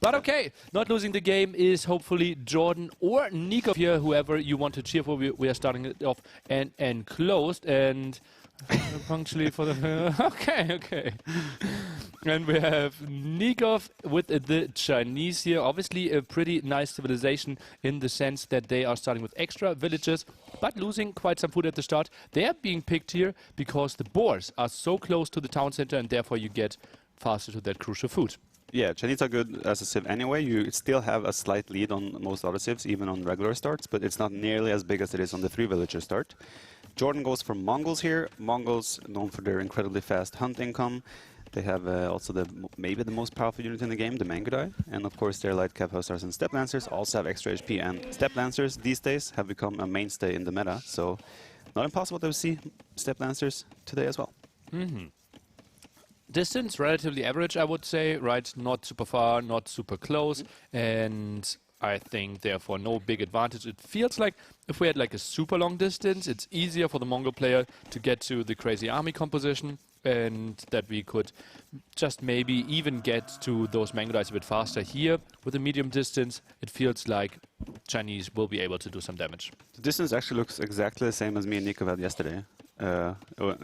But okay, not losing the game is hopefully Jordan or Nicov here, whoever you want to cheer for. We are starting it off and closed and punctually for the... Okay. And we have Nicov with the Chinese here. Obviously a pretty nice civilization in the sense that they are starting with extra villages, but losing quite some food at the start. They are being picked here because the boars are so close to the town center and therefore you get faster to that crucial food. Yeah, Chinese are good as a civ anyway. You still have a slight lead on most other civs, even on regular starts, but it's not nearly as big as it is on the 3-villager start. Jordan goes for Mongols here. Mongols known for their incredibly fast hunt income. They have also maybe the most powerful unit in the game, the Mangudai. And of course their light cav hussars and step lancers also have extra HP. And step lancers these days have become a mainstay in the meta, so not impossible to see step lancers today as well. Distance, relatively average, I would say, right? Not super far, not super close, and I think therefore no big advantage. It feels like if we had like a super long distance, it's easier for the Mongol player to get to the crazy army composition, and that we could just maybe even get to those Mangudais a bit faster. Here, with a medium distance, it feels like Chinese will be able to do some damage. The distance actually looks exactly the same as me and Nicov had yesterday. In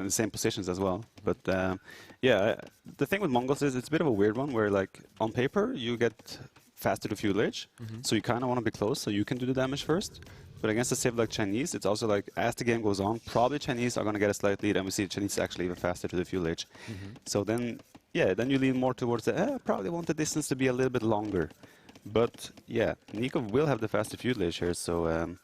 the same positions as well. But yeah, the thing with Mongols is it's a bit of a weird one where like on paper you get faster to feudal age, so you kind of want to be close so you can do the damage first. But against a civ like Chinese, it's also like as the game goes on, probably Chinese are going to get a slight lead, and we see Chinese actually even faster to the feudal age. So then, yeah, then you lean more towards the probably want the distance to be a little bit longer. But yeah, Nicov will have the faster feudal age here, so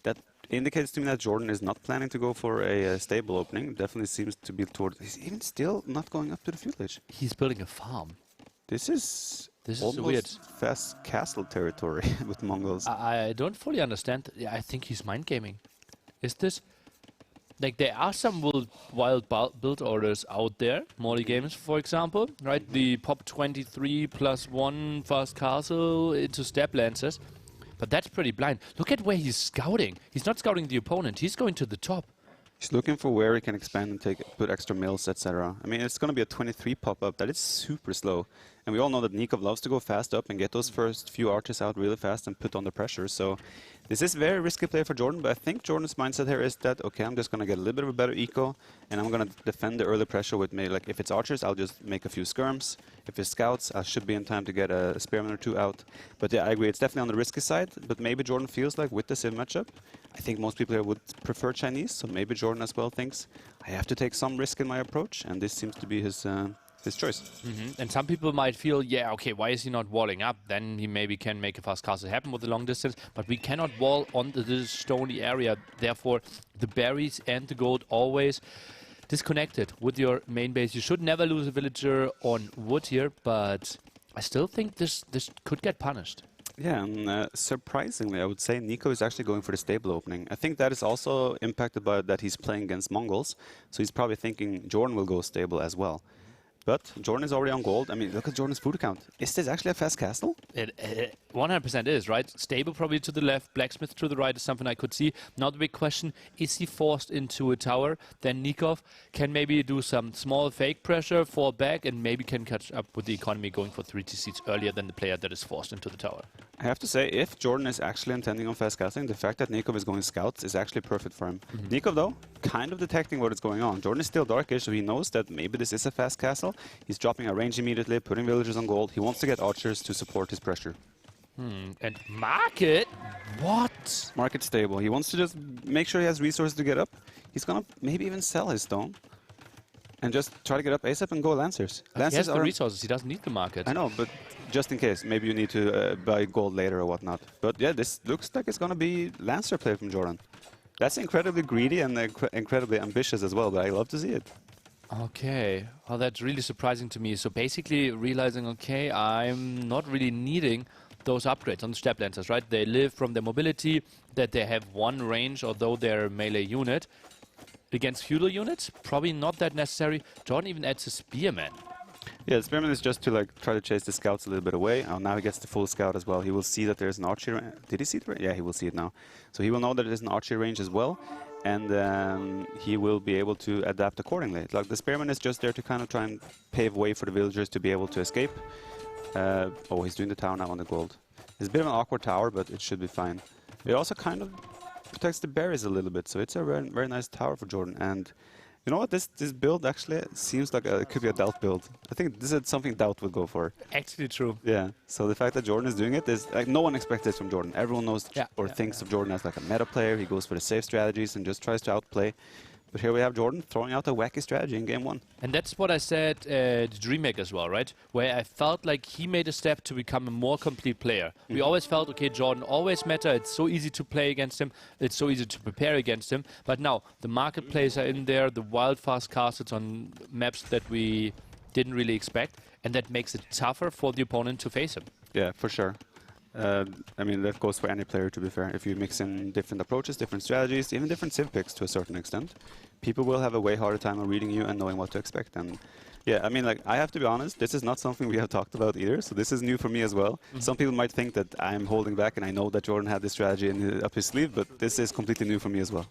that indicates to me that Jordan is not planning to go for a stable opening. Definitely seems to be towards... He's even still not going up to the feudal age. He's building a farm. This is almost weird. Fast castle territory with Mongols. I don't fully understand. Yeah, I think he's mind gaming. Is this... Like, there are some wild build orders out there. Molly Games, for example, right? The pop 23 +1 fast castle into step lancers. But that's pretty blind. Look at where he's scouting. He's not scouting the opponent. He's going to the top. He's looking for where he can expand and put extra mills, etc. I mean, it's going to be a 23 pop-up. That is super slow. And we all know that Nicov loves to go fast up and get those first few archers out really fast and put on the pressure. So this is very risky play for Jordan, but I think Jordan's mindset here is that, okay, I'm just going to get a little bit of a better eco, and I'm going to defend the early pressure with maybe, like, if it's archers, I'll just make a few skirms. If it's scouts, I should be in time to get a spearman or two out. But yeah, I agree, it's definitely on the risky side, but maybe Jordan feels like with the civ matchup, I think most people here would prefer Chinese, so maybe Jordan as well thinks, I have to take some risk in my approach, and this seems to be his choice. And some people might feel, yeah, okay, why is he not walling up? Then he maybe can make a fast castle happen with the long distance, but we cannot wall onto this stony area. Therefore, the berries and the gold always disconnected with your main base. You should never lose a villager on wood here, but I still think this could get punished. Yeah, and surprisingly, I would say Nicov is actually going for the stable opening. I think that is also impacted by that he's playing against Mongols, so he's probably thinking Jordan will go stable as well. But Jordan is already on gold. I mean, look at Jordan's food account. Is this actually a fast castle? It 100% is, right? Stable probably to the left, blacksmith to the right is something I could see. Now the big question, is he forced into a tower? Then Nicov can maybe do some small fake pressure, fall back, and maybe can catch up with the economy going for 3 TCs earlier than the player that is forced into the tower. I have to say, if Jordan is actually intending on fast castling, the fact that Nicov is going scouts is actually perfect for him. Nicov, though, kind of detecting what is going on. Jordan is still darkish, so he knows that maybe this is a fast castle. He's dropping a range immediately, putting villagers on gold. He wants to get archers to support his pressure. And market? What? Market stable. He wants to just make sure he has resources to get up. He's gonna maybe even sell his stone and just try to get up ASAP and go Lancers. He has the resources. He doesn't need the market. I know, but just in case. Maybe you need to buy gold later or whatnot. But yeah, this looks like it's gonna be Lancer play from Jordan. That's incredibly greedy and incredibly ambitious as well, but I love to see it. Okay, well, that's really surprising to me. So basically realizing, okay, I'm not really needing those upgrades on the step lancers, right? They live from their mobility, that they have one range, although they're a melee unit. Against feudal units, probably not that necessary. Jordan even adds a spearman. Yeah, the spearman is just to like try to chase the scouts a little bit away. Oh, now he gets the full scout as well. He will see that there's an archery range. Did he see it? Yeah, he will see it now. So he will know that there's an archery range as well. And he will be able to adapt accordingly. Like the spearman is just there to kind of try and pave way for the villagers to be able to escape. Oh, he's doing the tower now on the gold. It's a bit of an awkward tower, but it should be fine. It also kind of protects the berries a little bit, so it's a very, very nice tower for Jordan. And you know what? This build actually seems like it could be a Doubt build. I think this is something Doubt would go for. Actually true. Yeah. So the fact that Jordan is doing it is like no one expects this from Jordan. Everyone knows or thinks of Jordan as like a meta player. He goes for the safe strategies and just tries to outplay. But here we have Jordan throwing out a wacky strategy in game 1. And that's what I said at DreamHack as well, right? Where I felt like he made a step to become a more complete player. We always felt, okay, Jordan always matter. It's so easy to play against him. It's so easy to prepare against him. But now the market players are in there, the wild fast castles on maps that we didn't really expect. And that makes it tougher for the opponent to face him. Yeah, for sure. I mean, that goes for any player, to be fair. If you mix in different approaches, different strategies, even different civ picks to a certain extent, people will have a way harder time of reading you and knowing what to expect. And yeah, I mean, like, I have to be honest, this is not something we have talked about either, so this is new for me as well. Some people might think that I'm holding back, and I know that Jordan had this strategy up his sleeve, but this is completely new for me as well.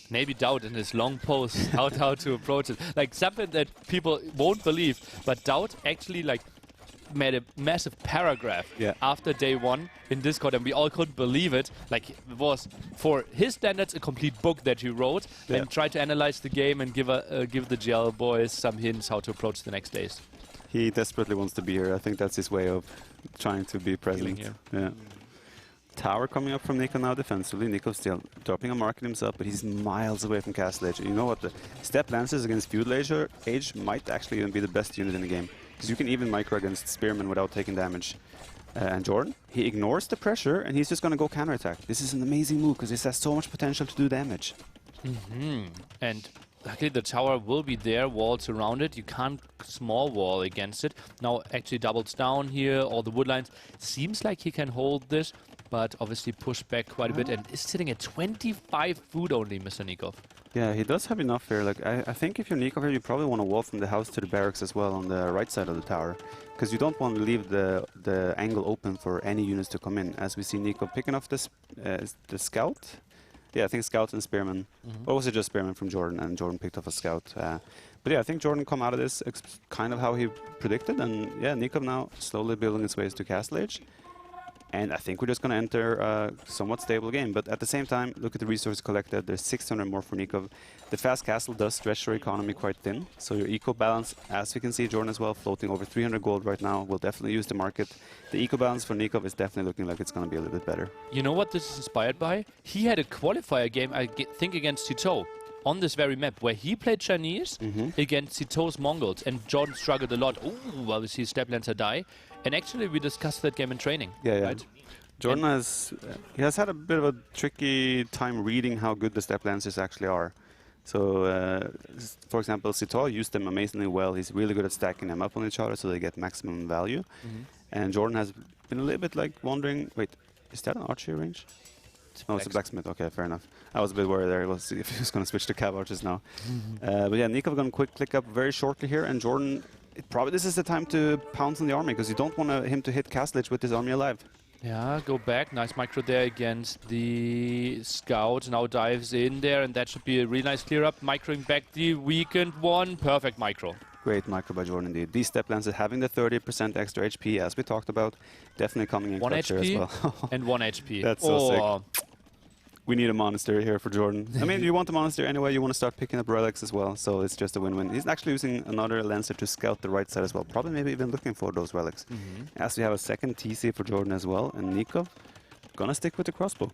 Maybe Doubt in his long post how to approach it. Like, something that people won't believe, but Doubt actually, like, made a massive paragraph after day 1 in Discord, and we all couldn't believe it. Like, it was, for his standards, a complete book that he wrote and tried to analyze the game and give the GL boys some hints how to approach the next days. He desperately wants to be here. I think that's his way of trying to be present. Yeah. Tower coming up from Nico now defensively. Nico still dropping a market himself, but he's miles away from Castle Age. You know what? The Step Lancers against Feudal Age might actually even be the best unit in the game. Because you can even micro against Spearmen without taking damage. And Jordan, he ignores the pressure and he's just going to go counterattack. This is an amazing move because this has so much potential to do damage. And luckily the tower will be there, walls around it. You can't small wall against it. Now actually doubles down here, all the wood lines. Seems like he can hold this, but obviously push back quite a bit and is sitting at 25 food only, Mr. Nicov. Yeah, he does have enough here. Like, I think if you're Nicov here, you probably want to wall from the house to the barracks as well on the right side of the tower. Because you don't want to leave the angle open for any units to come in. As we see Nicov picking off this, the scout. Yeah, I think scout and spearman. Or was it just spearman from Jordan, and Jordan picked off a scout. But yeah, I think Jordan come out of this kind of how he predicted. And yeah, Nicov now slowly building his ways to Castle Age. And I think we're just going to enter a somewhat stable game. But at the same time, look at the resources collected. There's 600 more for Nicov. The fast castle does stretch your economy quite thin. So your eco balance, as we can see, Jordan as well, floating over 300 gold right now. Will definitely use the market. The eco balance for Nicov is definitely looking like it's going to be a little bit better. You know what this is inspired by? He had a qualifier game, I think, against TaToH on this very map, where he played Chinese against TaToH's Mongols. And Jordan struggled a lot. Ooh, well, we see Step Lancer die. And actually, we discussed that game in training. Right? Jordan has had a bit of a tricky time reading how good the Step Lancers actually are. So, for example, TaToH used them amazingly well. He's really good at stacking them up on each other so they get maximum value. And Jordan has been a little bit like wondering, wait, is that an archery range? Oh, it's a blacksmith. Okay, fair enough. I was a bit worried there. If he was going to switch to cab archers now. But yeah, Nicov going to quick click up very shortly here, and Jordan, this is the time to pounce on the army because you don't want him to hit Castle Age with his army alive. Yeah, go back. Nice micro there against the scout. Now dives in there, and that should be a really nice clear up. Microing back the weakened one. Perfect micro. Great micro by Jordan indeed. These Step Lancers having the 30% extra HP, as we talked about, definitely coming in clutch here as well. And 1 HP. That's so sick. We need a monastery here for Jordan. I mean, you want a monastery anyway, you want to start picking up relics as well, so it's just a win-win. He's actually using another Lancer to scout the right side as well, probably maybe even looking for those relics. As we have a second TC for Jordan as well, and Nicov gonna stick with the crossbow.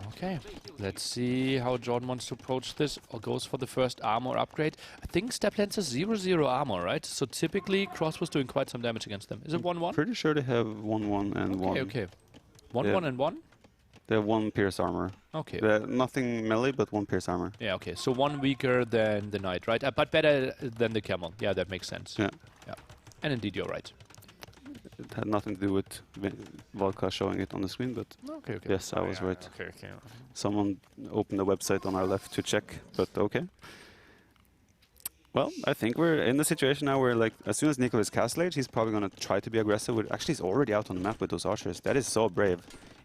Okay, let's see how Jordan wants to approach this, or goes for the first armor upgrade. I think Step Lancer 0/0 armor, right? So typically crossbow's doing quite some damage against them. Is it 1/1? Pretty sure they have 1/1 and 1. Okay. 1/1 and 1? They have 1 pierce armor. Okay. Nothing melee, but 1 pierce armor. Yeah, okay. So 1 weaker than the knight, right? But better than the camel. Yeah, that makes sense. Yeah. And indeed, you're right. It had nothing to do with Volka showing it on the screen, but okay. Yes, I was right. Okay. Someone opened the website on our left to check, but okay. Well, I think we're in the situation now where, like, as soon as Nicov is Castle Age, he's probably going to try to be aggressive. Actually, he's already out on the map with those archers. That is so brave.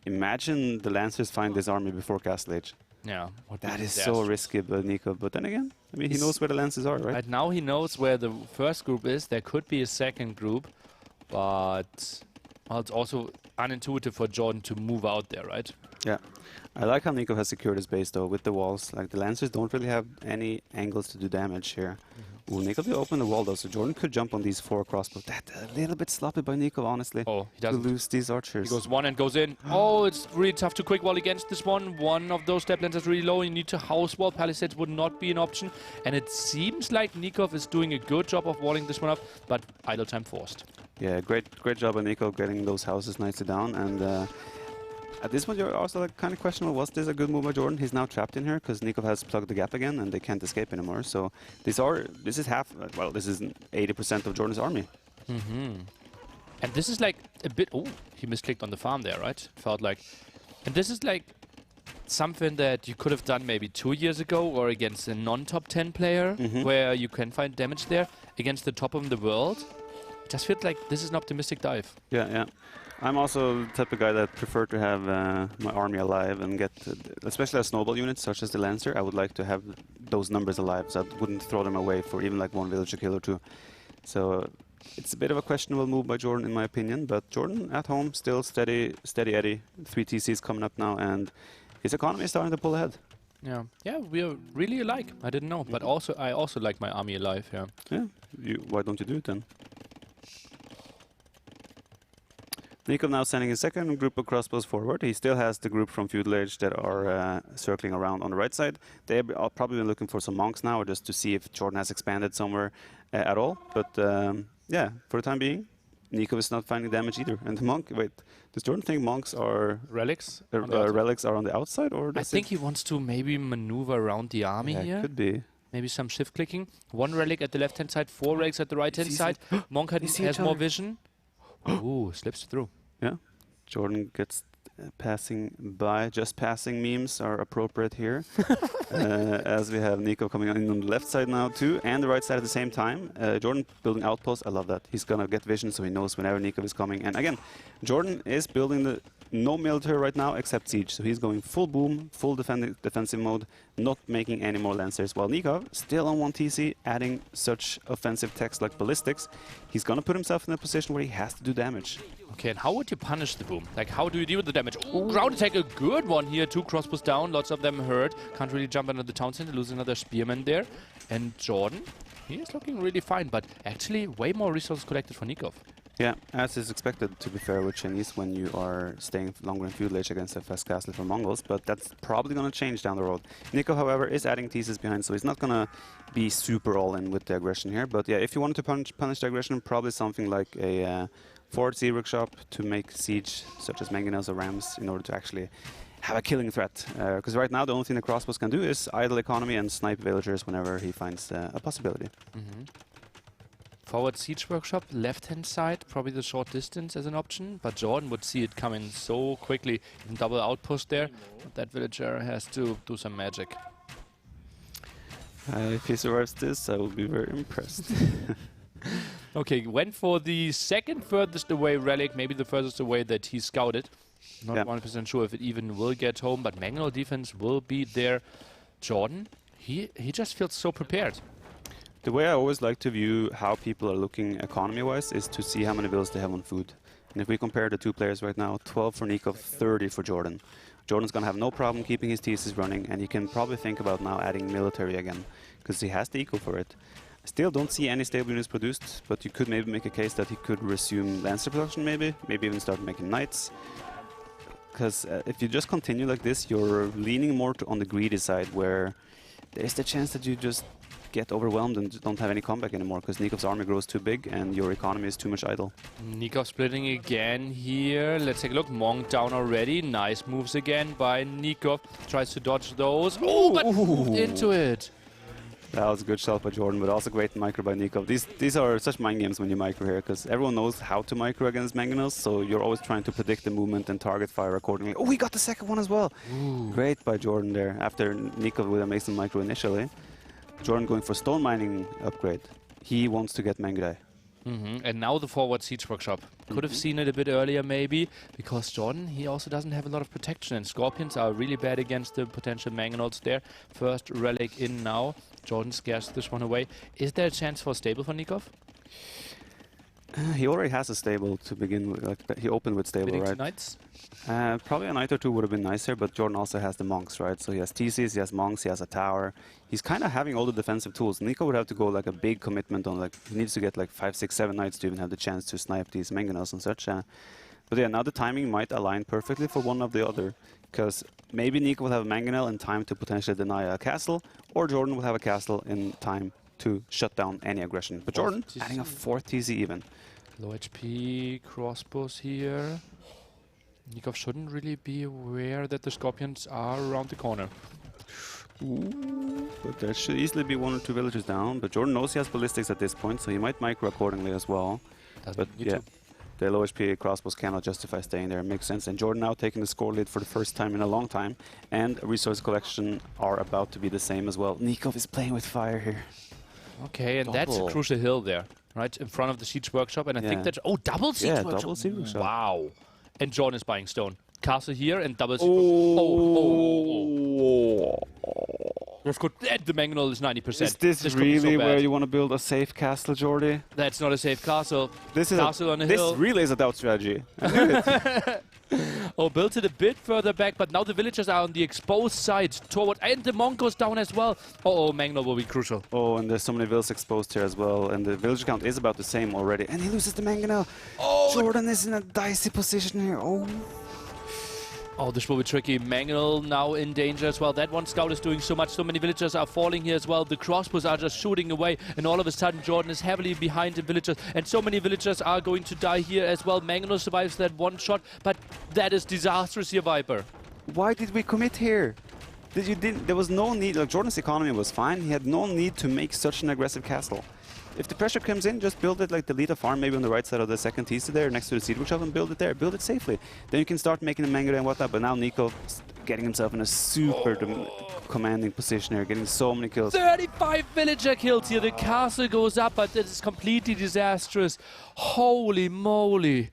Imagine the Lancers find this army before Castle Age. Yeah. That is so risky by Nicov. But then again, I mean, he knows where the Lancers are, right? Right now he knows where the first group is. There could be a second group. but well, it's also unintuitive for Jordan to move out there, right? Yeah. I like how Nicov has secured his base, though, with the walls. Like, the Lancers don't really have any angles to do damage here. Ooh, Nicov will open the wall, though, so Jordan could jump on these 4 crossbows. That's a little bit sloppy by Nicov, honestly. Oh, he to doesn't. lose these archers. He goes one and goes in. Oh, it's really tough to quick wall against this one. One of those step lancers really low. You need to house wall. Palisades would not be an option. And it seems like Nicov is doing a good job of walling this one up, but idle time forced. Yeah, great job by Nicov getting those houses nicely down. And at this point, you're also like kind of questionable. Was this a good move by Jordan? He's now trapped in here because Nicov has plugged the gap again, and they can't escape anymore. So this is half. Well, this is 80% of Jordan's army. And this is like a bit. Oh, he misclicked on the farm there, right? Felt like. And this is like something that you could have done maybe 2 years ago, or against a non-top 10 player, where you can find damage there against the top of the world. It just feels like this is an optimistic dive. Yeah, yeah. I'm also the type of guy that prefer to have my army alive and get, especially a snowball unit such as the Lancer, I would like to have those numbers alive, so I wouldn't throw them away for even like one villager kill or two. So it's a bit of a questionable move by Jordan in my opinion, but Jordan at home still steady Eddie. 3 TCs coming up now, and his economy is starting to pull ahead. Yeah, yeah, we are really alike. I didn't know, but also I also like my army alive. Yeah. Yeah. Why don't you do it then? Nicov now sending his second group of crossbows forward. He still has the group from Feudal Age that are circling around on the right side. They are probably looking for some monks now, or just to see if Jordan has expanded somewhere at all. But yeah, for the time being, Nicov is not finding damage either. And the monk, wait, does Jordan think monks are Relics? relics are on the outside, or I think he wants to maybe maneuver around the army here. Could be. Maybe some shift clicking. 1 relic at the left hand side, 4 relics at the right hand side. Monk has more vision. Ooh, slips through. Yeah, Jordan gets passing by. Just passing memes are appropriate here. As we have Nicov coming in on the left side now too, and the right side at the same time. Jordan building outposts, I love that. He's gonna get vision so he knows whenever Nicov is coming. And again, Jordan is building the no military right now except siege, so he's going full boom, full defensive mode, not making any more lancers. While Nicov, still on 1 TC, adding such offensive techs like ballistics, he's gonna put himself in a position where he has to do damage. Okay, and how would you punish the boom? Like, how do you deal with the damage? Ooh, ground attack, a good one here. 2 crossbows down, lots of them hurt. Can't really jump under the town center, lose another spearman there. And Jordan, he is looking really fine, but actually way more resources collected for Nicov. Yeah, as is expected, to be fair, with Chinese when you are staying longer in Feudal Age against a fast castle for Mongols, but that's probably going to change down the road. Nicov, however, is adding thesis behind, so he's not going to be super all-in with the aggression here. But yeah, if you wanted to punish the aggression, probably something like a forward sea workshop to make siege, such as mangonels or rams, in order to actually have a killing threat. Because right now, the only thing the crossbows can do is idle economy and snipe villagers whenever he finds a possibility. Forward siege workshop, left-hand side, probably the short distance as an option, but Jordan would see it coming so quickly. Even double outpost there, but that villager has to do some magic. If he survives this, I will be very impressed. Okay, went for the second furthest away relic, maybe the furthest away that he scouted. Not 100% sure if it even will get home, but Mangonel defense will be there. Jordan, he just feels so prepared. The way I always like to view how people are looking economy-wise is to see how many bills they have on food. And if we compare the 2 players right now, 12 for Nicov, 30 for Jordan. Jordan's going to have no problem keeping his thesis running, and he can probably think about now adding military again, because he has the eco for it. I still don't see any stable units produced, but you could maybe make a case that he could resume Lancer production maybe even start making knights. Because if you just continue like this, you're leaning more on the greedy side, where there's the chance that you just get overwhelmed and don't have any comeback anymore, because Nikov's army grows too big and your economy is too much idle. Nicov splitting again here. Let's take a look. Monk down already. Nice moves again by Nicov. Tries to dodge those. Oh, but moved into it. That was a good shot by Jordan, but also great micro by Nicov. These are such mind games when you micro here, because everyone knows how to micro against mangonels, so you're always trying to predict the movement and target fire accordingly. Oh, he got the second one as well. Ooh. Great by Jordan there, after Nicov with a Mason micro initially. Jordan going for stone mining upgrade. He wants to get Mangudai. And now the forward siege workshop. Could have seen it a bit earlier maybe, because Jordan, he also doesn't have a lot of protection, and Scorpions are really bad against the potential Mangonels there. First relic in now. Jordan scares this one away. Is there a chance for stable for Nicov? He already has a stable to begin with. Like, he opened with stable, Bidding right? to knights? Probably a knight or two would have been nicer, but Jordan also has the monks, right? So he has TCs, he has monks, he has a tower. He's kind of having all the defensive tools. Nico would have to go like a big commitment on, like, he needs to get like 5, 6, 7 knights to even have the chance to snipe these mangonels and such. But yeah, now the timing might align perfectly for one of the other, because maybe Nico will have a mangonel in time to potentially deny a castle, or Jordan will have a castle in time to shut down any aggression. But Jordan adding a 4th TC even. Low HP, crossbows here. Nicov shouldn't really be aware that the Scorpions are around the corner. Ooh, but there should easily be 1 or 2 villagers down. But Jordan knows he has ballistics at this point, so he might micro accordingly as well. But yeah, the low HP crossbows cannot justify staying there. It makes sense. And Jordan now taking the score lead for the first time in a long time. And resource collection are about to be the same as well. Nicov is playing with fire here. Okay, and that's a crucial hill there, right? In front of the siege workshop. And I think that's... Oh, double siege workshop. Yeah, double siege workshop. Wow. And Jordan is buying stone. Castle here and double siege. That's good. And the mangonel is 90%. Is this really where you want to build a safe castle, Jordy? That's not a safe castle. This is castle on a hill. This really is a doubt strategy. Oh, built it a bit further back, but now the villagers are on the exposed side toward, and the Mongols down as well. Oh, mangonel will be crucial. Oh, and there's so many villas exposed here as well, and the village count is about the same already. And he loses the mangonel. Oh, Jordan is in a dicey position here. Oh, this will be tricky. Mangonel now in danger as well. That one scout is doing so much. So many villagers are falling here as well. The crossbows are just shooting away. And all of a sudden, Jordan is heavily behind the villagers. And so many villagers are going to die here as well. Mangonel survives that one shot. But that is disastrous here, Viper. Why did we commit here? There was no need. Like, Jordan's economy was fine. He had no need to make such an aggressive castle. If the pressure comes in, just build it like the lead a farm, maybe on the right side of the second TC there, next to the siege workshop, and build it there. Build it safely. Then you can start making the mango and whatnot. But now Nico getting himself in a super commanding position here, getting so many kills. 35 villager kills here. The castle goes up, but this is completely disastrous. Holy moly.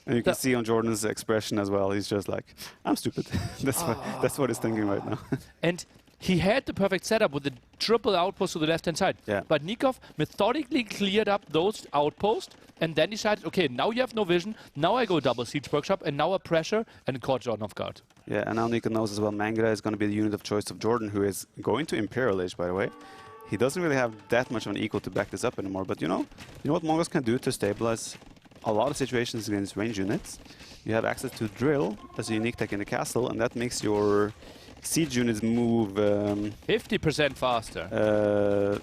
And you can see on Jordan's expression as well. He's just like, I'm stupid. That's what he's thinking right now. And he had the perfect setup with the triple outpost to the left-hand side. Yeah. But Nicov methodically cleared up those outposts and then decided, okay, now you have no vision. Now I go double siege workshop and now a pressure and caught Jordan off guard. Yeah, and now Nico knows as well Mangala is going to be the unit of choice of Jordan, who is going to Imperial Age, by the way. He doesn't really have that much of an equal to back this up anymore. But you know what Mongols can do to stabilize a lot of situations against range units? You have access to drill as a unique tech in the castle, and that makes your siege units move 50% faster.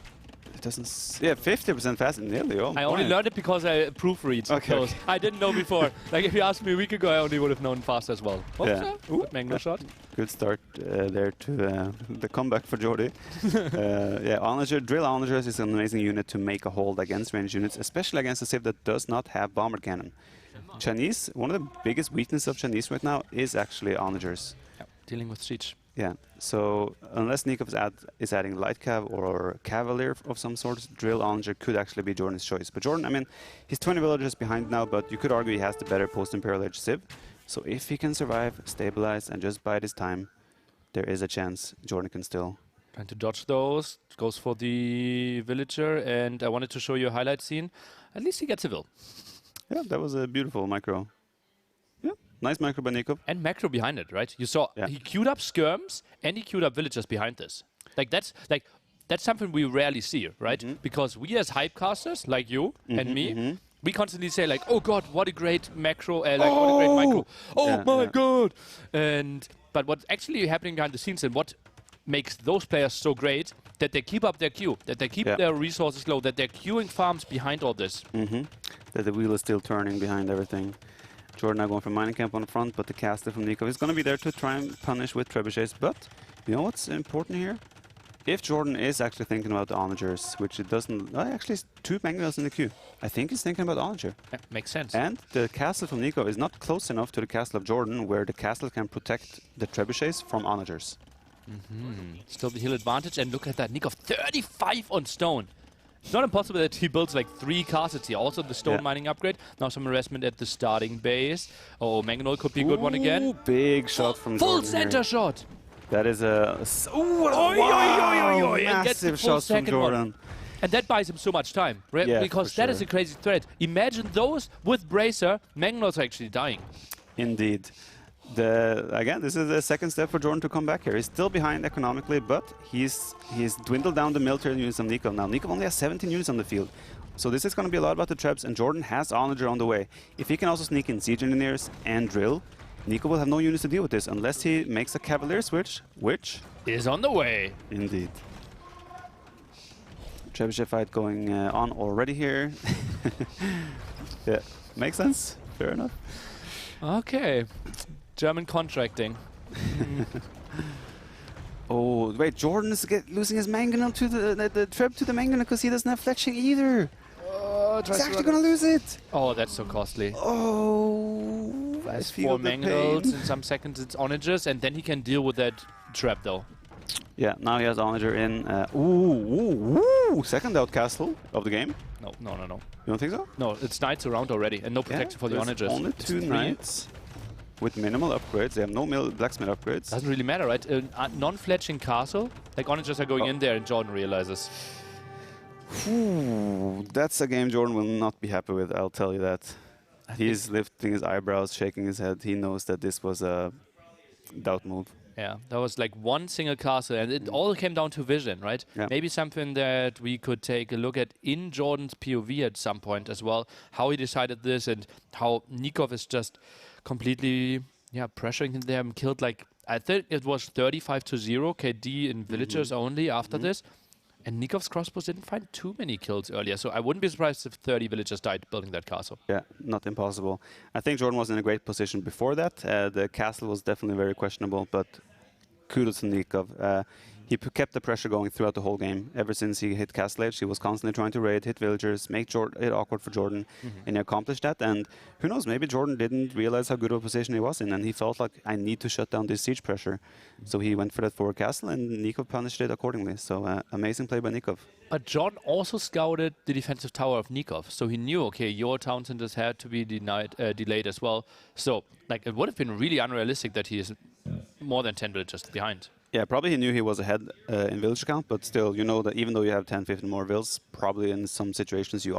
It doesn't. Yeah, 50% faster, nearly. Oh, I only learned it because I proofread those. I didn't know before. Like if you asked me a week ago, I only would have known faster as well. Yeah. Mango shot. Good start there to the comeback for Jordy. Yeah, Onager, drill Onagers is an amazing unit to make a hold against range units, especially against a civ that does not have bomber cannon. Chinese, one of the biggest weaknesses of Chinese right now is actually Onagers. Yeah, dealing with siege. Yeah, so unless Nicov is adding light cav or cavalier of some sort, drill Onager could actually be Jordan's choice. But Jordan, I mean, he's 20 villagers behind now, but you could argue he has the better post-Imperial Age civ. So if he can survive, stabilize, and just bide his time, there is a chance Jordan can still. Trying to dodge those, goes for the villager, and I wanted to show you a highlight scene. At least he gets a will. Yeah, that was a beautiful micro. Yeah, nice micro by Nicov. And macro behind it, right? You saw he queued up skirms and he queued up villagers behind this. That's something we rarely see, right? Because we as hypecasters, like you and me, we constantly say like, "Oh God, what a great macro! What a great micro! Oh my God!" But what's actually happening behind the scenes and what makes those players so great, that they keep up their queue, that they keep their resources low, that they're queuing farms behind all this. That the wheel is still turning behind everything. Jordan now going for mining camp on the front, but the caster from Nicov is going to be there to try and punish with trebuchets. But you know what's important here? If Jordan is actually thinking about the Onagers, which it doesn't... actually, it's 2 mangonels in the queue. I think he's thinking about Onager. Yeah, makes sense. And the castle from Nicov is not close enough to the castle of Jordan, where the castle can protect the trebuchets from Onagers. Still the hill advantage, and look at that, Nicov 35 on stone. It's not impossible that he builds like 3 castles here. Also the stone mining upgrade. Now some harassment at the starting base. Oh, Mangonel could be a good one again. Big shot from Jordan. Full center shot. That is a... Massive shot from Jordan. And that buys him so much time, right? Yeah, because for that is sure. a crazy threat. Imagine those with Bracer, Mongols are actually dying. Indeed. Again, this is the second step for Jordan to come back here. He's still behind economically, but he's dwindled down the military units of Nicov. Now, Nicov only has 17 units on the field. So this is going to be a lot about the traps, and Jordan has Onager on the way. If he can also sneak in siege engineers and drill, Nicov will have no units to deal with this unless he makes a cavalier switch, which is on the way. Indeed. Trebuchet fight going on already here. Yeah, makes sense. Fair enough. Okay. German contracting. Oh, wait, Jordan is losing his mangonel to the trap to the mangonel because he doesn't have fletching either. He's actually going to lose it. Oh, that's so costly. Oh, I Has feel 4 the Mongols, pain. in some seconds it's Onagers, and then he can deal with that trap though. Yeah, now he has Onager in. Ooh, second out castle of the game. No. You don't think so? No, it's knights around already, and no protection for the there's Onagers. only It's 2 3. knights with minimal upgrades. They have no blacksmith upgrades. Doesn't really matter, right? A non-fletching castle, like Onagers are going in there, and Jordan realizes. Ooh, that's a game Jordan will not be happy with, I'll tell you that. He's lifting his eyebrows, shaking his head. He knows that this was a doubt move. Yeah, that was like one single castle, and it all came down to vision, right? Yeah. Maybe something that we could take a look at in Jordan's POV at some point as well, how he decided this and how Nicov is just completely pressuring them, killed like, I think it was 35-0 KD in villagers only after this. And Nikov's crossbows didn't find too many kills earlier, so I wouldn't be surprised if 30 villagers died building that castle. Yeah, not impossible. I think Jordan was in a great position before that. The castle was definitely very questionable, but kudos to Nicov. He kept the pressure going throughout the whole game. Ever since he hit Castle Age, he was constantly trying to raid, hit villagers, make it awkward for Jordan, and he accomplished that. And who knows, maybe Jordan didn't realize how good of a position he was in, and he felt like, I need to shut down this siege pressure. So he went for that forward castle, and Nicov punished it accordingly. So amazing play by Nicov. But Jordan also scouted the defensive tower of Nicov, so he knew, okay, your town centers had to be delayed as well. So, like, it would have been really unrealistic that he is more than 10 villagers behind. Yeah, probably he knew he was ahead in village count, but still, you know that even though you have 10, 15 more vills, probably in some situations you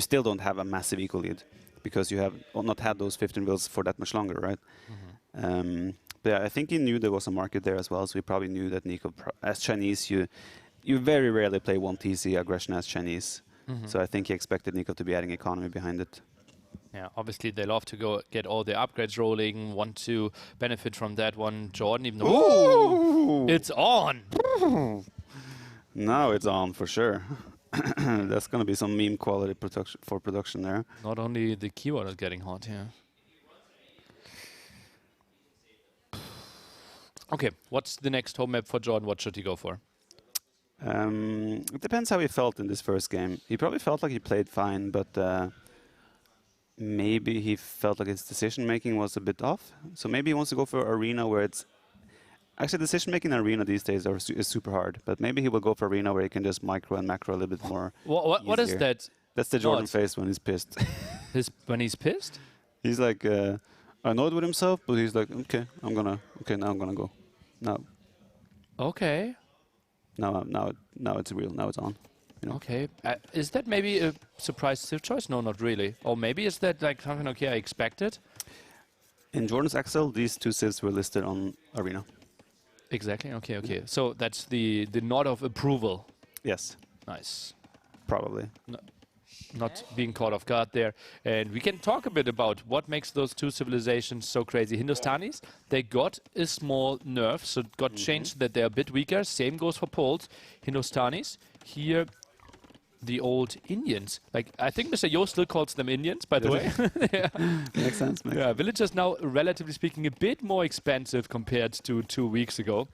still don't have a massive equal lead because you have not had those 15 vills for that much longer, right? But yeah, I think he knew there was a market there as well, so he probably knew that Nicov, as Chinese, you very rarely play 1 TC aggression as Chinese. So I think he expected Nicov to be adding economy behind it. Yeah, obviously they love to go get all the upgrades rolling, want to benefit from that one. Jordan, even though it's on. Now it's on for sure. That's going to be some meme quality production there. Not only the keyword is getting hot here. Okay, what's the next home map for Jordan? What should he go for? It depends how he felt in this first game. He probably felt like he played fine, but maybe he felt like his decision-making was a bit off. So maybe he wants to go for arena where it's... Actually, decision-making in arena these days is super hard. But maybe he will go for arena where he can just micro and macro a little bit more What is that? That's the Jordan face when he's pissed. When he's pissed? He's like, annoyed with himself, but he's like, now I'm gonna go. Now. Okay. Now it's real. Now it's on. You know? Okay. Is that maybe a surprise civ choice? No, not really. Or maybe is that like something, okay, I expected? In Jordan's Excel, these 2 civs were listed on arena. Exactly. Okay. So that's the nod of approval. Yes. Nice. Probably. Not being caught off guard there. And we can talk a bit about what makes those 2 civilizations so crazy. Hindustanis, they got a small nerf, so it got changed that they're a bit weaker. Same goes for Poles. Hindustanis, here the old Indians. Like, I think Mr. Yo still calls them Indians, by the way. Yeah. Makes sense. Yeah, villagers now, relatively speaking, a bit more expensive compared to 2 weeks ago.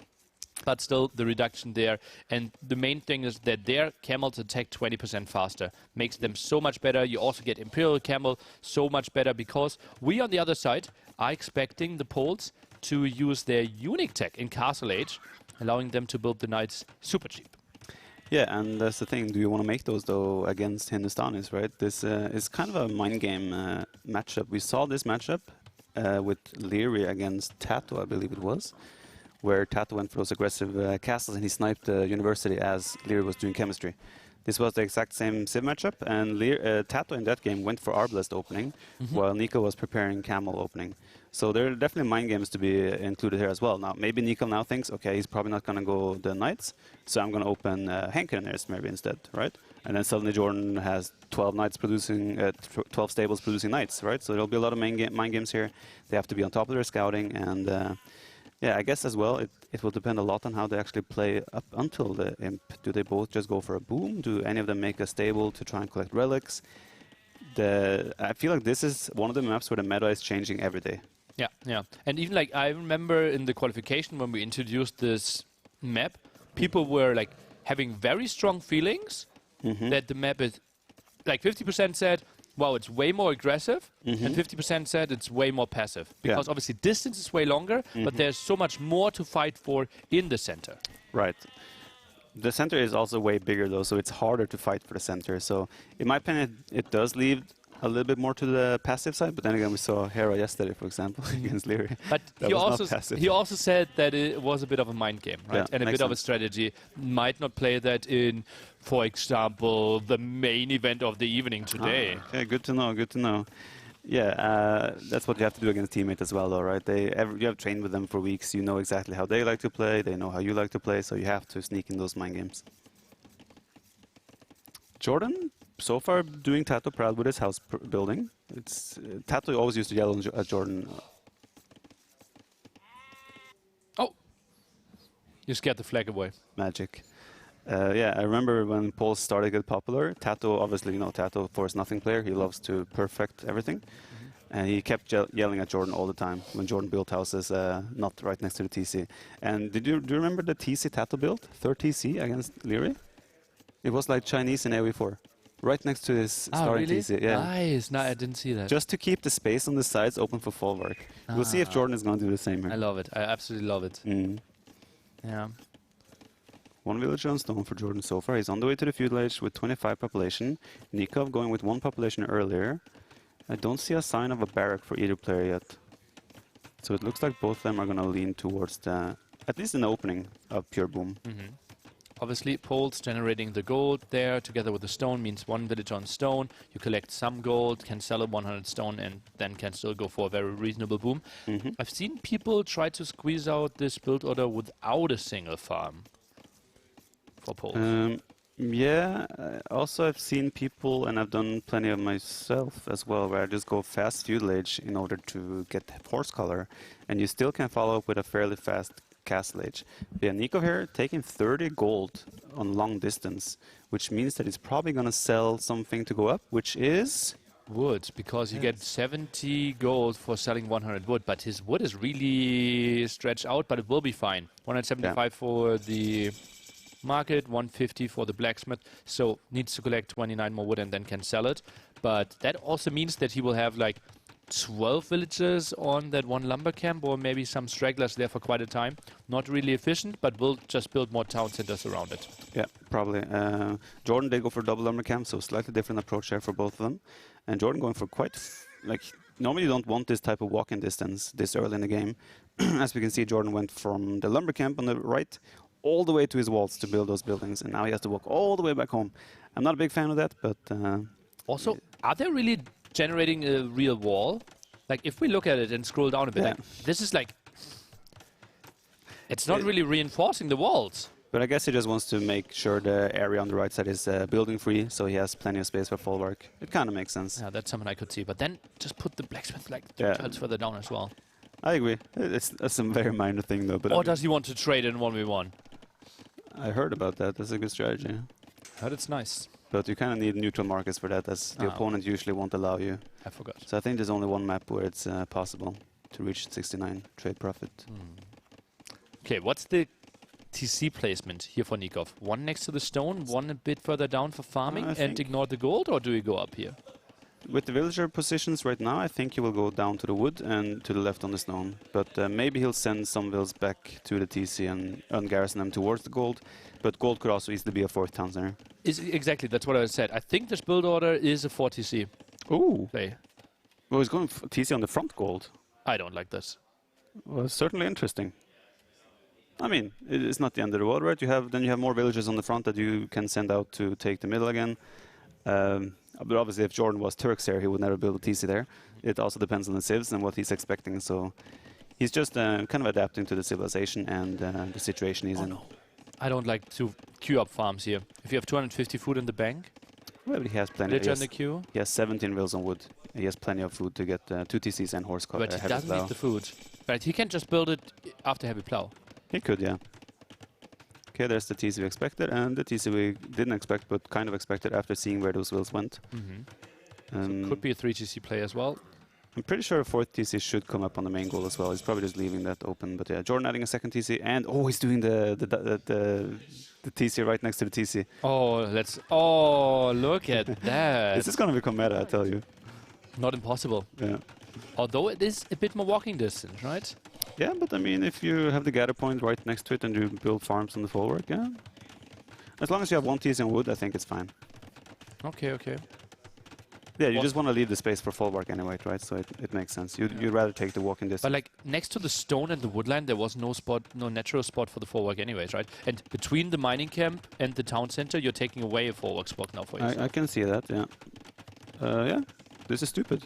But still, the reduction there. And the main thing is that their camels attack 20% faster. Makes them so much better. You also get Imperial camel so much better because we, on the other side, are expecting the Poles to use their unique tech in Castle Age, allowing them to build the knights super cheap. Yeah, and that's the thing. Do you want to make those, though, against Hindustanis, right? This is kind of a mind game matchup. We saw this matchup with Liereyy against TaToH, I believe it was, where TaToH went for those aggressive castles and he sniped the university as Liereyy was doing chemistry. This was the exact same Civ matchup, and TaToH in that game went for Arbalest opening, while Nico was preparing Camel opening. So there are definitely mind games to be included here as well. Now, maybe Nico now thinks, okay, he's probably not going to go the Knights, so I'm going to open Hankereners maybe instead, right? And then suddenly Jordan has 12 Knights producing, 12 stables producing Knights, right? So there'll be a lot of mind games here. They have to be on top of their scouting, and yeah, I guess as well, it will depend a lot on how they actually play up until the Imp. Do they both just go for a boom? Do any of them make a stable to try and collect relics? I feel like this is one of the maps where the meta is changing every day. Yeah, yeah. And even like I remember in the qualification when we introduced this map, people were like having very strong feelings that the map is like 50% said, wow, it's way more aggressive, and 50% said it's way more passive. Because obviously distance is way longer, but there's so much more to fight for in the center. Right. The center is also way bigger though, so it's harder to fight for the center. So in my opinion, it does leave a little bit more to the passive side, but then again we saw Hera yesterday, for example, against Liereyy. But he also said that it was a bit of a mind game, right? Yeah, and a bit of a strategy. Might not play that in, for example, the main event of the evening today. Okay, good to know, good to know. Yeah, that's what you have to do against teammates as well, though, right? You have trained with them for weeks. You know exactly how they like to play. They know how you like to play, so you have to sneak in those mind games. Jordan, so far doing TaToH proud with his house building. It's TaToH always used to yell at Jordan. Oh, you scared the flag away. Magic. Yeah, I remember when polls started to get popular. TaToH, obviously, you know, TaToH Force Nothing player. He loves to perfect everything. And he kept yelling at Jordan all the time when Jordan built houses not right next to the TC. And do you remember the TC TaToH build? Third TC against Liereyy? It was like Chinese in AoE4. Right next to his starting really? TC. Yeah. Nice. No, I didn't see that. Just to keep the space on the sides open for folwark. We'll see if Jordan is going to do the same here. I love it. I absolutely love it. Yeah. One villager on stone for Jordan so far. He's on the way to the Feudal Age with 25 population. Nicov going with 1 population earlier. I don't see a sign of a barrack for either player yet. So it looks like both of them are going to lean towards the, at least an opening of pure boom. Obviously, poles generating the gold there together with the stone means 1 village on stone. You collect some gold, can sell a 100 stone, and then can still go for a very reasonable boom. I've seen people try to squeeze out this build order without a single farm for poles. Yeah, also I've seen people, and I've done plenty of myself as well, where I just go fast Feudal Age in order to get horse color, and you still can follow up with a fairly fast Castle Age. But yeah, Nicov here taking 30 gold on long distance, which means that he's probably going to sell something to go up, which is wood, because you get 70 gold for selling 100 wood, but his wood is really stretched out, but it will be fine. 175 for the market, 150 for the blacksmith, so needs to collect 29 more wood and then can sell it. But that also means that he will have like 12 villages on that one lumber camp, or maybe some stragglers there for quite a time. Not really efficient, but we'll just build more town centers around it. Yeah, probably. Jordan did go for double lumber camp, so slightly different approach there for both of them. And Jordan going for quite, like, normally you don't want this type of walk-in distance this early in the game. As we can see, Jordan went from the lumber camp on the right all the way to his walls to build those buildings, and now he has to walk all the way back home. I'm not a big fan of that, but... also, are they really generating a real wall? Like, if we look at it and scroll down a bit, like, this is like... It's not really reinforcing the walls. But I guess he just wants to make sure the area on the right side is building free, so he has plenty of space for full work. It kind of makes sense. Yeah, that's something I could see. But then just put the blacksmith like 2 tiles further down as well. I agree. It's a very minor thing, though. But or does he want to trade in 1v1? I heard about that. That's a good strategy. Heard it's nice. But you kind of need neutral markets for that, as the opponent usually won't allow you. I forgot. So I think there's only one map where it's possible to reach 69 trade profit. Okay, what's the TC placement here for Nicov? 1 next to the stone, 1 a bit further down for farming, and ignore the gold, or do we go up here? With the villager positions right now, I think he will go down to the wood and to the left on the stone. But maybe he'll send some vills back to the TC and ungarrison them towards the gold. But gold could also easily be a 4th town center. Exactly, that's what I said. I think this build order is a 4 TC. Ooh. Play. Well, he's going TC on the front gold. I don't like this. Well, it's certainly interesting. I mean, it's not the end of the world, right? Then you have more villages on the front that you can send out to take the middle again. But obviously, if Jordan was Turks here, he would never build a TC there. It also depends on the civs and what he's expecting. So he's just kind of adapting to the civilization and the situation he's in. No. I don't like to queue up farms here. If you have 250 food in the bank, Well, but he has plenty. village on the queue, He has 17 wheels on wood. He has plenty of food to get 2 TCs and horse but he heavy doesn't plow. need the food. Right, he can just build it after heavy plow. He could, yeah. Okay, there's the TC we expected, and the TC we didn't expect, but kind of expected after seeing where those wheels went. Could be a 3 TC play as well. I'm pretty sure a 4th TC should come up on the main goal as well. He's probably just leaving that open. But yeah, Jordan adding a 2nd TC, and he's doing the TC right next to the TC. Look at that. This is gonna become meta, I tell you. Not impossible. Yeah. Although it is a bit more walking distance, right? Yeah, but I mean, if you have the gather point right next to it and you build farms on the forward, yeah. As long as you have 1 TC on wood, I think it's fine. Okay. Yeah, you just want to leave the space for folwark anyway, right? So it makes sense. You'd rather take the walking distance. But like next to the stone and the woodland, there was no natural spot for the folwark anyways, right? And between the mining camp and the town center, you're taking away a folwark spot now for yourself. I can see that, yeah. Yeah, this is stupid.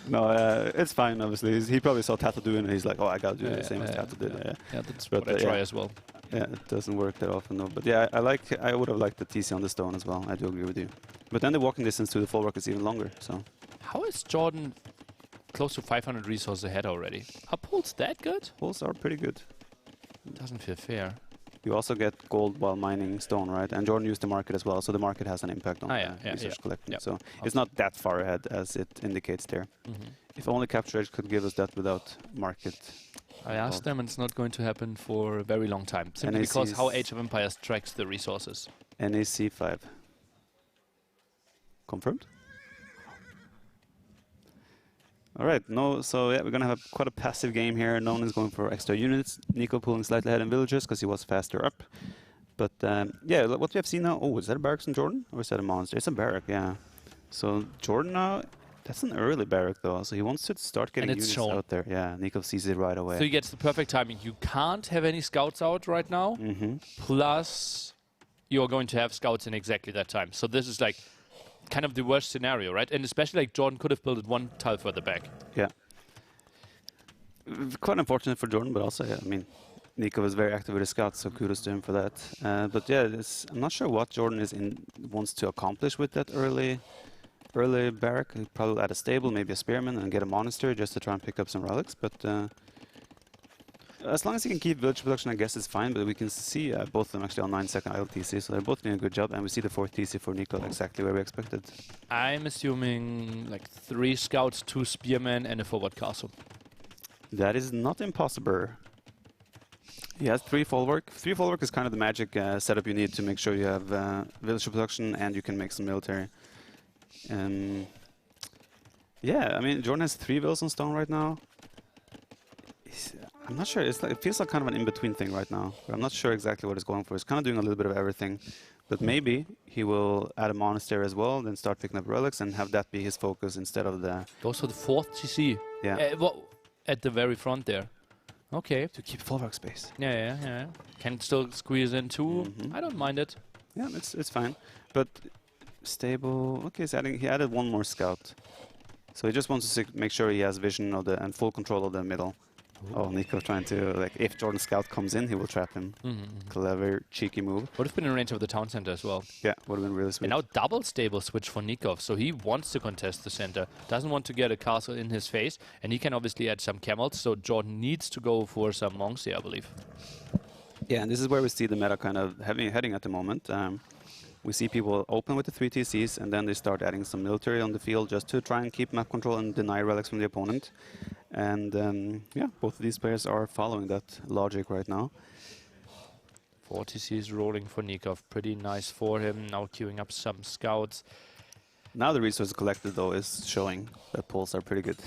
No, it's fine, obviously. He probably saw TaToH doing it, and he's like, I gotta do the same as TaToH did. Yeah, that's what I try as well. Yeah, it doesn't work that often, though. But yeah, I would have liked the TC on the stone as well. I do agree with you. But then the walking distance to the folwark is even longer, so... How is Jordan close to 500 resources ahead already? Are pulls that good? Pulls are pretty good. Doesn't feel fair. You also get gold while mining stone, right? And Jordan used the market as well, so the market has an impact on resource collection. Yep. So it's not that far ahead as it indicates there. If only Capture Edge could give us that without market. I asked them, and it's not going to happen for a very long time, simply because how Age of Empires tracks the resources. NAC 5. Confirmed? All right, so yeah, we're going to have quite a passive game here. No one is going for extra units. Nico pulling slightly ahead in villages because he was faster up. But yeah, what we have seen now, is that a barracks in Jordan? Or is that a monster? It's a barrack, yeah. So Jordan now, that's an early barrack though, so he wants to start getting units out there. Yeah, Nico sees it right away. So he gets the perfect timing. You can't have any scouts out right now, plus you're going to have scouts in exactly that time. So this is like kind of the worst scenario, right? And especially like Jordan could have built it 1 tile further back. Yeah. Quite unfortunate for Jordan, but also, yeah, I mean, Nico was very active with his scouts, so kudos to him for that. But yeah, I'm not sure what Jordan wants to accomplish with that early barrack. He'd probably add a stable, maybe a spearman, and get a monastery just to try and pick up some relics. But as long as he can keep village production, I guess it's fine. But we can see both of them actually on 9-second idle TC, so they're both doing a good job. And we see the 4th TC for Nico exactly where we expected. I'm assuming like 3 scouts, 2 spearmen, and a forward castle. That is not impossible. He has 3 folwark. 3 folwark is kind of the magic setup you need to make sure you have village production and you can make some military. Yeah, I mean, Jordan has 3 vills on stone right now. I'm not sure. It feels like kind of an in-between thing right now. I'm not sure exactly what he's going for. He's kind of doing a little bit of everything. But maybe he will add a monastery as well, then start picking up relics and have that be his focus instead of the... Goes for the 4th TC. Yeah. At the very front there. Okay. To keep folwark space. Yeah. Can still squeeze in 2. I don't mind it. Yeah, it's fine. But stable... Okay, so he added 1 more scout. So he just wants to make sure he has vision of and full control of the middle. Oh, Nico trying to, like, if Jordan Scout comes in, he will trap him. Clever, cheeky move. Would have been in range of the town center as well. Yeah, would have been really sweet. And now double stable switch for Nicov, so he wants to contest the center. Doesn't want to get a castle in his face, and he can obviously add some camels, so Jordan needs to go for some monks here, I believe. Yeah, and this is where we see the meta kind of heading at the moment. We see people open with the 3 TCs, and then they start adding some military on the field just to try and keep map control and deny relics from the opponent. And yeah, both of these players are following that logic right now. 4 TCs rolling for Nicov. Pretty nice for him. Now queuing up some scouts. Now the resources collected, though, is showing that pulls are pretty good.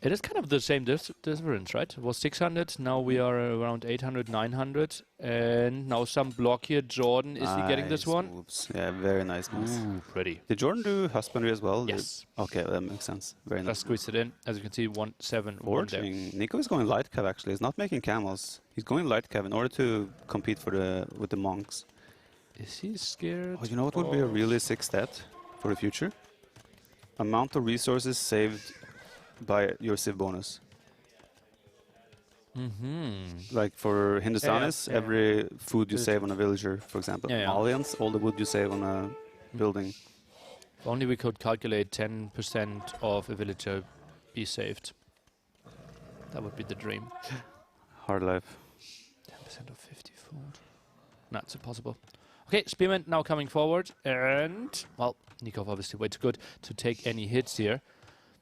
It is kind of the same difference, right? It was 600, now we are around 800, 900. And now some block here. Jordan, is he getting this one? Moves. Yeah, very nice moves. Ooh, pretty. Did Jordan do husbandry as well? Yes. Okay, that makes sense. Very nice. Just squeeze it in. As you can see, 1-7, 1 there. Nico is going light cav actually. He's not making camels. He's going light cav in order to compete with the monks. Is he scared? Oh, you know what would be a really sick stat for the future? Amount of resources saved by your civ bonus. Like for Hindustanis, every food you save on a villager, for example. Malians, all the wood you save on a building. If only we could calculate 10% of a villager be saved. That would be the dream. Hard life. 10% of 50 food. That's impossible. Okay, Spearman now coming forward. And, well, Nicov obviously way too good to take any hits here.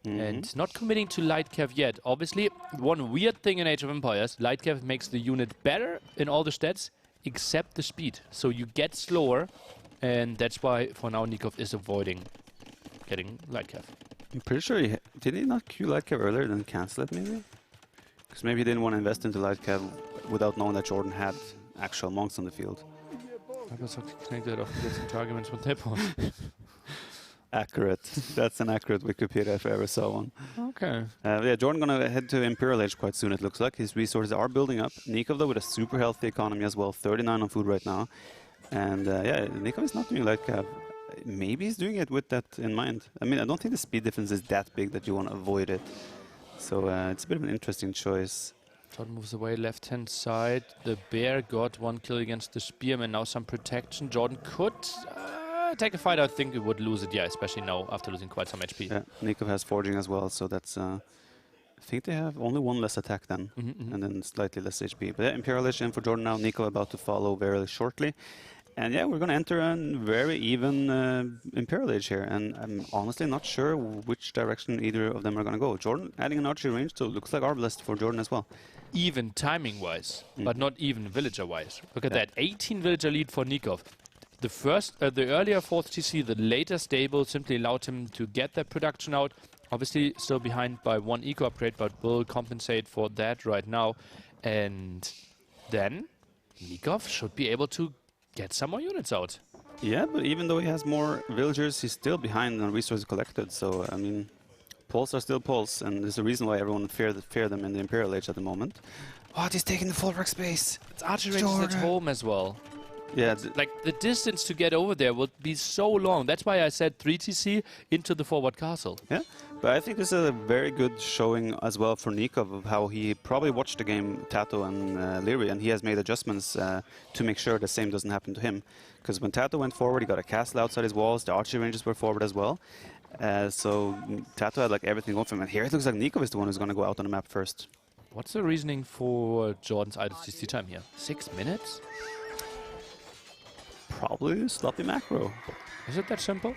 And not committing to light cav yet. Obviously, one weird thing in Age of Empires, light cav makes the unit better in all the stats, except the speed. So you get slower, and that's why, for now, Nicov is avoiding getting light cav. I'm pretty sure did he not queue light cav earlier than cancel it, maybe? Because maybe he didn't want to invest into light cav without knowing that Jordan had actual monks on the field. I was connected off to get some arguments with TaToH. Accurate. That's an accurate Wikipedia if I ever saw one. Okay. Yeah, Jordan gonna head to Imperial Age quite soon, it looks like. His resources are building up. Nicov, though, with a super healthy economy as well. 39 on food right now. And yeah, Nicov is not doing like... maybe he's doing it with that in mind. I mean, I don't think the speed difference is that big that you want to avoid it. So it's a bit of an interesting choice. Jordan moves away left-hand side. The bear got 1 kill against the spearman. Now some protection. Jordan could... take a fight. I think we would lose it, yeah, especially now after losing quite some HP. Yeah, Nicov has forging as well, so that's... I think they have only 1 less attack then, and then slightly less HP. But yeah, Imperial Age in for Jordan now. Nicov about to follow very shortly. And yeah, we're going to enter a very even Imperial Age here, and I'm honestly not sure which direction either of them are going to go. Jordan adding an archery range, so it looks like Arbalest for Jordan as well. Even timing-wise, but not even villager-wise. Look at that, 18 villager lead for Nicov. The earlier 4th TC, the later stable, simply allowed him to get that production out. Obviously, still behind by 1 eco upgrade, but will compensate for that right now. And then Nicov should be able to get some more units out. Yeah, but even though he has more villagers, he's still behind on resources collected. So, I mean, Poles are still Poles, and there's a reason why everyone fear them in the Imperial Age at the moment. What? He's taking the full rack space. It's archery range at home as well. Yeah, like the distance to get over there would be so long. That's why I said 3 TC into the forward castle. Yeah, but I think this is a very good showing as well for Nicov of how he probably watched the game TaToH and Liereyy, and he has made adjustments to make sure the same doesn't happen to him. Because when TaToH went forward, he got a castle outside his walls. The archery ranges were forward as well. So TaToH had like everything going for him. And here it looks like Nicov is the one who's going to go out on the map first. What's the reasoning for Jordan's idle CC time here? 6 minutes? Probably sloppy macro. Is it that simple?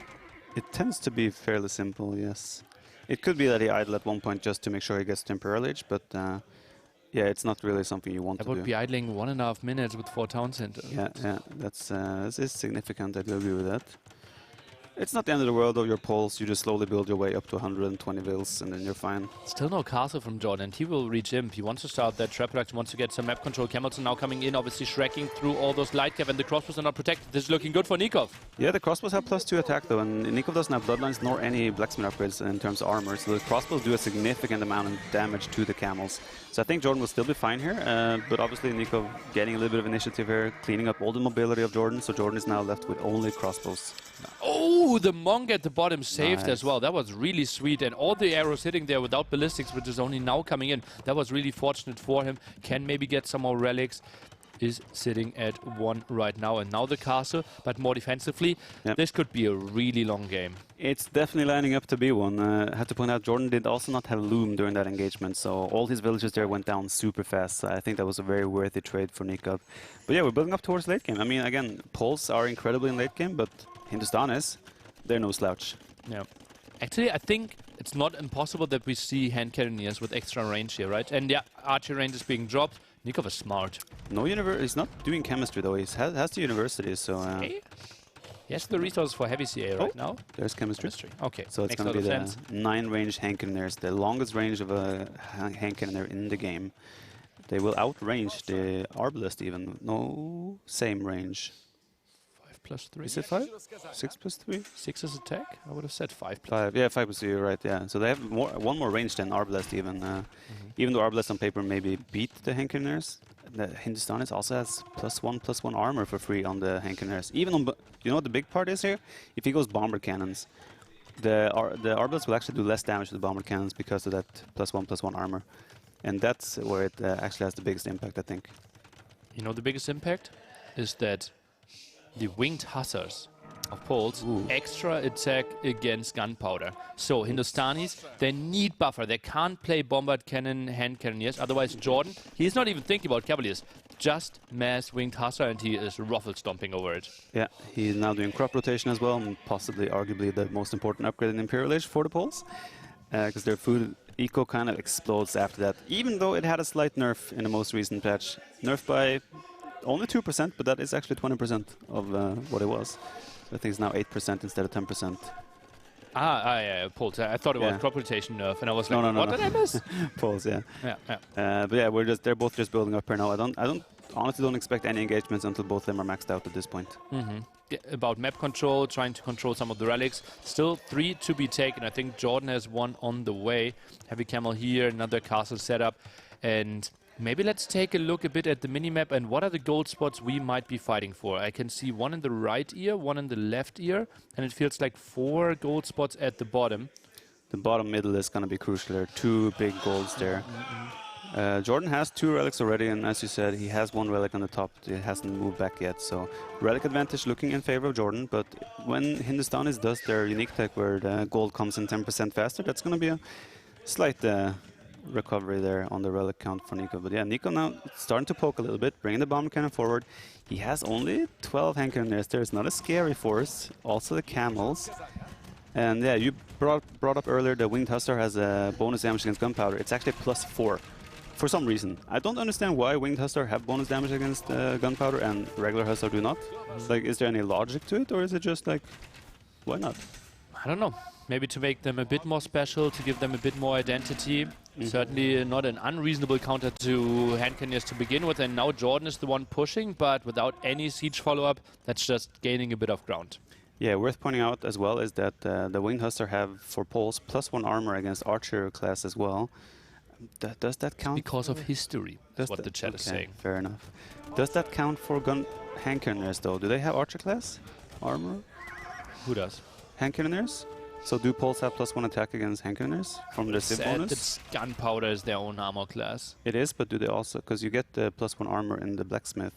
It tends to be fairly simple, yes. It could be that he idled at one point just to make sure he gets to Imperial Age, but yeah, it's not really something you want to do. I would be idling 1.5 minutes with 4 town centers. Yeah, that's this is significant. I do agree with that. It's not the end of the world of your Poles. You just slowly build your way up to 120 vills, and then you're fine. Still no castle from Jordan. He will reach Imp. He wants to start that trap production, wants to get some map control. Camels are now coming in, obviously shrekking through all those light cap, and the crossbows are not protected. This is looking good for Nicov. Yeah, the crossbows have +2 attack though, and Nicov doesn't have bloodlines nor any blacksmith upgrades in terms of armor, so the crossbows do a significant amount of damage to the camels. So I think Jordan will still be fine here, but obviously Nicov getting a little bit of initiative here, cleaning up all the mobility of Jordan, so Jordan is now left with only crossbows. Oh, the monk at the bottom saved as well. That was really sweet, and all the arrows hitting there without ballistics, which is only now coming in. That was really fortunate for him. Can maybe get some more relics. Is sitting at 1 right now, and now the castle, but more defensively. Yep. This could be a really long game. It's definitely lining up to be one. I have to point out, Jordan did also not have Loom during that engagement, so all his villagers there went down super fast. So I think that was a very worthy trade for Nicov. But yeah, we're building up towards late game. I mean, again, Poles are incredibly in late game, but Hindustanis, they're no slouch. Yeah. Actually, I think it's not impossible that we see hand cannoneers with extra range here, right? And yeah, archer range is being dropped. Nicov is smart. No he's not doing chemistry though. He has the university, so. Yeah, He has the resources for heavy CA right now. There's chemistry. Okay. So it's Makes going to a be lot of the sense. 9-range hand cannoners, the longest range of a hand cannoner in the game. They will outrange the Arbalest even. No, same range. 5+3. Is it 5? 6+3? 6 is attack? I would have said 5+3. 5. Yeah, 5+3. You're right. Yeah. So they have one more range than Arbalest even. Even though Arbalest on paper maybe beat the hand cannoners, the Hindustanis also has +1/+1 armor for free on the hand cannoners. Even on, you know what the big part is here? If he goes bomber cannons, the Arbalest will actually do less damage to the bomber cannons because of that +1/+1 armor. And that's where it actually has the biggest impact, I think. You know the biggest impact is that the winged hussars of Poles extra attack against gunpowder. So Hindustanis, they need buffer. They can't play bombard cannon, hand cannoneers. Otherwise, Jordan, he's not even thinking about cavaliers. Just mass winged hussar, and he is ruffle stomping over it. Yeah, he's now doing crop rotation as well, and possibly, arguably, the most important upgrade in Imperial Age for the Poles, because their food eco kind of explodes after that. Even though it had a slight nerf in the most recent patch, nerfed by only 2%, but that is actually 20% of what it was. I think it's now 8% instead of 10%. Yeah, Poles. I thought it was crop rotation nerf, and I was like, what did I miss? Poles, yeah. Yeah. But yeah, they're both just building up here now. I honestly don't expect any engagements until both of them are maxed out at this point. About map control, trying to control some of the relics. Still 3 to be taken. I think Jordan has 1 on the way. Heavy camel here, another castle setup, and maybe let's take a look a bit at the minimap and what are the gold spots we might be fighting for. I can see 1 in the right ear, 1 in the left ear, and it feels like 4 gold spots at the bottom. The bottom middle is going to be crucial. There are 2 big golds there. Jordan has 2 relics already, and as you said, he has 1 relic on the top. It hasn't moved back yet, so relic advantage looking in favor of Jordan. But when Hindustanis does their unique tech where the gold comes in 10% faster, that's going to be a slight recovery there on the relic count for Nicov. But yeah, Nicov now starting to poke a little bit, bringing the bomber cannon forward. He has only 12 hand cannoners there. It's not a scary force. Also the camels. And yeah, you brought up earlier the winged hussar has a bonus damage against gunpowder. It's actually +4. For some reason. I don't understand why winged hussar have bonus damage against gunpowder and regular hussar do not. Like, is there any logic to it, or is it just like, why not? I don't know. Maybe to make them a bit more special, to give them a bit more identity. Certainly not an unreasonable counter to hand cannons to begin with, and now Jordan is the one pushing, but without any siege follow-up, that's just gaining a bit of ground. Yeah, worth pointing out as well is that the winged hussar have, for Poles, +1 armor against archer class as well. Does that count? Because of history, that's what the chat is saying. Fair enough. Does that count for hand cannoners though? Do they have archer class armor? Who does? Hand cannoners? So do Poles have +1 attack against hand cannoners from their civ bonus? It's gunpowder is their own armor class. It is, but do they also? Because you get the +1 armor in the blacksmith.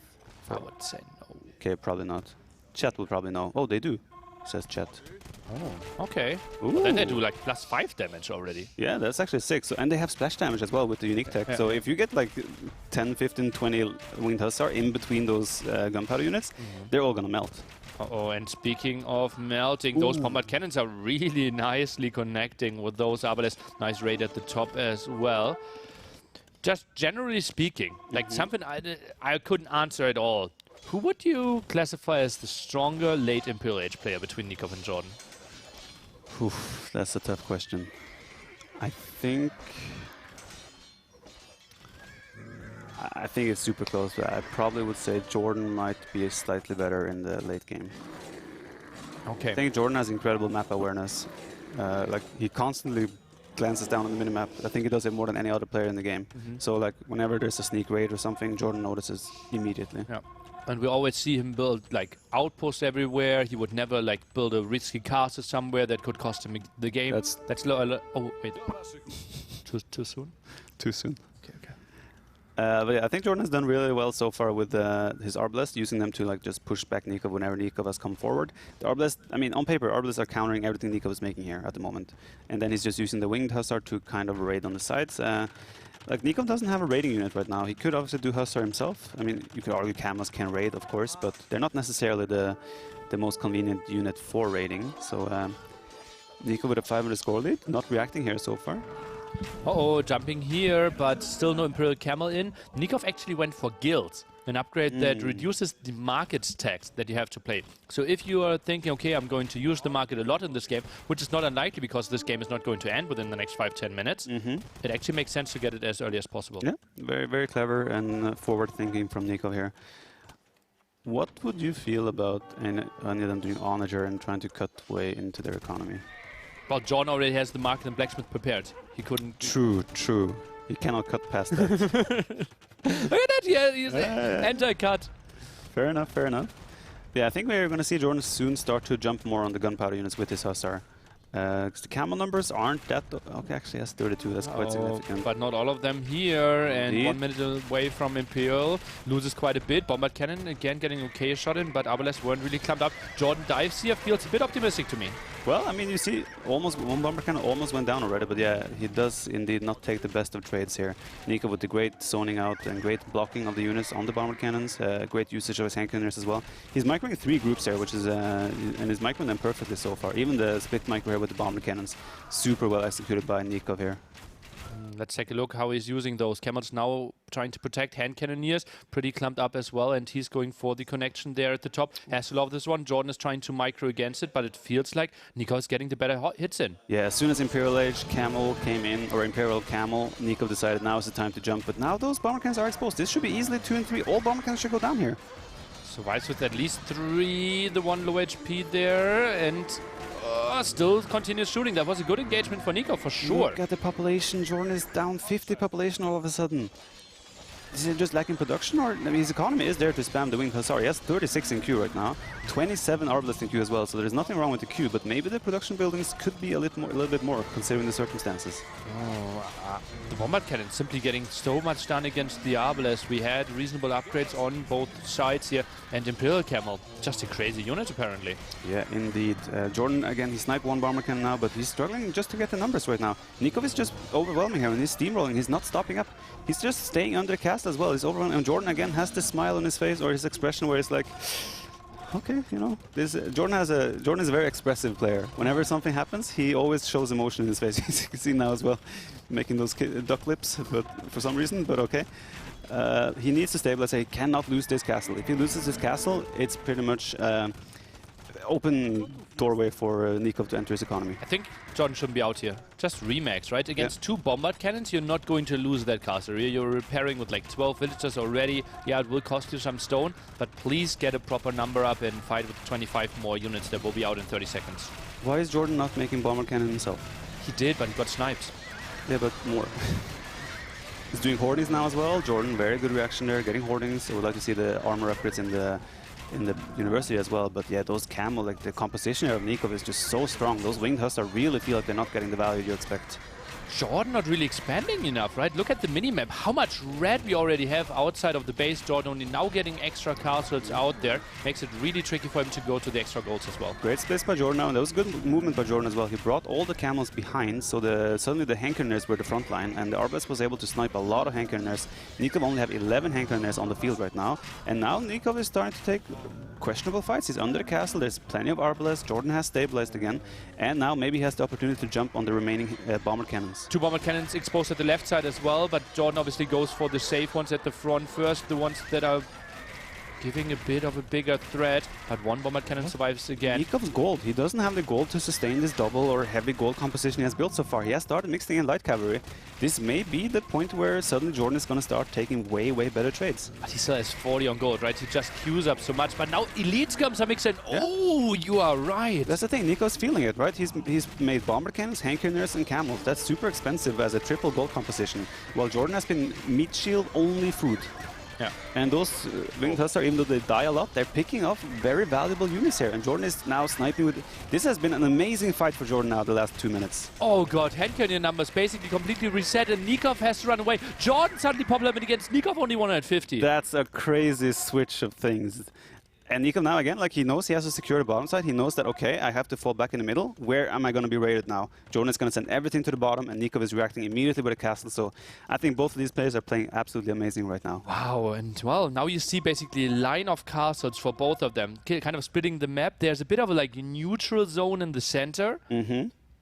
I would say no. Okay, probably not. Chat will probably know. Oh, they do, says chat. Oh, okay. Well, then they do like +5 damage already. Yeah, that's actually 6. So, and they have splash damage as well with the unique tech. So if you get like 10, 15, 20 winged hussar in between those gunpowder units, they're all gonna melt. Uh-oh, and speaking of melting, those bombard cannons are really nicely connecting with those arbalests. Nice raid at the top as well. Just generally speaking, like something I couldn't answer at all. Who would you classify as the stronger late Imperial Age player between Nicov and Jordan? Oof, that's a tough question. I think it's super close, but I probably would say Jordan might be slightly better in the late game. Okay. I think Jordan has incredible map awareness. Like he constantly glances down on the minimap. I think he does it more than any other player in the game. So like whenever there's a sneak raid or something, Jordan notices immediately. Yeah. And we always see him build like outposts everywhere. He would never like build a risky castle somewhere that could cost him the game. That's oh wait, too soon. Too soon. Okay. But yeah, I think Jordan has done really well so far with his Arbalest, using them to like just push back Nicov whenever Nicov has come forward. The Arbalest, I mean, on paper, Arbalests are countering everything Nicov is making here at the moment, and then he's just using the winged hussar to kind of raid on the sides. Like, Nicov doesn't have a raiding unit right now. He could obviously do Hussar himself. I mean, you could argue Camels can raid, of course, but they're not necessarily the most convenient unit for raiding. So, Nicov with a 500 score lead, not reacting here so far. Uh-oh, jumping here, but still no Imperial Camel in. Nicov actually went for guilds. An upgrade that reduces the market's tax that you have to pay. So if you are thinking, okay, I'm going to use the market a lot in this game, which is not unlikely because this game is not going to end within the next 5-10 minutes, it actually makes sense to get it as early as possible. Yeah, very, very clever and forward-thinking from Nicov here. What would you feel about any of them doing Onager and trying to cut way into their economy? Well, John already has the market and blacksmith prepared. He couldn't... True, true. He cannot cut past that. Look at that, yeah, he's anti-cut. Fair enough, fair enough. Yeah, I think we're going to see Jordan soon start to jump more on the gunpowder units with his Hussar. The camel numbers aren't that... Okay, actually, that's 32. That's quite significant. But not all of them here. And 1 minute away from Imperial. Loses quite a bit. Bombard Cannon, again, getting okay shot in. But Arbalest weren't really climbed up. Jordan dives here. Feels a bit optimistic to me. Well, I mean, you see, almost one bomber cannon almost went down already, but yeah, he does indeed not take the best of trades here. Nicov with the great zoning out and great blocking of the units on the bomber cannons, great usage of his hand cannons as well. He's microing 3 groups here, which is, and he's microing them perfectly so far. Even the split micro here with the bomber cannons, super well executed by Nicov here. Let's take a look how he's using those. Camels now trying to protect hand cannoneers. Pretty clumped up as well, and he's going for the connection there at the top. Has to love this one. Jordan is trying to micro against it, but it feels like Nicov is getting the better hits in. Yeah, as soon as Imperial Age Camel came in, or Imperial Camel, Nicov decided now is the time to jump. But now those bomber cannons are exposed. This should be easily 2 and 3. All bomber cannons should go down here. Survives with at least 3. The one low HP there, and still continues shooting. That was a good engagement for Nicov, for sure. Look at the population. Jordan is down 50 population all of a sudden. Is he just lacking production, or I mean, his economy is there to spam the winged Hussar? He has 36 in queue right now, 27 Arbalest in queue as well, so there's nothing wrong with the queue, but maybe the production buildings could be a little bit more, considering the circumstances. The Bombard Cannon simply getting so much done against the Arbalest. We had reasonable upgrades on both sides here, and Imperial Camel, just a crazy unit apparently. Yeah, indeed. Jordan, again, he sniped 1 bomber cannon now, but he's struggling just to get the numbers right now. Nicov is just overwhelming him, and he's steamrolling, he's not stopping up. He's just staying under cast as well. He's overwhelming, and Jordan again has this smile on his face, or his expression where it's like, okay, you know, this Jordan is a very expressive player. Whenever something happens, he always shows emotion in his face. As you can see now as well, making those duck lips, but for some reason, but okay. He needs to stabilize. He cannot lose this castle. If he loses this castle, it's pretty much open doorway for Nicov to enter his economy. I think Jordan shouldn't be out here. Just remax, right? Against 2 bombard cannons, you're not going to lose that castle. You're repairing with like 12 villagers already. Yeah, it will cost you some stone, but please get a proper number up and fight with 25 more units that will be out in 30 seconds. Why is Jordan not making bomber cannon himself? He did, but he got sniped. Yeah, but more. He's doing hoardings now as well. Jordan, very good reaction there, getting hoardings. I would like to see the armor upgrades in the university as well, but yeah, those camel, like the composition of Nicov is just so strong. Those winged Hussar really feel like they're not getting the value you expect. Jordan not really expanding enough, right? Look at the minimap. How much red we already have outside of the base. Jordan only now getting extra castles out there. Makes it really tricky for him to go to the extra goals as well. Great space by Jordan now, and that was good movement by Jordan as well. He brought all the camels behind, so suddenly the Hankarners were the front line, and the Arbalest was able to snipe a lot of Hankarners. Nicov only have 11 Hankarners on the field right now, and now Nicov is starting to take questionable fights. He's under the castle, there's plenty of Arbalest. Jordan has stabilized again, and now maybe he has the opportunity to jump on the remaining bomber cannons. 2 bomber cannons exposed at the left side as well, but Jordan obviously goes for the safe ones at the front first, the ones that are giving a bit of a bigger threat, but 1 bomber cannon survives again. Nikov's gold. He doesn't have the gold to sustain this double or heavy gold composition he has built so far. He has started mixing in light cavalry. This may be the point where suddenly Jordan is going to start taking way, way better trades. But he still has 40 on gold, right? He just queues up so much, but now elite scums are mixing. Yeah. Oh, you are right. That's the thing. Nikov's feeling it, right? He's made bomber cannons, Hankarners, and camels. That's super expensive as a triple gold composition. While Jordan has been meat shield, only food. Yeah. And those winged Hussar, even though they die a lot, they're picking off very valuable units here. And Jordan is now sniping with... This has been an amazing fight for Jordan now the last 2 minutes. Oh god, hand cannon numbers basically completely reset, and Nicov has to run away. Jordan suddenly popular against Nicov, only 150. That's a crazy switch of things. And Nicov now again, like he knows he has to secure the bottom side. He knows that, okay, I have to fall back in the middle. Where am I going to be raided now? Jordan is going to send everything to the bottom, and Nicov is reacting immediately with a castle. So I think both of these players are playing absolutely amazing right now. Wow, and well, now you see basically a line of castles for both of them, kind of splitting the map. There's a bit of a like neutral zone in the center.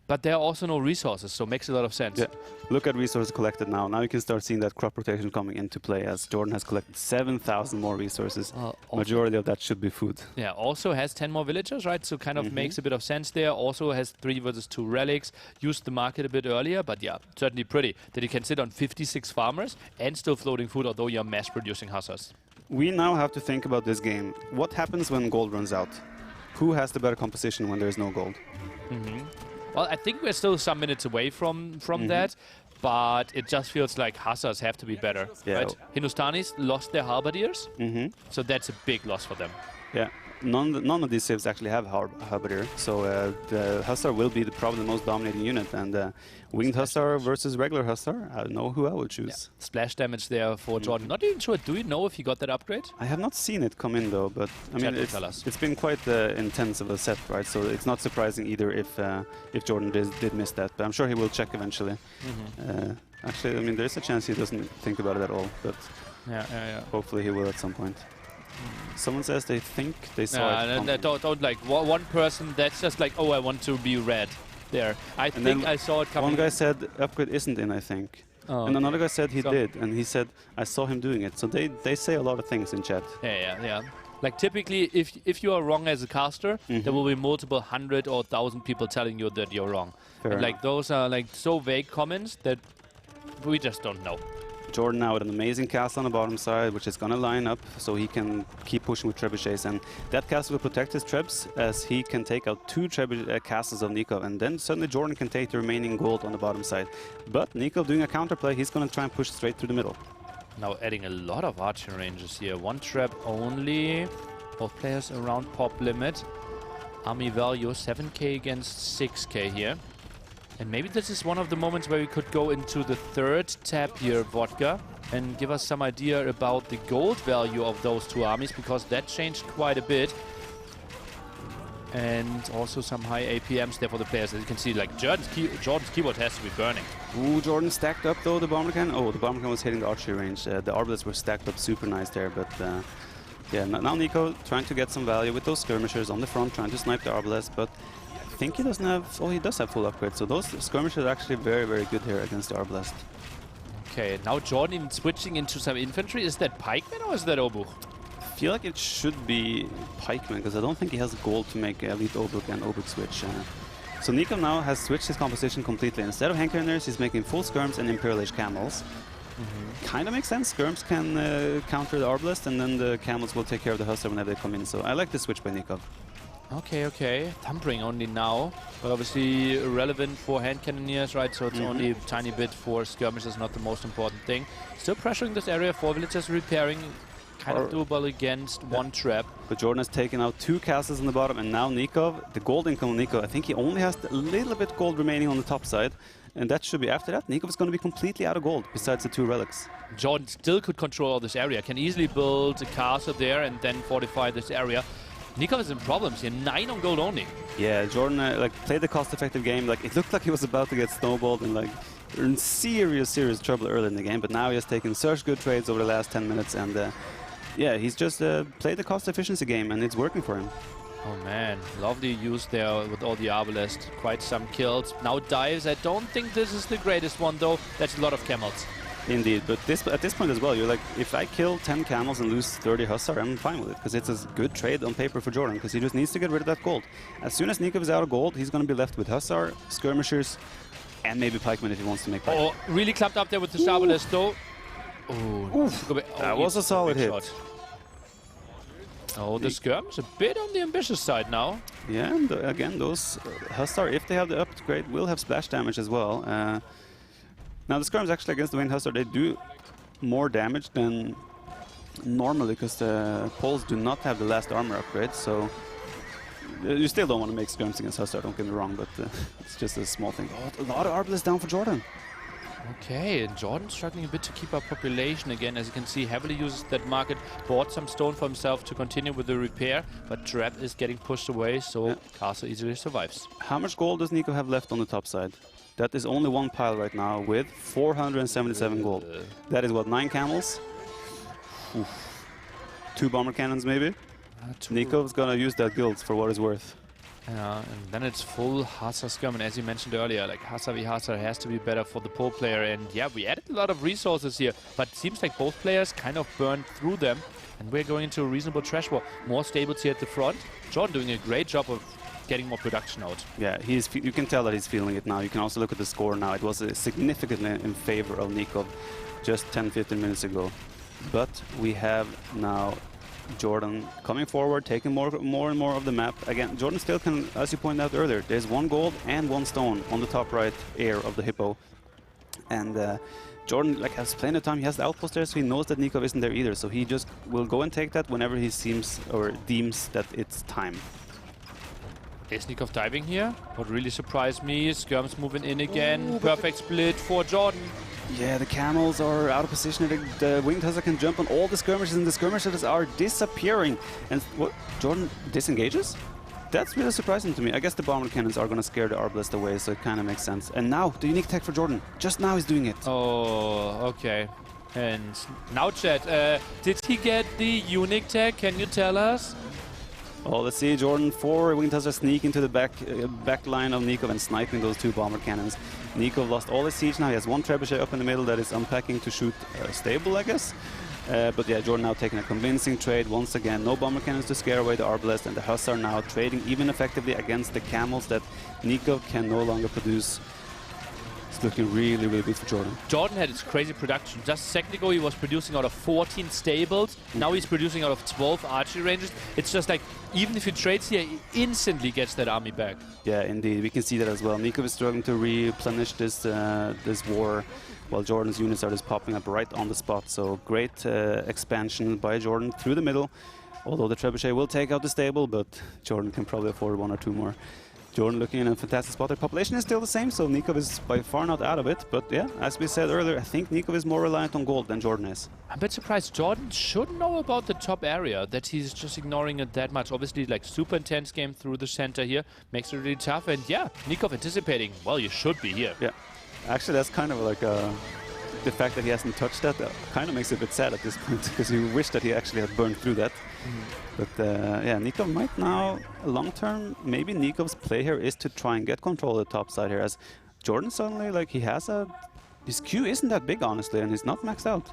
But there are also no resources, so makes a lot of sense. Yeah. Look at resources collected now. Now you can start seeing that crop rotation coming into play as Jordan has collected 7,000 more resources. Majority of that should be food. Yeah, also has 10 more villagers, right? So kind of makes a bit of sense there. Also has 3 versus 2 relics. Used the market a bit earlier, but yeah, certainly pretty that he can sit on 56 farmers and still floating food, although you're mass producing hussars. We now have to think about this game. What happens when gold runs out? Who has the better composition when there is no gold? Well, I think we're still some minutes away from that, but it just feels like hussars have to be better, right? Hindustanis lost their halberdiers, so that's a big loss for them. Yeah. None of these civs actually have halberdier, so the hussar will be probably the most dominating unit. And winged hussar versus regular hussar, I don't know who I would choose. Yeah. Splash damage there for Jordan. Not even sure. Do you know if he got that upgrade? I have not seen it come in though, but I mean it's been quite intense of a set, right? So it's not surprising either if Jordan did miss that. But I'm sure he will check eventually. Actually, I mean there's a chance he doesn't think about it at all, but hopefully he will at some point. Someone says they think they saw it. Don't like one person that's just like, oh, I want to be red there. I think I saw it coming. One guy said upgrade isn't in, I think. And another guy said he did, and he said I saw him doing it. So they say a lot of things in chat. Yeah. Like typically, if you are wrong as a caster, there will be multiple 100 or 1,000 people telling you that you're wrong. And like those are like so vague comments that we just don't know. Jordan now with an amazing castle on the bottom side, which is going to line up so he can keep pushing with trebuchets. And that castle will protect his trebs as he can take out 2 castles of Nicov. And then suddenly Jordan can take the remaining gold on the bottom side. But Nicov doing a counterplay, he's going to try and push straight through the middle. Now adding a lot of archer ranges here. 1 trap only. Both players around pop limit. Army value 7k against 6k here. And maybe this is one of the moments where we could go into the 3rd tab here, Vodka, and give us some idea about the gold value of those 2 armies, because that changed quite a bit. And also some high APMs there for the players. As you can see, like Jordan's keyboard has to be burning. Ooh, Jordan stacked up though, the bomber cannon. Oh, the bomber cannon was hitting the archery range. The arbalists were stacked up super nice there, but yeah, now Nicov trying to get some value with those skirmishers on the front, trying to snipe the arbalists, but I think he doesn't have... Oh, he does have full upgrade, so those skirmishers are actually very, very good here against the Arbalest. Okay, now Jordan even switching into some infantry. Is that pikemen or is that Obuch? I feel like it should be pikemen, because I don't think he has gold to make Elite Obuch and Obuch switch. So Nicov now has switched his composition completely. Instead of Handcannoners, he's making full skirms and Imperial Age camels. Kind of makes sense. Skirms can counter the Arbalest, and then the camels will take care of the Hussar whenever they come in. So I like the switch by Nicov. Okay. Thumpering only now, but obviously irrelevant for hand cannoneers, right? So it's only a tiny bit for skirmishes, not the most important thing. Still pressuring this area, 4 villagers repairing, kind of doable against 1 trap. But Jordan has taken out 2 castles on the bottom, and now Nicov, the gold income on Nicov, I think he only has a little bit gold remaining on the top side. And that should be after that. Nicov is going to be completely out of gold, besides the 2 relics. Jordan still could control all this area, can easily build a castle there and then fortify this area. Nicov is in problems here, 9 on gold only. Yeah, Jordan played the cost-effective game. Like, it looked like he was about to get snowballed and like in serious trouble early in the game. But now he has taken such good trades over the last 10 minutes, and yeah, he's just played the cost-efficiency game, and it's working for him. Oh man, lovely use there with all the Arbalest. Quite some kills. Now dives. I don't think this is the greatest one though. That's a lot of camels. Indeed, but at this point as well, you're like, if I kill 10 camels and lose 30 Hussar, I'm fine with it, because it's a good trade on paper for Jordan, because he just needs to get rid of that gold. As soon as Nicov is out of gold, he's going to be left with Hussar, skirmishers, and maybe pikemen if he wants to make pikemen. Oh, really clapped up there with the Arbalest though. Oh, that was a solid hit. Shot. Oh, the skirm is a bit on the ambitious side now. Yeah, and again, those Hussar, if they have the upgrade, will have splash damage as well. Now, the skirms actually against the Winged Hussar, they do more damage than normally, because the Poles do not have the last armor upgrade, so you still don't want to make skirms against Hussar, don't get me wrong, but it's just a small thing. Oh, a lot of Arbalest down for Jordan. Okay, and Jordan struggling a bit to keep up population again. As you can see, heavily uses that market, bought some stone for himself to continue with the repair, but Trap is getting pushed away, so Castle easily survives. How much gold does Nicov have left on the top side? That is only 1 pile right now with 477 gold. That is what, 9 camels? Oof. 2 bomber cannons maybe? Nicov's gonna use that guild for what it's worth. And then it's full Hasa scum, and as you mentioned earlier, like Hasa v Hasa has to be better for the pole player, and yeah, we added a lot of resources here, but it seems like both players kind of burned through them, and we're going into a reasonable trash war. More stables here at the front. Jordan doing a great job of getting more production out. Yeah, you can tell that he's feeling it now. You can also look at the score now. It was significantly in favor of Nicov just 10-15 minutes ago. But we have now Jordan coming forward, taking more and more of the map. Again, Jordan still can, as you pointed out earlier, there's 1 gold and 1 stone on the top right ear of the hippo. And Jordan has plenty of time. He has the outpost there, so he knows that Nicov isn't there either. So he just will go and take that whenever he seems or deems that it's time. Is Nicov diving here? What really surprised me is Skirms moving in again. Perfect split for Jordan. Yeah, the camels are out of position. The winged hussar can jump on all the skirmishes, and the skirmishes are disappearing. And what? Jordan disengages? That's really surprising to me. I guess the bomber cannons are going to scare the Arbalest away, so it kind of makes sense. And now, the unique tech for Jordan. Just now he's doing it. Oh, okay. And now, chat, did he get the unique tech? Can you tell us? Oh, let's see. Jordan, 4 winged hussars sneak into the back line of Nicov and sniping those 2 bomber cannons. Nicov lost all his siege now. He has 1 trebuchet up in the middle that is unpacking to shoot stable, I guess. But yeah, Jordan now taking a convincing trade once again. No bomber cannons to scare away the Arbalest, and the hussar now trading even effectively against the camels that Nicov can no longer produce. It's looking really, really good for Jordan. Jordan had its crazy production. Just a second ago he was producing out of 14 stables. Now he's producing out of 12 archery ranges. It's just like, even if he trades here, he instantly gets that army back. Yeah, indeed. We can see that as well. Nicov is struggling to replenish this war, while Jordan's units are just popping up right on the spot. So great expansion by Jordan through the middle. Although the trebuchet will take out the stable, but Jordan can probably afford 1 or 2 more. Jordan looking in a fantastic spot. The population is still the same, so Nicov is by far not out of it. But yeah, as we said earlier, I think Nicov is more reliant on gold than Jordan is. I'm a bit surprised. Jordan should know about the top area, that he's just ignoring it that much. Obviously, like, super intense game through the center here. Makes it really tough. And yeah, Nicov anticipating, well, you should be here. Yeah. Actually, that's kind of like the fact that he hasn't touched that kind of makes it a bit sad at this point, because you wish that he actually had burned through that. But yeah, Nicov might now, long-term, maybe Nikov's play here is to try and get control of the top side here, as Jordan suddenly, like, he has his queue isn't that big, honestly, and he's not maxed out.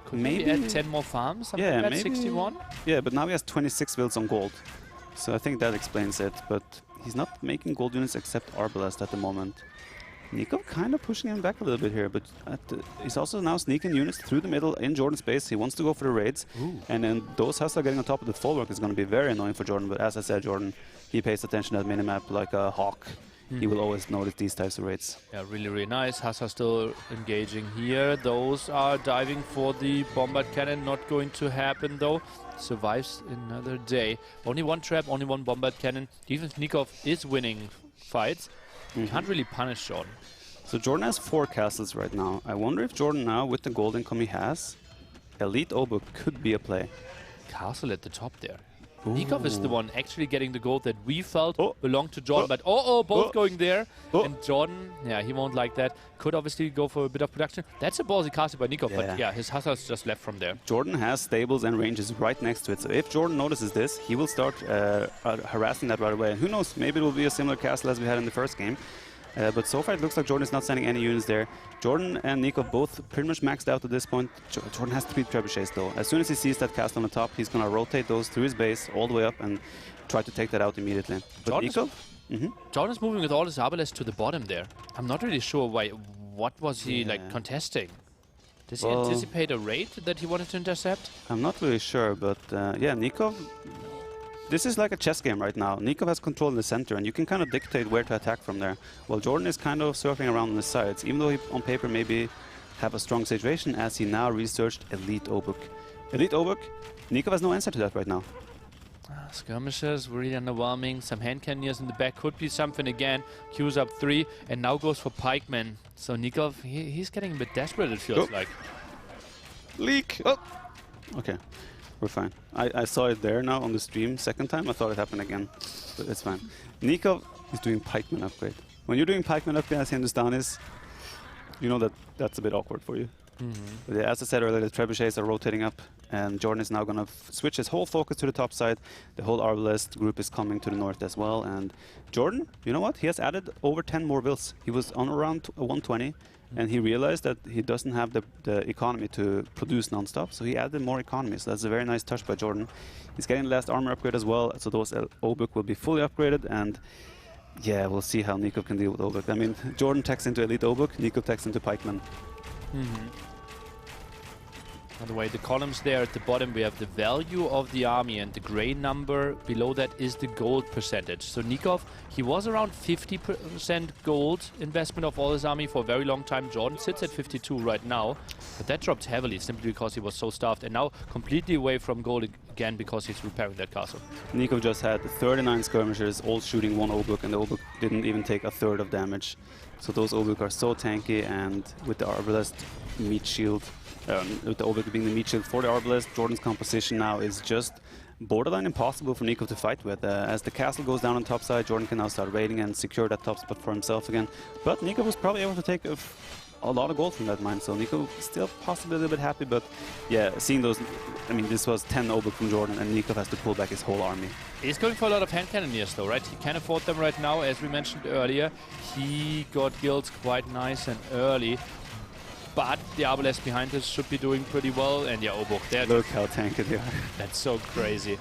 Could maybe add 10 more farms, something like that, maybe 61? Yeah, but now he has 26 builds on gold. So I think that explains it, but he's not making gold units except Arbalest at the moment. Nicov kind of pushing him back a little bit here, but he's also now sneaking units through the middle in Jordan's base. He wants to go for the raids, and then those Hussar getting on top of the full work is going to be very annoying for Jordan. But as I said, Jordan, he pays attention to that minimap like a hawk. He will always notice these types of raids. Yeah, really, really nice. Hussar still engaging here. Those are diving for the bombard cannon. Not going to happen though. Survives another day. Only 1 trap, only 1 bombard cannon. Even if Nicov is winning fights, can't really punish Jordan. So Jordan has 4 castles right now. I wonder if Jordan now, with the gold income he has, Elite Obuk could be a play. Castle at the top there. Nicov is the one actually getting the gold that we felt belonged to Jordan, but both going there. And Jordan, yeah, he won't like that. Could obviously go for a bit of production. That's a ballsy castle by Nicov, but yeah, his Hussars just left from there. Jordan has stables and ranges right next to it, so if Jordan notices this, he will start harassing that right away. And who knows, maybe it will be a similar castle as we had in the first game. But so far it looks like Jordan is not sending any units there. Jordan and Nicov both pretty much maxed out at this point. Jordan has 3 trebuchets though. As soon as he sees that castle on the top, he's going to rotate those through his base all the way up and try to take that out immediately. But Nicov? Jordan's moving with all his Arbalest to the bottom there. I'm not really sure why. What was he like contesting? Does he anticipate a raid that he wanted to intercept? I'm not really sure, but yeah, Nicov... This is like a chess game right now. Nicov has control in the center, and you can kind of dictate where to attack from there. While Jordan is kind of circling around on the sides, even though he, on paper, maybe have a strong situation, as he now researched Elite Obuk. Elite Obuk, Nicov has no answer to that right now. Skirmishes, really underwhelming. Some hand cannoneers in the back could be something again. Queues up 3, and now goes for pikemen. So Nicov, he's getting a bit desperate, it feels like. Leak! Oh! Okay. We're fine. I saw it there now on the stream. Second time, I thought it happened again. But it's fine. Nicov is doing pikeman upgrade. When you're doing pikeman upgrade as Hindustanis, you know that that's a bit awkward for you. But yeah, as I said earlier, the trebuchets are rotating up, and Jordan is now going to switch his whole focus to the top side. The whole Arbalest group is coming to the north as well, and Jordan, you know what? He has added over 10 more bills. He was on around 120, and he realized that he doesn't have the economy to produce non-stop, so he added more economy. So that's a very nice touch by Jordan. He's getting the last armor upgrade as well, so those Obuk will be fully upgraded, and yeah, we'll see how Nicov can deal with Obuk. I mean, Jordan techs into Elite Obuk, Nicov techs into Pikeman. By the way, the columns there at the bottom, we have the value of the army, and the gray number below that is the gold percentage. So Nicov, he was around 50% gold investment of all his army for a very long time. Jordan sits at 52 right now, but that dropped heavily simply because he was so starved, and now completely away from gold again because he's repairing that castle. Nicov just had 39 skirmishers, all shooting one Obuk, and the Obuk didn't even take a third of damage. So those Obuk are so tanky, and with the Arbalest meat shield, with the Obuk being the meat shield for the Arbalest, Jordan's composition now is just borderline impossible for Nicov to fight with. As the castle goes down on top side, Jordan can now start raiding and secure that top spot for himself again. But Nicov was probably able to take a lot of gold from that mine, so Nicov still possibly a little bit happy, but yeah, seeing those, I mean, this was 10 Obuk from Jordan, and Nicov has to pull back his whole army. He's going for a lot of hand cannoneers though, right? He can afford them right now, as we mentioned earlier. He got guilds quite nice and early. But the Arbalest behind us should be doing pretty well, and yeah, Obuk there. Look how tanky they are. That's so crazy.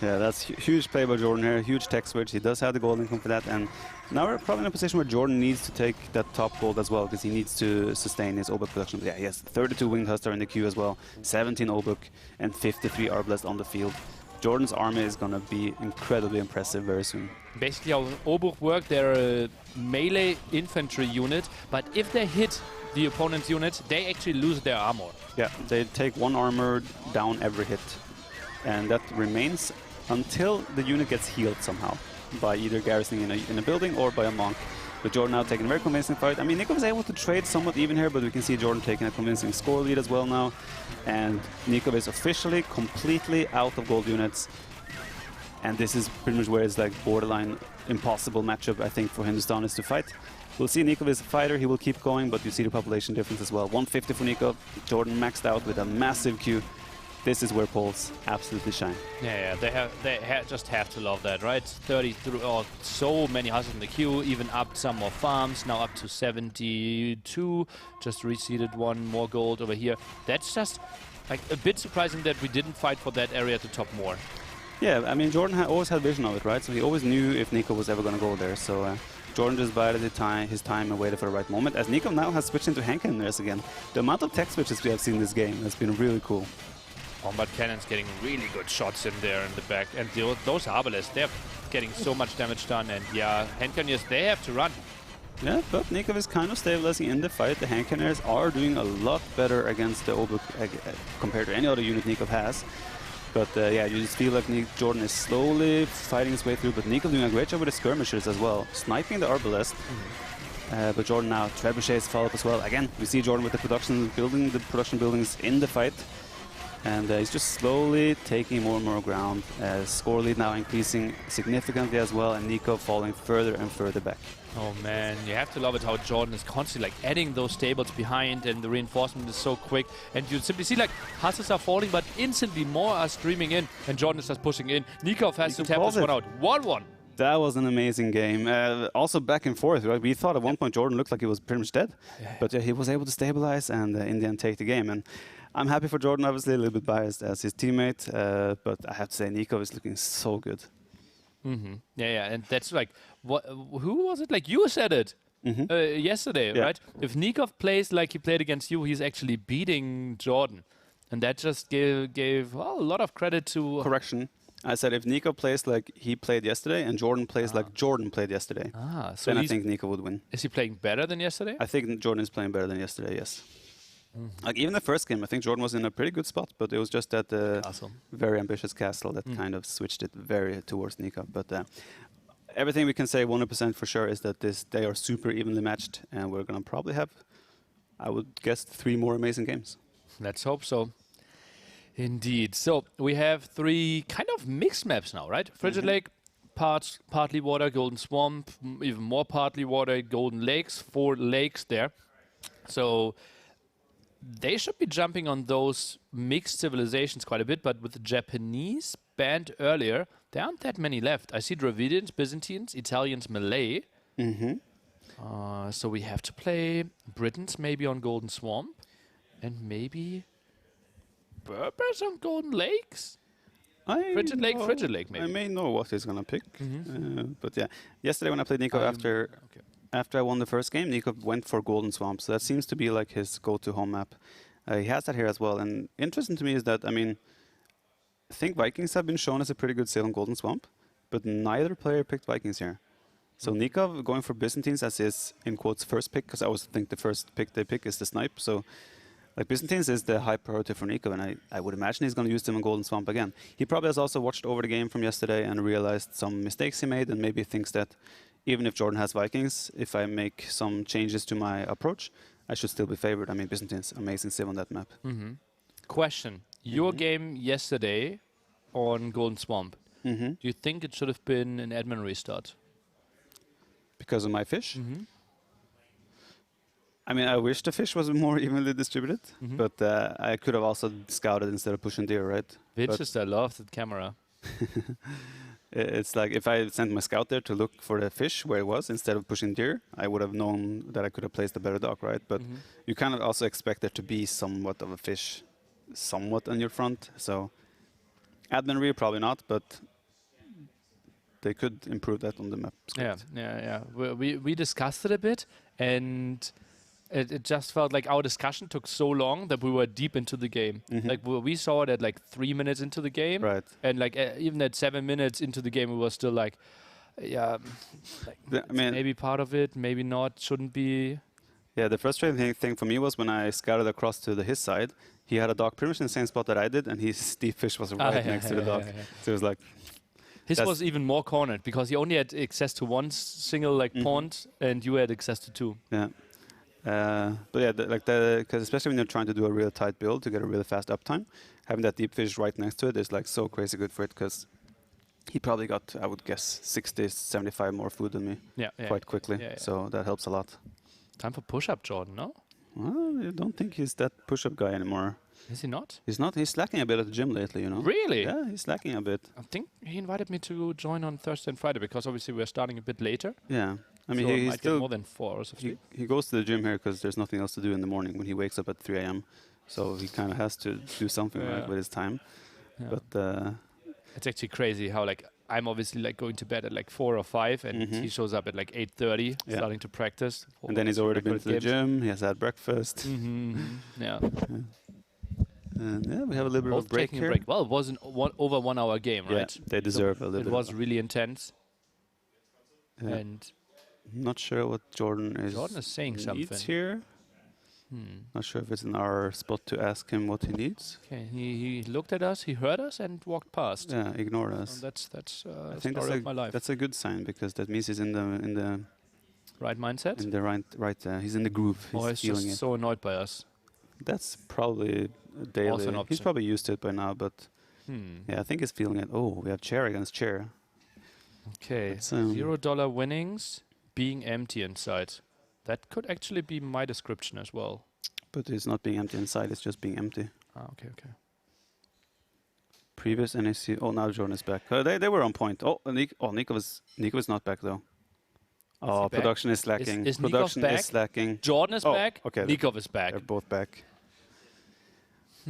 Yeah, that's huge play by Jordan here, huge tech switch. He does have the gold income for that, and now we're probably in a position where Jordan needs to take that top gold as well, because he needs to sustain his Obuk production. But yeah, he has 32 Winged Huster in the queue as well, 17 Obuk, and 53 Arbalest on the field. Jordan's army is going to be incredibly impressive very soon. Basically, how Obuk work, they're a melee infantry unit, but if they hit the opponent's units, they actually lose their armor. Yeah, they take one armor down every hit, and that remains until the unit gets healed somehow by either garrisoning in a building or by a monk. But Jordan now taking a very convincing fight. I mean, Nicov was able to trade somewhat even here, but we can see Jordan taking a convincing score lead as well now. And Nicov is officially completely out of gold units. And this is pretty much where it's like borderline impossible matchup, I think, for Hindustan is to fight. We'll see Nicov is a fighter, he will keep going, but you see the population difference as well. 150 for Nicov, Jordan maxed out with a massive queue. This is where Poles absolutely shine. Yeah, they just have to love that, right? 33, or so many houses in the queue, even up some more farms, now up to 72. Just reseeded one more gold over here. That's just like a bit surprising that we didn't fight for that area at the top more. Yeah, I mean, Jordan always had vision of it, right? So he always knew if Nicov was ever going to go there. So Jordan just bided his time and waited for the right moment. As Nicov now has switched into hand cannons again. The amount of tech switches we have seen in this game has been really cool. Combat cannons getting really good shots in there in the back. And those Arbalests, they're getting so much damage done. And yeah, hand cannons, they have to run. Yeah, but Nicov is kind of stabilizing in the fight. The hand cannons are doing a lot better against the Obuk compared to any other unit Nicov has. But yeah, you just feel like Jordan is slowly fighting his way through, but Nicov doing a great job with the skirmishers as well, sniping the Arbalest. But Jordan now, trebuchets follow up as well. Again, we see Jordan with the production buildings in the fight. And he's just slowly taking more and more ground. Score lead now increasing significantly as well, and Nicov falling further and further back. Oh man, you have to love it how Jordan is constantly like adding those stables behind, and the reinforcement is so quick. And you simply see like houses are falling, but instantly more are streaming in, and Jordan is just pushing in. Nicov has to tap this one out. 1-1. That was an amazing game. Also back and forth, right? We thought at one point Jordan looked like he was pretty much dead. Yeah. But he was able to stabilize and in the end take the game. And I'm happy for Jordan, obviously, a little bit biased as his teammate. But I have to say, Nicov is looking so good. Yeah, and that's like, who was it? Like you said it yesterday, right? If Nicov plays like he played against you, he's actually beating Jordan. And that just gave a lot of credit to... Correction. I said if Nicov plays like he played yesterday and Jordan plays like Jordan played yesterday, so then I think Nicov would win. Is he playing better than yesterday? I think Jordan is playing better than yesterday, yes. Like even the first game, I think Jordan was in a pretty good spot, but it was just that very ambitious castle that kind of switched it very towards Nicov. But everything we can say 100% for sure is that they are super evenly matched, and we're going to probably have, I would guess, 3 more amazing games. Let's hope so. Indeed. So we have 3 kind of mixed maps now, right? Frigid Lake, partly water, Golden Swamp, even more partly water, Golden Lakes, 4 lakes there. So they should be jumping on those mixed civilizations quite a bit, but with the Japanese banned earlier, there aren't that many left. I see Dravidians, Byzantines, Italians, Malay. So we have to play Britons maybe on Golden Swamp, and maybe Berbers on Golden Lakes? Frigid Lake, maybe. I may know what he's going to pick. But yeah, yesterday when I played Nicov after I won the first game, Nicov went for Golden Swamp. So that seems to be like his go-to home map. He has that here as well. And interesting to me is that, I mean, I think Vikings have been shown as a pretty good sail on Golden Swamp, but neither player picked Vikings here. So Nicov going for Byzantines as his, in quotes, first pick, because I always think the first pick they pick is the snipe. So like Byzantines is the high priority for Nicov, and I would imagine he's going to use them on Golden Swamp again. He probably has also watched over the game from yesterday and realized some mistakes he made, and maybe thinks that even if Jordan has Vikings, if I make some changes to my approach, I should still be favored. I mean, Byzantines, amazing civ on that map. Question. Your game yesterday on Golden Swamp, do you think it should have been an admin restart? Because of my fish? I mean, I wish the fish was more evenly distributed, but I could have also scouted instead of pushing deer, right? Vinchester loves the camera. It's like if I sent my scout there to look for the fish where it was instead of pushing deer, I would have known that I could have placed a better dock, right? But you kind of also expect there to be somewhat of a fish somewhat on your front. So admin rear, probably not, but they could improve that on the map. Yeah. We discussed it a bit, and it just felt like our discussion took so long that we were deep into the game. Like we saw it at like 3 minutes into the game, right? And like even at 7 minutes into the game, we were still like, yeah, like I mean, maybe part of it, maybe not, shouldn't be. Yeah, the frustrating thing for me was when I scouted across to his side, he had a dock pretty much in the same spot that I did, and his deep fish was right next to the dock. So it was like. His was even more cornered because he only had access to one single like pond, and you had access to two. Yeah. But yeah, because especially when you're trying to do a real tight build to get a really fast uptime, having that deep fish right next to it is like so crazy good for it, because he probably got, I would guess, 60, 75 more food than me quite quickly. So that helps a lot. Time for push-up, Jordan, no? Well, I don't think he's that push-up guy anymore. Is he not? He's not. He's slacking a bit at the gym lately, you know. Really? Yeah, he's slacking a bit. I think he invited me to join on Thursday and Friday because obviously we're starting a bit later. Yeah. I mean, so he's might still get more than 4 hours of sleep. He goes to the gym here because there's nothing else to do in the morning when he wakes up at 3 a.m. So he kind of has to do something right with his time. Yeah. But it's actually crazy how like I'm obviously like going to bed at like 4 or 5, and he shows up at like 8:30, starting to practice. And then he's already been to the gym. He has had breakfast. Yeah. And yeah, we have a little bit of a break here. Well, it was an over 1 hour game, right? They deserve a little bit. It was really intense. And I'm not sure what Jordan is saying something here. Not sure if it's in our spot to ask him what he needs. Okay, he looked at us, he heard us, and walked past. Yeah, ignored us. That's I think story of my life. That's a good sign, because that means he's in the right mindset. In the right. He's in the groove. He's feeling just so annoyed by us. That's probably daily. Also an option. He's probably used to it by now, but yeah, I think he's feeling it. Oh, we have chair against chair. Okay, $0 winnings, being empty inside. That could actually be my description as well. But it's not being empty inside, it's just being empty. Okay. Previous NAC. Oh, now Jordan is back. They were on point. Oh, Nico is not back though. Oh, production is slacking. Is production back? is slacking. Jordan is back. Okay. Nicov is back. They're both back.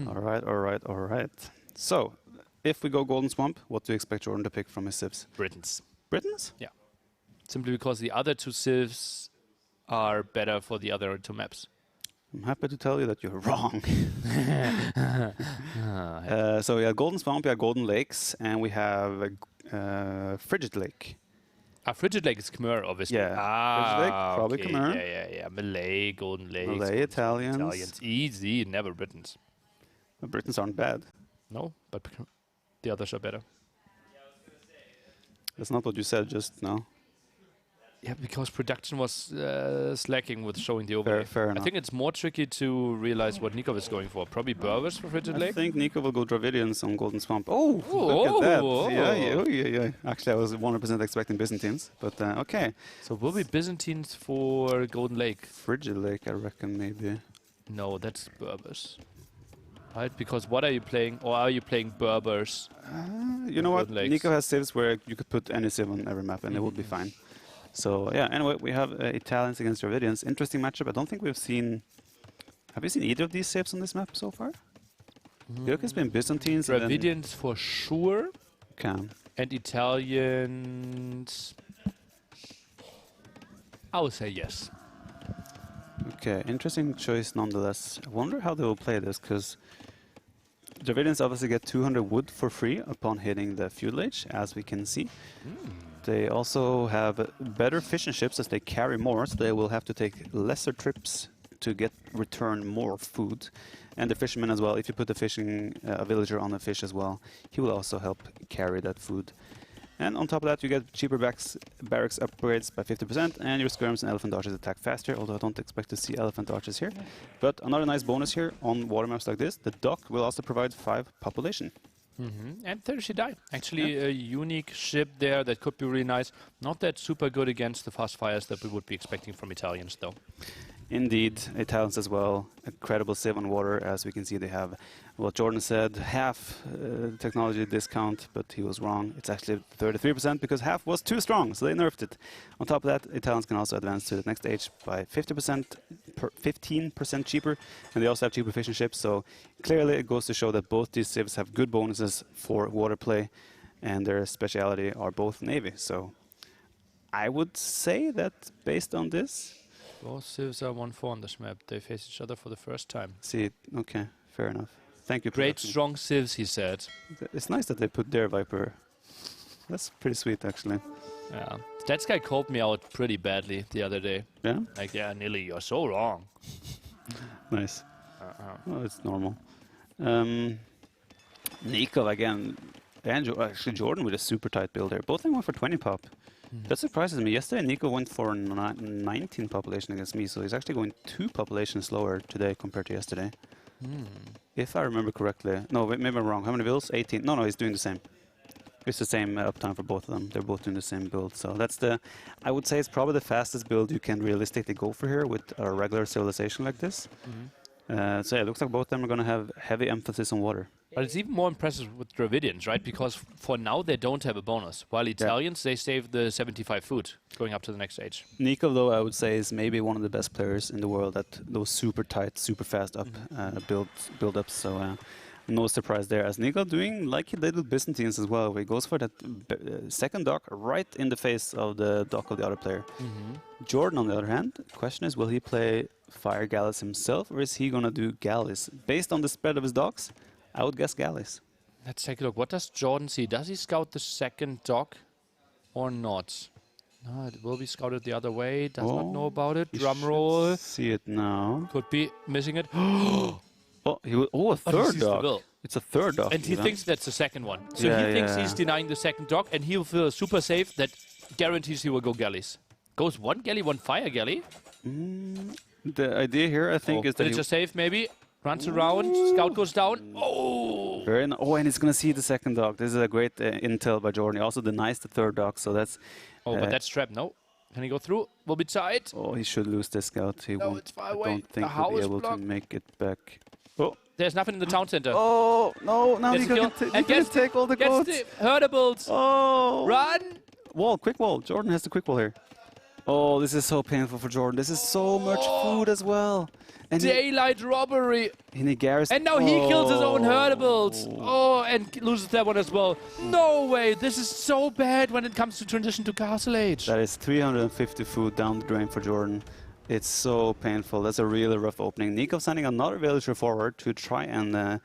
All right. So, if we go Golden Swamp, what do you expect Jordan to pick from his civs? Britons. Britons? Yeah. Simply because the other 2 civs are better for the other 2 maps. I'm happy to tell you that you're wrong. So we have Golden Swamp, we have Golden Lakes, and we have Frigid Lake. Frigid Lake is Khmer, obviously. Yeah. Frigid Lake, probably Khmer. Yeah. Malay, Golden Lakes. Malay, Italians. Easy, never Britons. The Britons aren't bad. No, but the others are better. That's not what you said just now. Yeah, because production was slacking with showing the overlay. Fair enough. I think it's more tricky to realize what Nicov is going for. Probably Berbers for Frigid Lake. I think Nicov will go Dravidians on Golden Swamp. Oh, look at that. Yeah. Actually, I was 100% expecting Byzantines, but okay. So will be Byzantines for Golden Lake. Frigid Lake, I reckon, maybe. No, that's Berbers. Right? Because what are you playing? Or are you playing Berbers? You know what? Lakes. Nico has civs where you could put any civ on every map and it would be fine. So yeah, anyway, we have Italians against Dravidians. Interesting matchup. I don't think we've seen... Have you seen either of these civs on this map so far? I feel like it's been Byzantines and then... Dravidians for sure. Okay. And Italians... I would say yes. Okay, interesting choice nonetheless. I wonder how they will play this, because Dravidians obviously get 200 wood for free upon hitting the Feudal Age, as we can see. They also have better fishing ships as they carry more, so they will have to take lesser trips to return more food. And the fishermen as well, if you put a villager on a fish as well, he will also help carry that food. And on top of that, you get cheaper barracks upgrades by 50%, and your skirms and elephant archers attack faster, although I don't expect to see elephant archers here. But another nice bonus here on water maps like this, the dock will also provide 5 population. And 30 die. Actually, a unique ship there that could be really nice. Not that super good against the fast fires that we would be expecting from Italians, though. Indeed, Italians as well, a credible save on water. As we can see, they have, what Jordan said, half technology discount, but he was wrong. It's actually 33% because half was too strong, so they nerfed it. On top of that, Italians can also advance to the next age by 15% cheaper, and they also have cheaper fishing ships, so clearly it goes to show that both these civs have good bonuses for water play, and their speciality are both navy. So I would say that based on this, Both civs are 1-4 on this map. They face each other for the first time. see, okay, fair enough. Thank you. Great, production. strong civs, he said. It's nice that they put their Viper. That's pretty sweet, actually. Yeah. That guy called me out pretty badly the other day. Yeah? Like, yeah, Nili, you're so wrong. Nice. Oh, it's normal. Nicov again. And actually Jordan with a super tight build there. Both of them went for 20 pop. That surprises me. Yesterday, Nico went for 19 population against me, so he's actually going 2 populations slower today compared to yesterday. If I remember correctly. No, maybe I'm wrong. How many builds? 18. No, he's doing the same. It's the same uptime for both of them. They're both doing the same build. So that's I would say it's probably the fastest build you can realistically go for here with a regular civilization like this. So yeah, it looks like both of them are going to have heavy emphasis on water. But it's even more impressive with Dravidians, right? Because for now they don't have a bonus. While Italians, they save the 75 food going up to the next stage. Nico, though, I would say is maybe one of the best players in the world at those super tight, super fast build-ups. So no surprise there. As Nico doing like he did with Byzantines as well, where he goes for that second dock right in the face of the dock of the other player. Jordan, on the other hand, the question is, will he play fire galleys himself, or is he going to do galleys? Based on the spread of his docks, I would guess galleys. Let's take a look. What does Jordan see? Does he scout the second dock or not? No, it will be scouted the other way. Does not know about it. Drum roll. See it now. Could be missing it. Oh, a third dock. It's a third dock. And he thinks that's the second one. So Yeah, he thinks yeah. he's denying the second dock, and he'll feel super safe. That guarantees he will go galleys. Goes one galley, one fire galley. The idea here, I think, is that Villager safe, maybe. Runs around. Scout goes down. Oh! and he's going to see the second dock. This is a great intel by Jordan. He also denies the third dock, so that's... Oh, but that's trapped. No. Can he go through? Will be tight. Oh, he should lose this scout. He won't. It's far I away. don't think The he'll be house able to block. make it back. Oh! There's nothing in the town center. Oh, no, now Gets he the kill. can And gets take all the Gets goats. the herdables. Oh! Run! Wall, quick wall. Jordan has the quick wall here. Oh, this is so painful for Jordan. This is so much food as well. And Daylight robbery. And now he kills his own herdables. Oh, and loses that one as well. No way. This is so bad when it comes to transition to Castle Age. That is 350 food down the drain for Jordan. It's so painful. That's a really rough opening. Nicov sending another villager forward to try and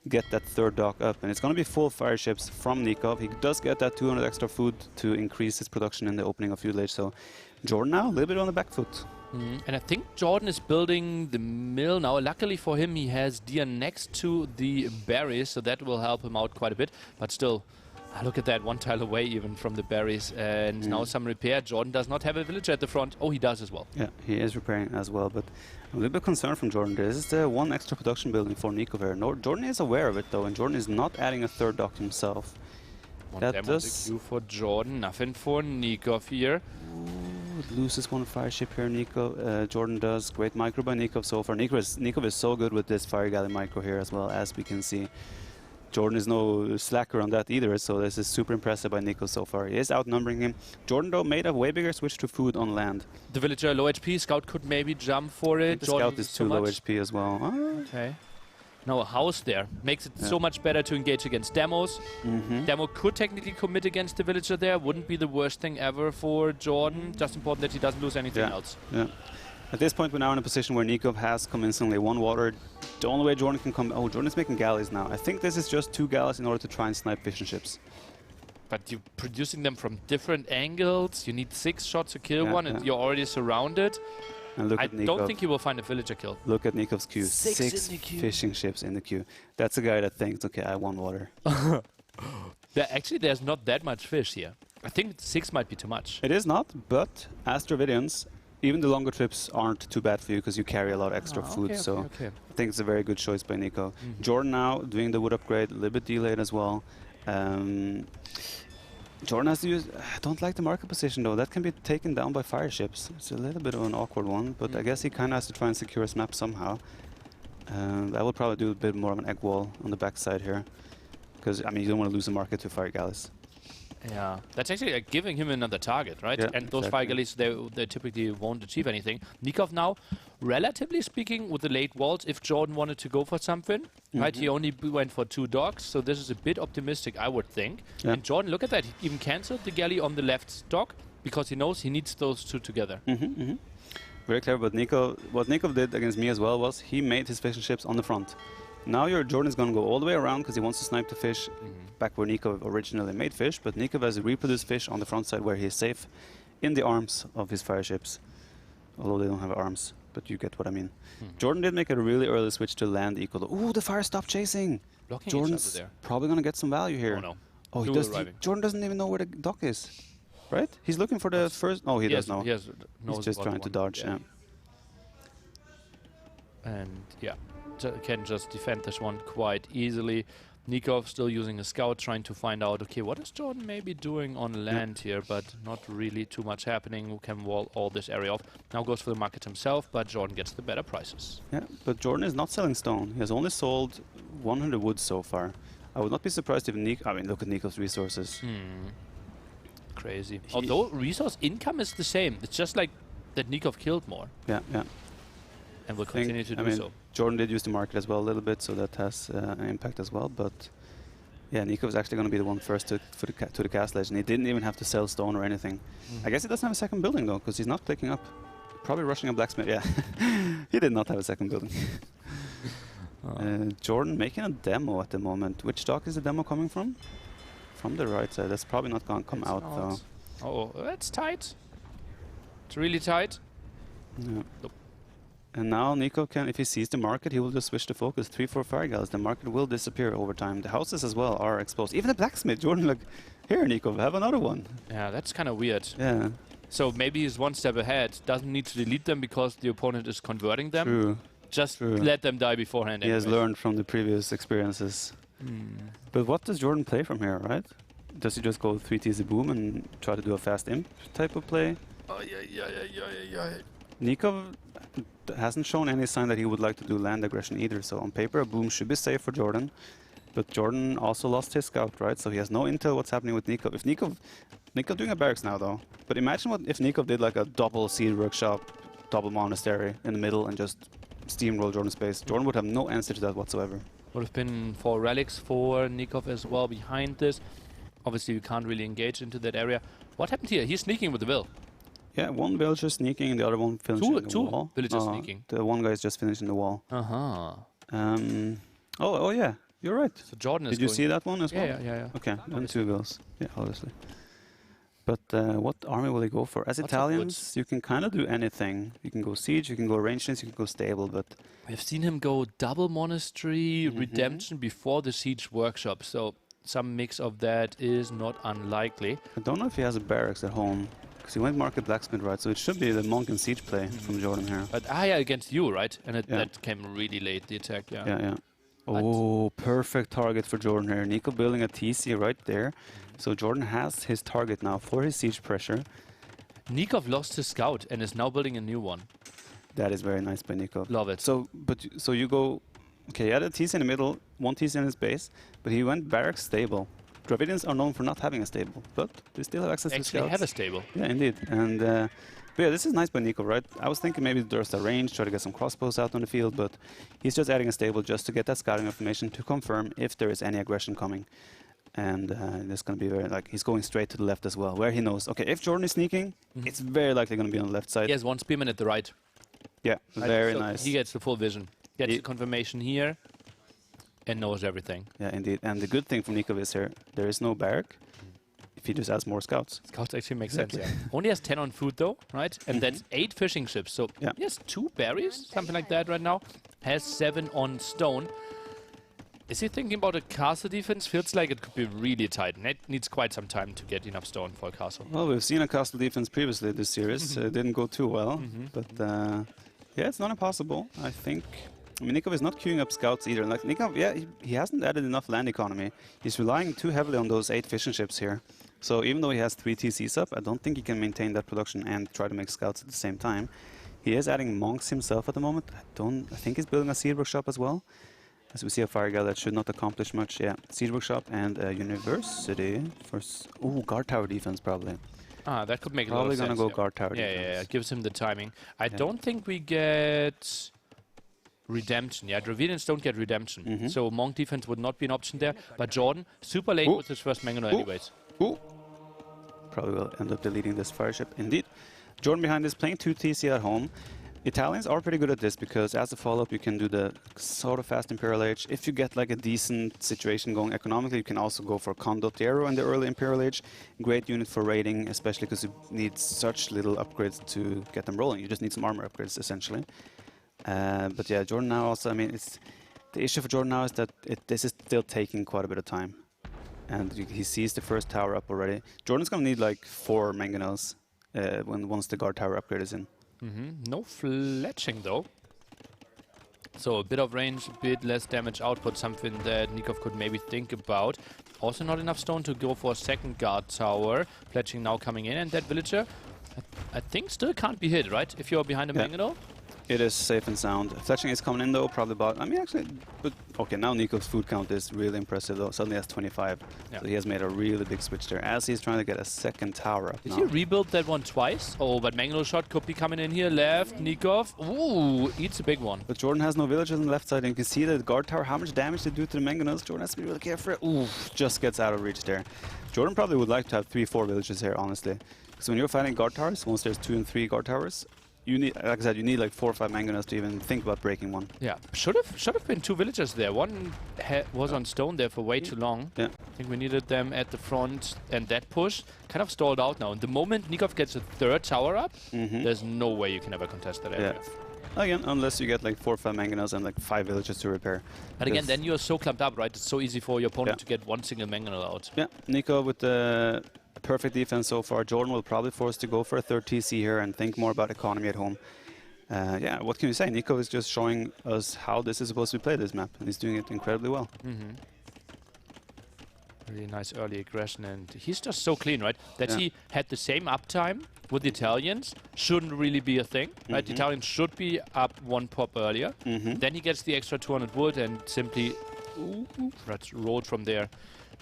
get that third dock up. And it's going to be full fire ships from Nicov. He does get that 200 extra food to increase his production in the opening of Feudal Age. So Jordan now a little bit on the back foot. And I think Jordan is building the mill now. Luckily for him, he has deer next to the berries, so that will help him out quite a bit. But still, look at that, one tile away even from the berries. And now some repair. Jordan does not have a villager at the front. Oh, he does as well. Yeah, he is repairing as well, but I'm a little bit concerned from Jordan. This is the one extra production building for Nicov here. No, Jordan is aware of it though, and Jordan is not adding a third dock himself. One That demo does... queue for Jordan, nothing for Nicov here. loses one fire ship here, Nico. Jordan does. Great micro by Nicov so far. Nicov is so good with this fire galley micro here as well, as we can see. Jordan is no slacker on that either, so this is super impressive by Nicov so far. He is outnumbering him. Jordan, though, made a way bigger switch to food on land. The villager low HP. Scout could maybe jump for it. The Jordan scout is too low HP as well. Okay. Now a house there makes it so much better to engage against demos. Demo could technically commit against the villager there. Wouldn't be the worst thing ever for Jordan. Just important that he doesn't lose anything else. Yeah. At this point, we're now in a position where Nicov has convincingly one water. The only way Jordan can come... Oh, Jordan is making galleys now. I think this is just 2 galleys in order to try and snipe fishing ships. But you're producing them from different angles. You need 6 shots to kill one, and you're already surrounded. And look I at Nicov. don't think he will find a villager kill. Look at Nicov's queue. 6 6 in the queue. fishing ships in the queue. That's a guy that thinks, okay, I want water. Actually, there's not that much fish here. I think 6 might be too much. It is not, but as Dravidians, even the longer trips aren't too bad for you because you carry a lot of extra food. Okay. I think it's a very good choice by Nicov. Jordan now doing the wood upgrade, a little bit delayed as well. Jordan has to use... I don't like the market position though. That can be taken down by fire ships. It's a little bit of an awkward one, but I guess he kind of has to try and secure his map somehow. I will probably do a bit more of an egg wall on the backside here. Because, I mean, you don't want to lose the market to fire galleys. Yeah, that's actually giving him another target, right? Yeah, and those fire galleys, they typically won't achieve anything. Nicov now, relatively speaking, with the late walls, if Jordan wanted to go for something, right? He only went for 2 docks, so this is a bit optimistic, I would think. Yeah. And Jordan, look at that, he even cancelled the galley on the left dock because he knows he needs those 2 together. Very clever, but what Nicov did against me as well was he made his fishing ships on the front. Now your Jordan is going to go all the way around because he wants to snipe the fish back where Nicov originally made fish, but Nicov has reproduced fish on the front side where he is safe in the arms of his fire ships. Although they don't have arms, but you get what I mean. Jordan did make a really early switch to land equal. Ooh, the fire stopped chasing! Blocking Jordan's each other there. probably going to get some value here. Oh no. Oh, he Two does. arriving. Jordan doesn't even know where the dock is, right? He's looking for the first... Oh, he does know. He's He's just trying to dodge, yeah. And yeah, can just defend this one quite easily. Nicov still using a scout, trying to find out, okay, what is Jordan maybe doing on land here, but not really too much happening. Who can wall all this area off. Now goes for the market himself, but Jordan gets the better prices. Yeah, but Jordan is not selling stone. He has only sold 100 wood so far. I would not be surprised if I mean, look at Nikov's resources. Crazy. Although resource income is the same. It's just like that Nicov killed more. Yeah. And will continue to do so. Jordan did use the market as well a little bit, so that has an impact as well. But yeah, Nicov is actually going to be the one first to the cast ledge, and he didn't even have to sell stone or anything. I guess he doesn't have a second building though, because he's not clicking up. Probably rushing a blacksmith. Yeah, he did not have a second building. Jordan making a demo at the moment. Which dock is the demo coming from? From the right side. That's probably not going to come out though. Oh, that's tight. It's really tight. Yeah. Nope. And now Nicov can, if he sees the market, he will just switch the focus. 3-4 fire galleys. The market will disappear over time. The houses as well are exposed. Even the blacksmith. Jordan, look, here Nicov, have another one. Yeah, that's kind of weird. Yeah. So maybe he's one step ahead. Doesn't need to delete them because the opponent is converting them. True. Just let them die beforehand. He has learned from the previous experiences. But what does Jordan play from here, right? Does he just go 3T boom and try to do a fast imp type of play? Oh, yeah. Nicov hasn't shown any sign that he would like to do land aggression either, so on paper a boom should be safe for Jordan. But Jordan also lost his scout, right? So he has no intel what's happening with Nicov. If Nicov doing a barracks now though. But imagine what if Nicov did like a double seed workshop, double monastery in the middle and just steamroll Jordan's base. Jordan would have no answer to that whatsoever. Would have been 4 relics for Nicov as well behind this. Obviously you can't really engage into that area. What happened here? He's sneaking with the Will. Yeah, one villager sneaking and the other one finishing the wall. Two villagers sneaking. The one guy is just finishing the wall. Uh-huh. Oh yeah, you're right. So Jordan is Did you see that one as well? Yeah. Okay, and 2 vills. Yeah, obviously. But what army will he go for? As Italians, you can kind of do anything. You can go siege, you can go rangeless, you can go stable, but... We've seen him go double monastery, redemption before the siege workshop, so some mix of that is not unlikely. I don't know if he has a barracks at home, because he went market blacksmith, right? So it should be the monk and siege play from Jordan here. But yeah, against you, right? And that came really late, the attack, Yeah. Oh, perfect target for Jordan here. Nicov building a TC right there. So Jordan has his target now for his siege pressure. Nicov lost his scout and is now building a new one. That is very nice by Nicov. Love it. So you go, okay, he had a TC in the middle, one TC in his base, but he went barracks stable. Dravidians are known for not having a stable, but they still have access to scouts. Actually have a stable. Yeah, indeed. And but yeah, this is nice by Nicov, right? I was thinking maybe there's a range, try to get some crossbows out on the field, but he's just adding a stable just to get that scouting information to confirm if there is any aggression coming. And it's going to be very, like, he's going straight to the left as well, where he knows, okay, if Jordan is sneaking, it's very likely going to be on the left side. He has one spearman at the right. Yeah, very so nice. He gets the full vision. Gets the confirmation here and knows everything. Yeah, indeed. And the good thing from Nicov is here, there is no barrack. If he just adds more scouts. Scouts actually make sense, yeah. Only has 10 on food though, right? And that's 8 fishing ships. So he has 2 berries, something like that right now. Has 7 on stone. Is he thinking about a castle defense? Feels like it could be really tight. And it needs quite some time to get enough stone for a castle. Well, we've seen a castle defense previously this series. It didn't go too well. But yeah, it's not impossible. I think. I mean, Nicov is not queuing up scouts either. Like Nicov, yeah, he hasn't added enough land economy. He's relying too heavily on those 8 fishing ships here. So even though he has 3 TCs up, I don't think he can maintain that production and try to make scouts at the same time. He is adding monks himself at the moment. I think he's building a siege workshop as well. As we see a fire guard that should not accomplish much. Yeah, siege workshop and a university for guard tower defense probably. Ah, that could make a lot of sense. Probably gonna go guard tower defense. Yeah, it gives him the timing. I don't think we get redemption. Yeah, Dravidians don't get redemption. So monk defense would not be an option there. But Jordan, super late with his first mangonel anyways. Probably will end up deleting this fire ship. Indeed. Jordan behind this playing 2 TC at home. Italians are pretty good at this because as a follow-up you can do the sort of fast Imperial Age. If you get like a decent situation going economically, you can also go for Condottiero in the early Imperial Age. Great unit for raiding, especially because you need such little upgrades to get them rolling. You just need some armor upgrades essentially. But yeah, Jordan now also, I mean, the issue for Jordan now is that this is still taking quite a bit of time. And he sees the first tower up already. Jordan's going to need like 4 mangonels once the guard tower upgrade is in. No fletching though. So a bit of range, a bit less damage output, something that Nicov could maybe think about. Also not enough stone to go for a second guard tower. Fletching now coming in, and that villager, I think still can't be hit, right? If you're behind a mangonel? It is safe and sound. Fletching is coming in though, probably about, I mean actually, but okay, now Nicov's food count is really impressive though. Suddenly has 25. Yeah. So he has made a really big switch there as he's trying to get a second tower up. Did he rebuild that one twice? Oh, but mangonel shot could be coming in here. Left, Nicov. Ooh, eats a big one. But Jordan has no villagers on the left side, and you can see the guard tower, how much damage they do to the mangonels. Jordan has to be really careful. Ooh, just gets out of reach there. Jordan probably would like to have 3-4 villagers here, honestly. Because when you're fighting guard towers, once there's 2 and 3 guard towers, you need, like I said, you need like 4 or 5 mangonels to even think about breaking one. Yeah, should have been 2 villagers there. One was on stone there for way too long. Yeah, I think we needed them at the front, and that push kind of stalled out now. And the moment Nicov gets a 3rd tower up, there's no way you can ever contest that area. Again, unless you get like 4 or 5 mangonels and like 5 villagers to repair. But again, then you're so clumped up, right? It's so easy for your opponent to get one single mangonel out. Yeah, Nicov with the perfect defense so far. Jordan will probably force to go for a 3rd TC here and think more about economy at home. Yeah, what can you say? Nicov is just showing us how this is supposed to be played, this map, and he's doing it incredibly well. Really nice early aggression, and he's just so clean, right? That he had the same uptime with the Italians shouldn't really be a thing, right? The Italians should be up 1 pop earlier. Then he gets the extra 200 wood and simply rolled from there.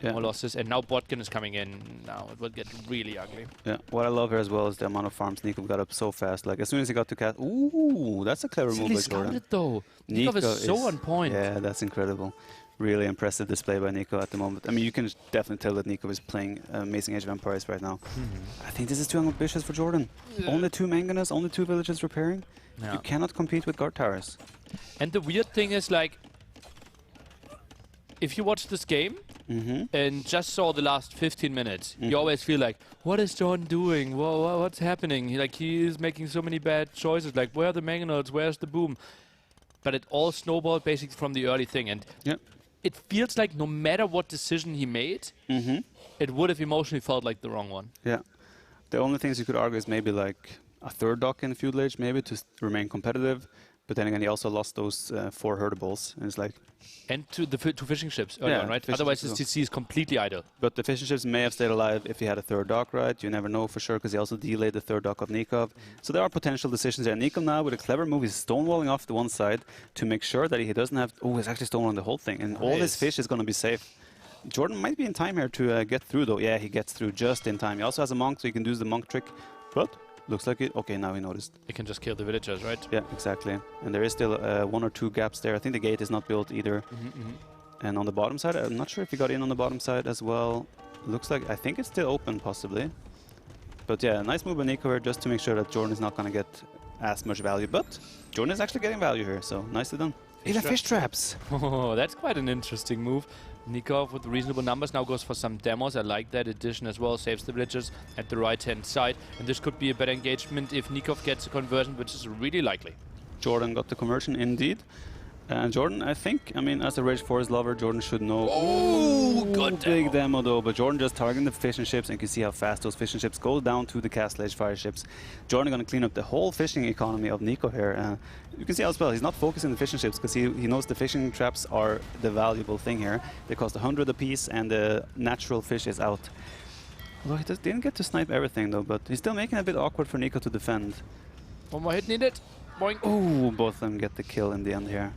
More losses, and now Botkin is coming in. Now it will get really ugly. Yeah, what I love here as well is the amount of farms Nicov got up so fast. Like as soon as he got to cast, ooh, that's a clever move by Jordan. Though Nicov is so on point. Yeah, that's incredible. Really impressive display by Nicov at the moment. I mean, you can definitely tell that Nicov is playing amazing Age of Empires right now. I think this is too ambitious for Jordan. Only 2 mangonels, only 2 villages repairing. You cannot compete with guard towers. And the weird thing is, like, if you watch this game and just saw the last 15 minutes, you always feel like, what is Jordan doing? Whoa, what's happening? He is making so many bad choices. Like, where are the mangonels? Where's the boom? But it all snowballed basically from the early thing. And it feels like no matter what decision he made, it would have emotionally felt like the wrong one. Yeah. The only things you could argue is maybe like a 3rd dock in the Feudal Age, maybe to remain competitive. But then again, he also lost those 4 herdables, and it's like... And to the 2 fishing ships earlier Yeah, on, right? fishing Otherwise, ships his TC is completely idle. But the fishing ships may have stayed alive if he had a 3rd dock, right? You never know for sure, because he also delayed the 3rd dock of Nicov. So there are potential decisions there. Nicov now, with a clever move, he's stonewalling off the one side to make sure that he doesn't have... Oh, he's actually stonewalling the whole thing, and all his fish is going to be safe. Jordan might be in time here to get through, though. Yeah, he gets through just in time. He also has a monk, so he can do the monk trick. But looks like it... Okay, now he noticed. He can just kill the villagers, right? Yeah, exactly. And there is still 1 or 2 gaps there. I think the gate is not built either. And on the bottom side, I'm not sure if he got in on the bottom side as well. Looks like... I think it's still open, possibly. But yeah, nice move by Nico here, just to make sure that Jordan is not going to get as much value. But Jordan is actually getting value here, so nicely done. Even fish traps! Oh, that's quite an interesting move. Nicov with reasonable numbers now goes for some demos. I like that addition as well. Saves the villagers at the right-hand side. And this could be a better engagement if Nicov gets a conversion, which is really likely. Jordan got the conversion, indeed. Jordan, I think, I mean, as a Rage Forest lover, Jordan should know. Oh, good big demo though. But Jordan just targeting the fishing ships, and you can see how fast those fishing ships go down to the Castle Age fire ships. Jordan going to clean up the whole fishing economy of Nico here. You can see as well, he's not focusing on the fishing ships because he knows the fishing traps are the valuable thing here. They cost 100 apiece, and the natural fish is out. Although he didn't get to snipe everything though, but he's still making it a bit awkward for Nico to defend. One more hit needed. Boing. Oh, both of them get the kill in the end here.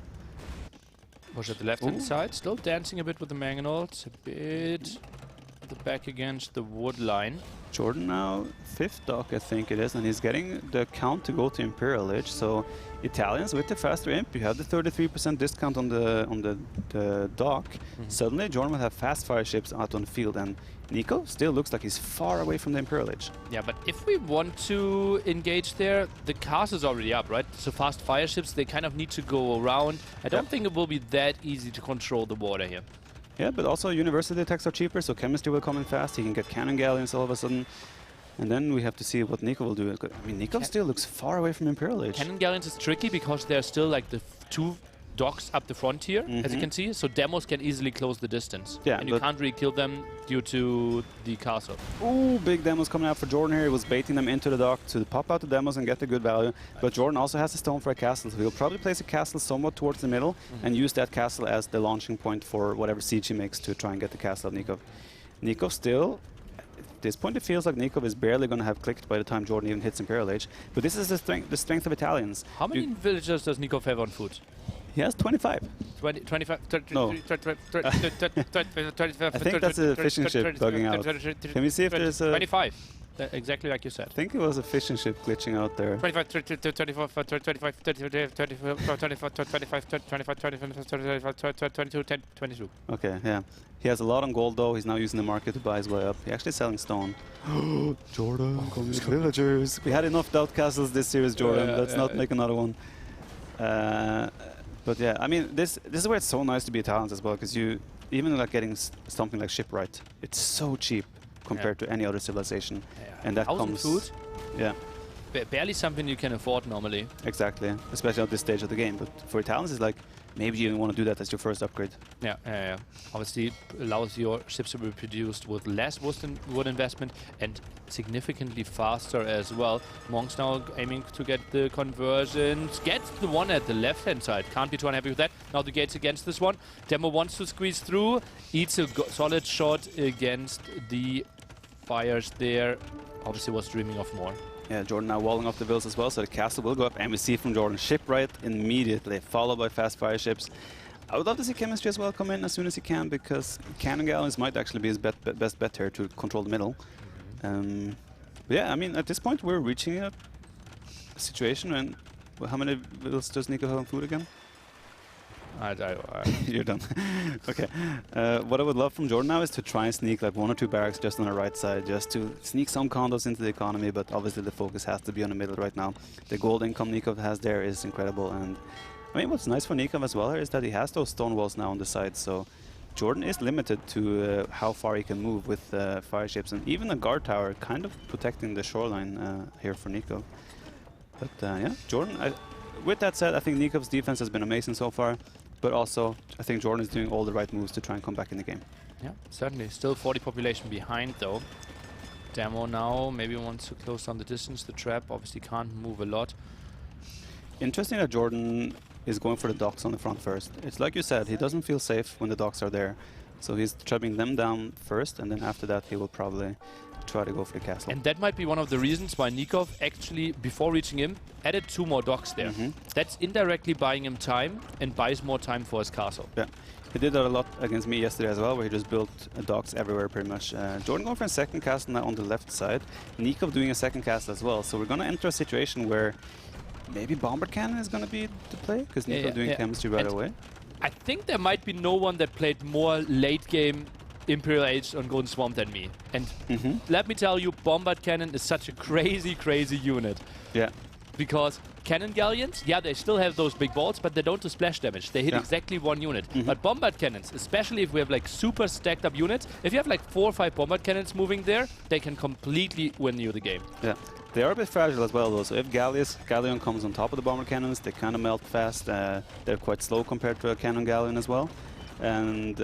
Push at the left-hand side, still dancing a bit with the Mangonels, a bit at the back against the wood line. Jordan now 5th dock, I think it is, and he's getting the count to go to Imperial Age. So Italians with the faster imp, you have the 33% discount on the dock. Suddenly Jordan will have fast fire ships out on the field, and Nico still looks like he's far away from the Imperial Age. Yeah, but if we want to engage there, the castle is already up, right? So fast fire ships, they kind of need to go around. I don't think it will be that easy to control the water here. Yeah, but also university attacks are cheaper, so chemistry will come in fast. He can get cannon galleons all of a sudden. And then we have to see what Nico will do. I mean, Nico still looks far away from Imperial Age. Cannon galleons is tricky because there's still like the 2 docks up the front here, as you can see. So demos can easily close the distance. Yeah, and you can't really kill them due to the castle. Ooh, big demos coming out for Jordan here. He was baiting them into the dock to pop out the demos and get the good value. But Jordan also has a stone for a castle, so he'll probably place a castle somewhat towards the middle and use that castle as the launching point for whatever siege he makes to try and get the castle of Nicov. Nicov still... At this point, it feels like Nicov is barely going to have clicked by the time Jordan even hits Imperial Age. But this is the strength of Italians. How many villagers does Nicov have on foot? He has 25. 20, 25, 30, No. 30, I think that's a fishing ship bugging out. Can we see if there's a... 25. Exactly like you said. I think it was a fishing ship glitching out there. 25, 30, 24, 25, 30, 25, 25, 25, 25, 22, 10, 22. Okay, yeah. He has a lot on gold though. He's now using the market to buy his way up. He's actually selling stone. Jordan, come with villagers. We had enough doubt castles this series, Jordan. Let's not make another one. But yeah, I mean, this is where it's so nice to be Italians as well, because you, even like getting something like shipwright, it's so cheap compared to any other civilization. And that comes... food? Yeah. Barely something you can afford normally. Exactly, especially at this stage of the game. But for Italians, it's like, maybe you want to do that as your first upgrade. Yeah. Obviously, allows your ships to be produced with less wood investment and significantly faster as well. Monks now aiming to get the conversions. Gets the one at the left-hand side. Can't be too unhappy with that. Now the gates against this one. Demo wants to squeeze through. Eats a solid shot against the fires there. Obviously was dreaming of more. Yeah, Jordan now walling off the villas as well, so the castle will go up, and we see from Jordan shipwright immediately, followed by fast fire ships. I would love to see chemistry as well come in as soon as he can, because cannon galleons might actually be his best bet here to control the middle. But yeah, I mean, at this point we're reaching a situation when... Well, how many villas does Nico have on food again? You're done. Okay. What I would love from Jordan now is to try and sneak like 1 or 2 barracks just on the right side, just to sneak some condos into the economy, but obviously the focus has to be on the middle right now. The gold income Nicov has there is incredible, and I mean, what's nice for Nicov as well here is that he has those stone walls now on the side, so Jordan is limited to how far he can move with fire ships, and even a guard tower kind of protecting the shoreline here for Nicov. But yeah, Jordan, with that said, I think Nicov's defense has been amazing so far. But also, I think Jordan is doing all the right moves to try and come back in the game. Yeah, certainly. Still 40 population behind, though. Demo now maybe wants to close down the distance. The trap obviously can't move a lot. interesting that Jordan is going for the docks on the front first. It's like you said, he doesn't feel safe when the docks are there. So he's trapping them down first, and then after that he will probably try to go for the castle. And that might be one of the reasons why Nicov actually, before reaching him, added 2 more docks there. That's indirectly buying him time and buys more time for his castle. Yeah, he did that a lot against me yesterday as well, where he just built docks everywhere pretty much. Jordan going for a second castle now on the left side. Nicov doing a second castle as well. So we're going to enter a situation where maybe Bombard Cannon is going to be the play, because Nicov doing chemistry right away. I think there might be no one that played more late game Imperial Age on Golden Swamp than me. And let me tell you, Bombard Cannon is such a crazy, crazy unit. Yeah. Because Cannon Galleons, yeah, they still have those big balls, but they don't do splash damage. They hit exactly 1 unit. But Bombard Cannons, especially if we have like super stacked up units, if you have like 4 or 5 Bombard Cannons moving there, they can completely win you the game. Yeah. They are a bit fragile as well though, so if Galleon comes on top of the Bomber Cannons, they kind of melt fast. They're quite slow compared to a Cannon Galleon as well. And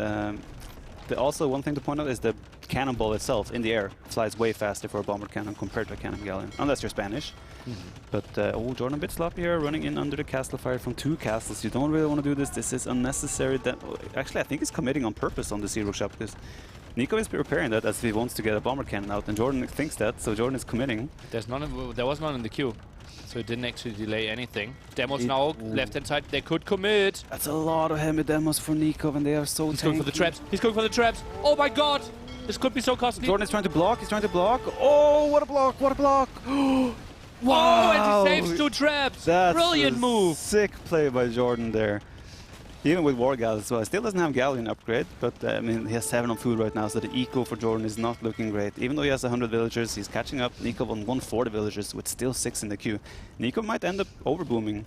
also one thing to point out is the cannonball itself in the air flies way faster for a Bomber Cannon compared to a Cannon Galleon, unless you're Spanish. But oh, Jordan a bit sloppy here, running in under the castle fire from 2 castles. You don't really want to do this. This is unnecessary. Actually, I think he's committing on purpose on the Zero shot, because Nicov is preparing that as if he wants to get a Bomber Cannon out, and Jordan thinks that, so Jordan is committing. There was none in the queue, so it didn't actually delay anything. Demos now, left-hand side, they could commit. That's a lot of heavy demos for Nicov, and they are so He's going for the traps. He's going for the traps. Oh my god! This could be so costly. Jordan is trying to block. He's trying to block. Oh, what a block! What a block! Wow! And he saves 2 traps. That's brilliant move. Sick play by Jordan there. Even with War Gal as well. Still doesn't have Galleon upgrade, but I mean, he has 7 on food right now, so the eco for Jordan is not looking great. Even though he has 100 villagers, he's catching up. Nicov on 140 villagers with still 6 in the queue. Nicov might end up overbooming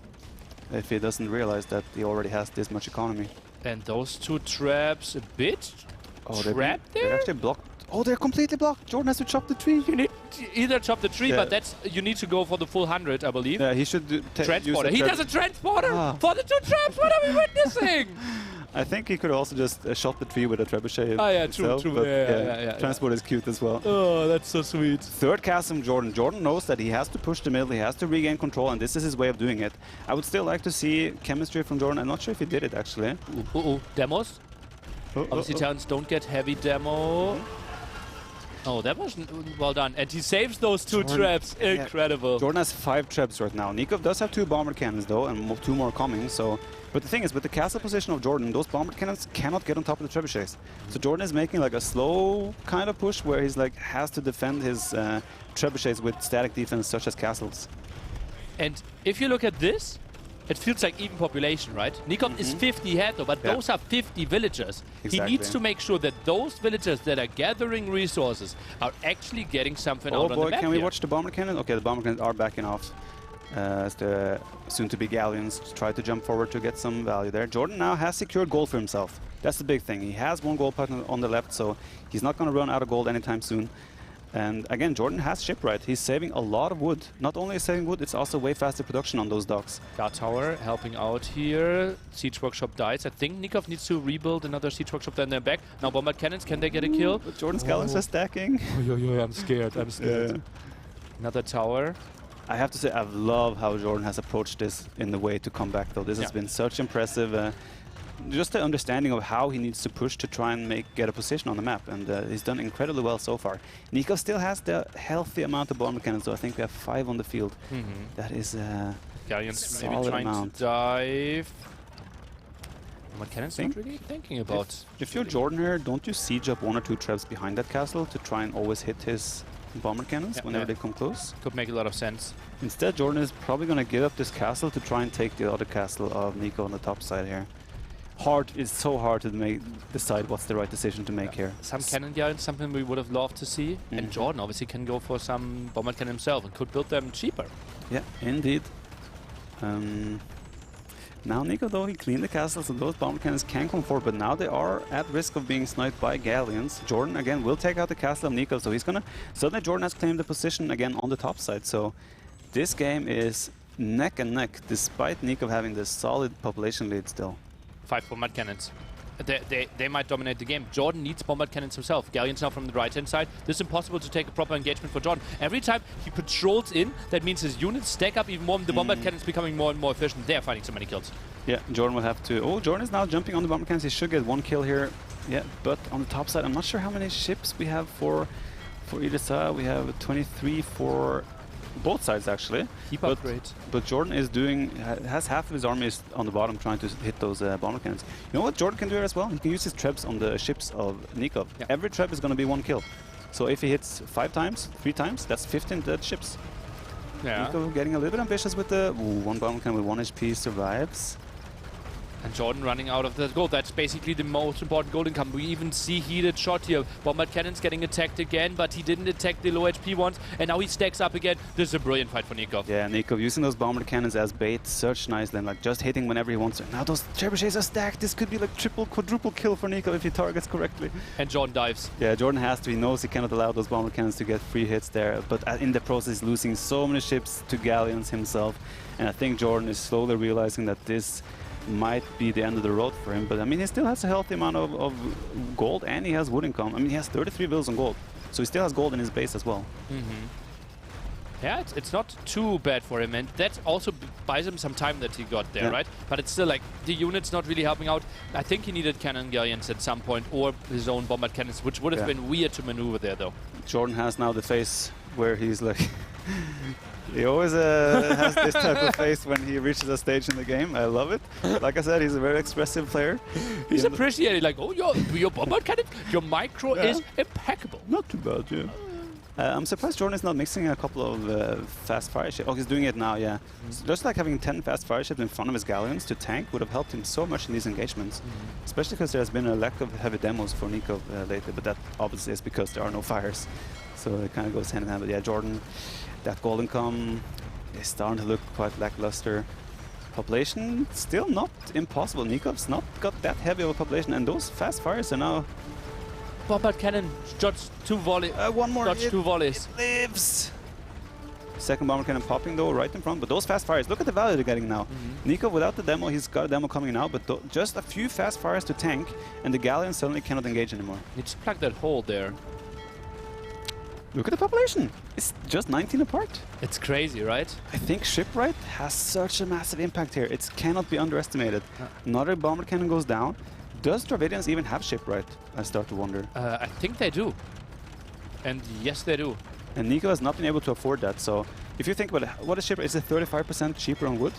if he doesn't realize that he already has this much economy. And those 2 traps a bit trapped there? They're actually blocked. Oh, they're completely blocked. Jordan has to chop the tree. You need to either chop the tree, but you need to go for the full 100, I believe. Yeah, he should transporter. He does a transporter for the 2 traps. What are we witnessing? I think he could also just shot the tree with a trebuchet. Oh yeah, itself, true. But Yeah. Transport is cute as well. Oh, that's so sweet. 3rd cast from Jordan. Jordan knows that he has to push the middle, he has to regain control, and this is his way of doing it. I would still like to see chemistry from Jordan. I'm not sure if he did it actually. Demos? Obviously, Talents don't get heavy demo. Oh, that was well done. And he saves those 2 traps. Incredible. Jordan has 5 traps right now. Nicov does have 2 bomber cannons though, and 2 more coming. So, but the thing is, with the castle position of Jordan, those bomber cannons cannot get on top of the trebuchets. So Jordan is making like a slow kind of push where he's like has to defend his trebuchets with static defense such as castles. And if you look at this, it feels like even population, right? Nicov is 50 head though, but those are 50 villagers. Exactly. He needs to make sure that those villagers that are gathering resources are actually getting something out on the map. Can we watch the bomber cannon? Okay, the bomber cannons are backing off. As the soon-to-be galleons try to jump forward to get some value there. Jordan now has secured gold for himself. That's the big thing. He has 1 gold partner on the left, so he's not going to run out of gold anytime soon. And again, Jordan has shipwright. He's saving a lot of wood. Not only saving wood, it's also way faster production on those docks. Guard tower helping out here. Siege workshop dies. I think Nicov needs to rebuild another siege workshop, then they're back. Now bombard cannons, can they get a kill? But Jordan's galleons are stacking. I'm scared. Yeah. Another tower. I have to say, I love how Jordan has approached this in the way to come back though. This has been such impressive. Just the understanding of how he needs to push to try and get a position on the map, and he's done incredibly well so far. Nicov still has the healthy amount of bomber cannons, so I think we have 5 on the field. That is Galleons maybe trying to dive. Bomber cannons not really thinking about. If you're Jordan here, don't you siege up 1 or 2 traps behind that castle to try and always hit his bomber cannons whenever they come close? Could make a lot of sense. Instead, Jordan is probably going to give up this castle to try and take the other castle of Nicov on the top side here. It's so hard to decide what's the right decision to make here. Some cannon galleons, something we would have loved to see. And Jordan obviously can go for some bomber cannon himself and could build them cheaper. Yeah, indeed. Now Nicov, though, he cleaned the castle, so those bomber cannons can come forward, but now they are at risk of being sniped by galleons. Jordan, again, will take out the castle of Nicov, so he's gonna... Suddenly Jordan has claimed the position again on the top side, so this game is neck and neck, despite Nicov having this solid population lead still. 5 bombard cannons. they might dominate the game. Jordan needs bombard cannons himself. Galleons now from the right-hand side. This is impossible to take a proper engagement for Jordan. Every time he patrols in, that means his units stack up even more. The bombard cannons becoming more and more efficient. They're finding so many kills. Yeah, Jordan will have to... Oh, Jordan is now jumping on the bomber cannons. He should get 1 kill here. Yeah, but on the top side, I'm not sure how many ships we have for either side. We have 23 for both sides, actually. Keep upgrades. But Jordan is doing... has half of his army is on the bottom trying to hit those bomber cannons. You know what Jordan can do as well? He can use his trebs on the ships of Nicov. Yeah. Every treb is going to be 1 kill. So if he hits 5 times, 3 times, that's 15 dead ships. Yeah. Nicov getting a little bit ambitious with the... Ooh, 1 bomber cannon with 1 HP survives. And Jordan running out of the gold. That's basically the most important gold income. We even see heated shot here. Bombard cannons getting attacked again, but he didn't attack the low HP ones. And now he stacks up again. This is a brilliant fight for Nicov. Yeah, Nicov using those bomber cannons as bait, search nicely, and like just hitting whenever he wants to. Now those trebuchets are stacked. This could be like triple, quadruple kill for Nicov if he targets correctly. And Jordan dives. Yeah, Jordan has to. He knows he cannot allow those bomber cannons to get free hits there. But in the process, he's losing so many ships to galleons himself. And I think Jordan is slowly realizing that this might be the end of the road for him, but I mean he still has a healthy amount of gold, and he has wood income. I mean he has 33 bills on gold, so he still has gold in his base as well. Yeah, it's not too bad for him, and that also buys him some time that he got there, right? But it's still like the unit's not really helping out. I think he needed cannon galleons at some point, or his own bombard cannons, which would have been weird to maneuver there though. Jordan has now the face where he's like he always has this type of face when he reaches a stage in the game. I love it. Like I said, he's a very expressive player. He's appreciated, like, oh, your bombard cannon, your micro is impeccable. Not too bad, yeah. I'm surprised Jordan is not mixing a couple of fast fire ships. Oh, he's doing it now, yeah. Just like having 10 fast fire ships in front of his galleons to tank would have helped him so much in these engagements. Especially because there's been a lack of heavy demos for Nicov lately, but that obviously is because there are no fires. So it kind of goes hand in hand. But yeah, Jordan, that gold income is starting to look quite lackluster. Population still not impossible. Nikov's not got that heavy of a population, and those fast fires are now... Bombard cannon, dodge 2 volleys. One more dodge hit. 2 volleys. It lives! Second bomber cannon popping though, right in front. But those fast fires, look at the value they're getting now. Nicov without the demo, he's got a demo coming now, but just a few fast fires to tank, and the galleon suddenly cannot engage anymore. Needs to plug that hole there. Look at the population. It's just 19 apart. It's crazy, right? I think shipwright has such a massive impact here. It cannot be underestimated. Another bomber cannon goes down. Does Dravidians even have shipwright? I start to wonder. I think they do. And yes, they do. And Nicov has not been able to afford that. So if you think about it, what is shipwright? Is it 35% cheaper on wood?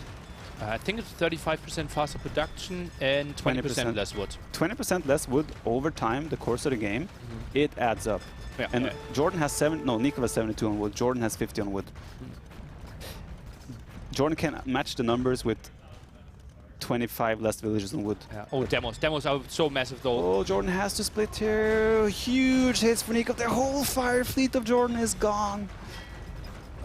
I think it's 35% faster production and 20% less wood. 20% less wood over time, the course of the game, it adds up. Yeah, and Jordan has Nicov has 72 on wood. Jordan has 50 on wood. Jordan can match the numbers with 25 less villages on wood. Yeah. Oh, demos. Demos are so massive though. Oh, Jordan has to split here. Huge hits for Nicov. The whole fire fleet of Jordan is gone.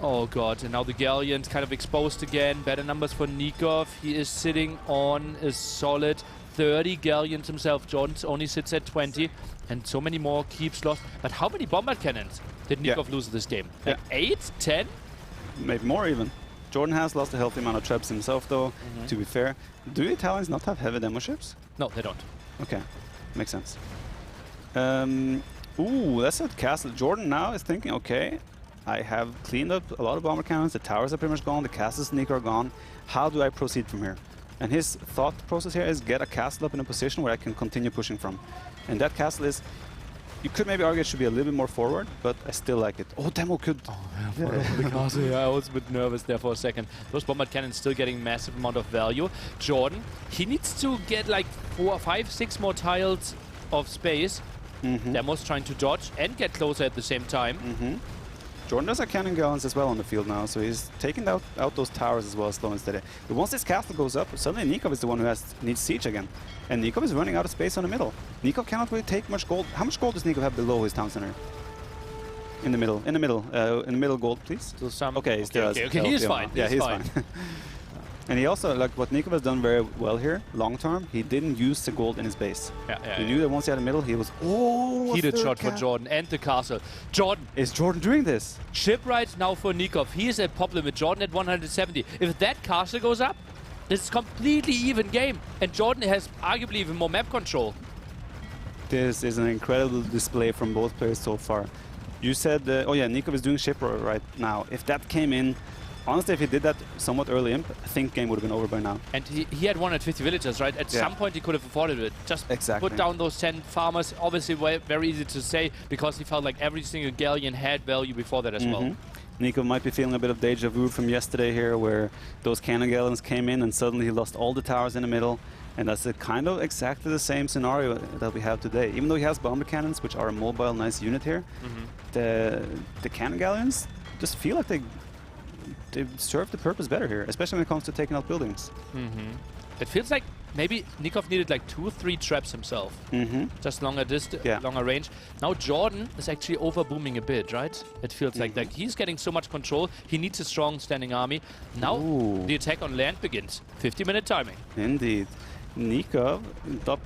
Oh god, and now the galleon's kind of exposed again. Better numbers for Nicov. He is sitting on a solid 30 galleons himself. Jordan only sits at 20, and so many more keeps lost. But how many bombard cannons did Nicov lose this game? Like 8? 10? Maybe more even. Jordan has lost a healthy amount of traps himself though, to be fair. Do the Italians not have heavy demo ships? No, they don't. Okay, makes sense. Ooh, that's a castle. Jordan now is thinking, okay, I have cleaned up a lot of bomber cannons, the towers are pretty much gone, the castles Nicov are gone. How do I proceed from here? And his thought process here is get a castle up in a position where I can continue pushing from. And that castle is, you could maybe argue it should be a little bit more forward, but I still like it. Oh, demo could... Oh, yeah, for the castle, yeah, I was a bit nervous there for a second. Those bombard cannons still getting massive amount of value. Jordan, he needs to get like 4, 5, 6 more tiles of space. Demos trying to dodge and get closer at the same time. Jordan does have cannon galleons as well on the field now, so he's taking out those towers as well, slow and steady. But once this castle goes up, suddenly Nicov is the one who needs siege again. And Nicov is running out of space on the middle. Nicov cannot really take much gold. How much gold does Nicov have below his town center? In the middle gold, please. So some okay, he still has. Okay, he's fine. Yeah, he's fine. And he also, like what Nicov has done very well here, long term, he didn't use the gold in his base. He knew that once he had the middle, he was... Oh, heated shot for Jordan and the castle. Jordan. Is Jordan doing this? Shipwright now for Nicov. He is at pop limit. Jordan at 170. If that castle goes up, This is completely even game, and Jordan has arguably even more map control. This is an incredible display from both players so far. You said, oh yeah, Nicov is doing shipper right now. If that came in, honestly, if he did that somewhat early imp, I think game would have been over by now. And he had 150 villagers, right? At some point he could have afforded it. Just put down those 10 farmers. Obviously very easy to say because he felt like every single galleon had value before that as well. Nicov might be feeling a bit of deja vu from yesterday here, where those cannon galleons came in and suddenly he lost all the towers in the middle. And that's a kind of exactly the same scenario that we have today. Even though he has bomber cannons, which are a mobile, nice unit here, the cannon galleons just feel like they serve the purpose better here, especially when it comes to taking out buildings. It feels like maybe Nicov needed like 2 or 3 traps himself. Just longer longer range. Now Jordan is actually over booming a bit, right? It feels like he's getting so much control. He needs a strong standing army. Now the attack on land begins. 50-minute timing. Indeed. Nicov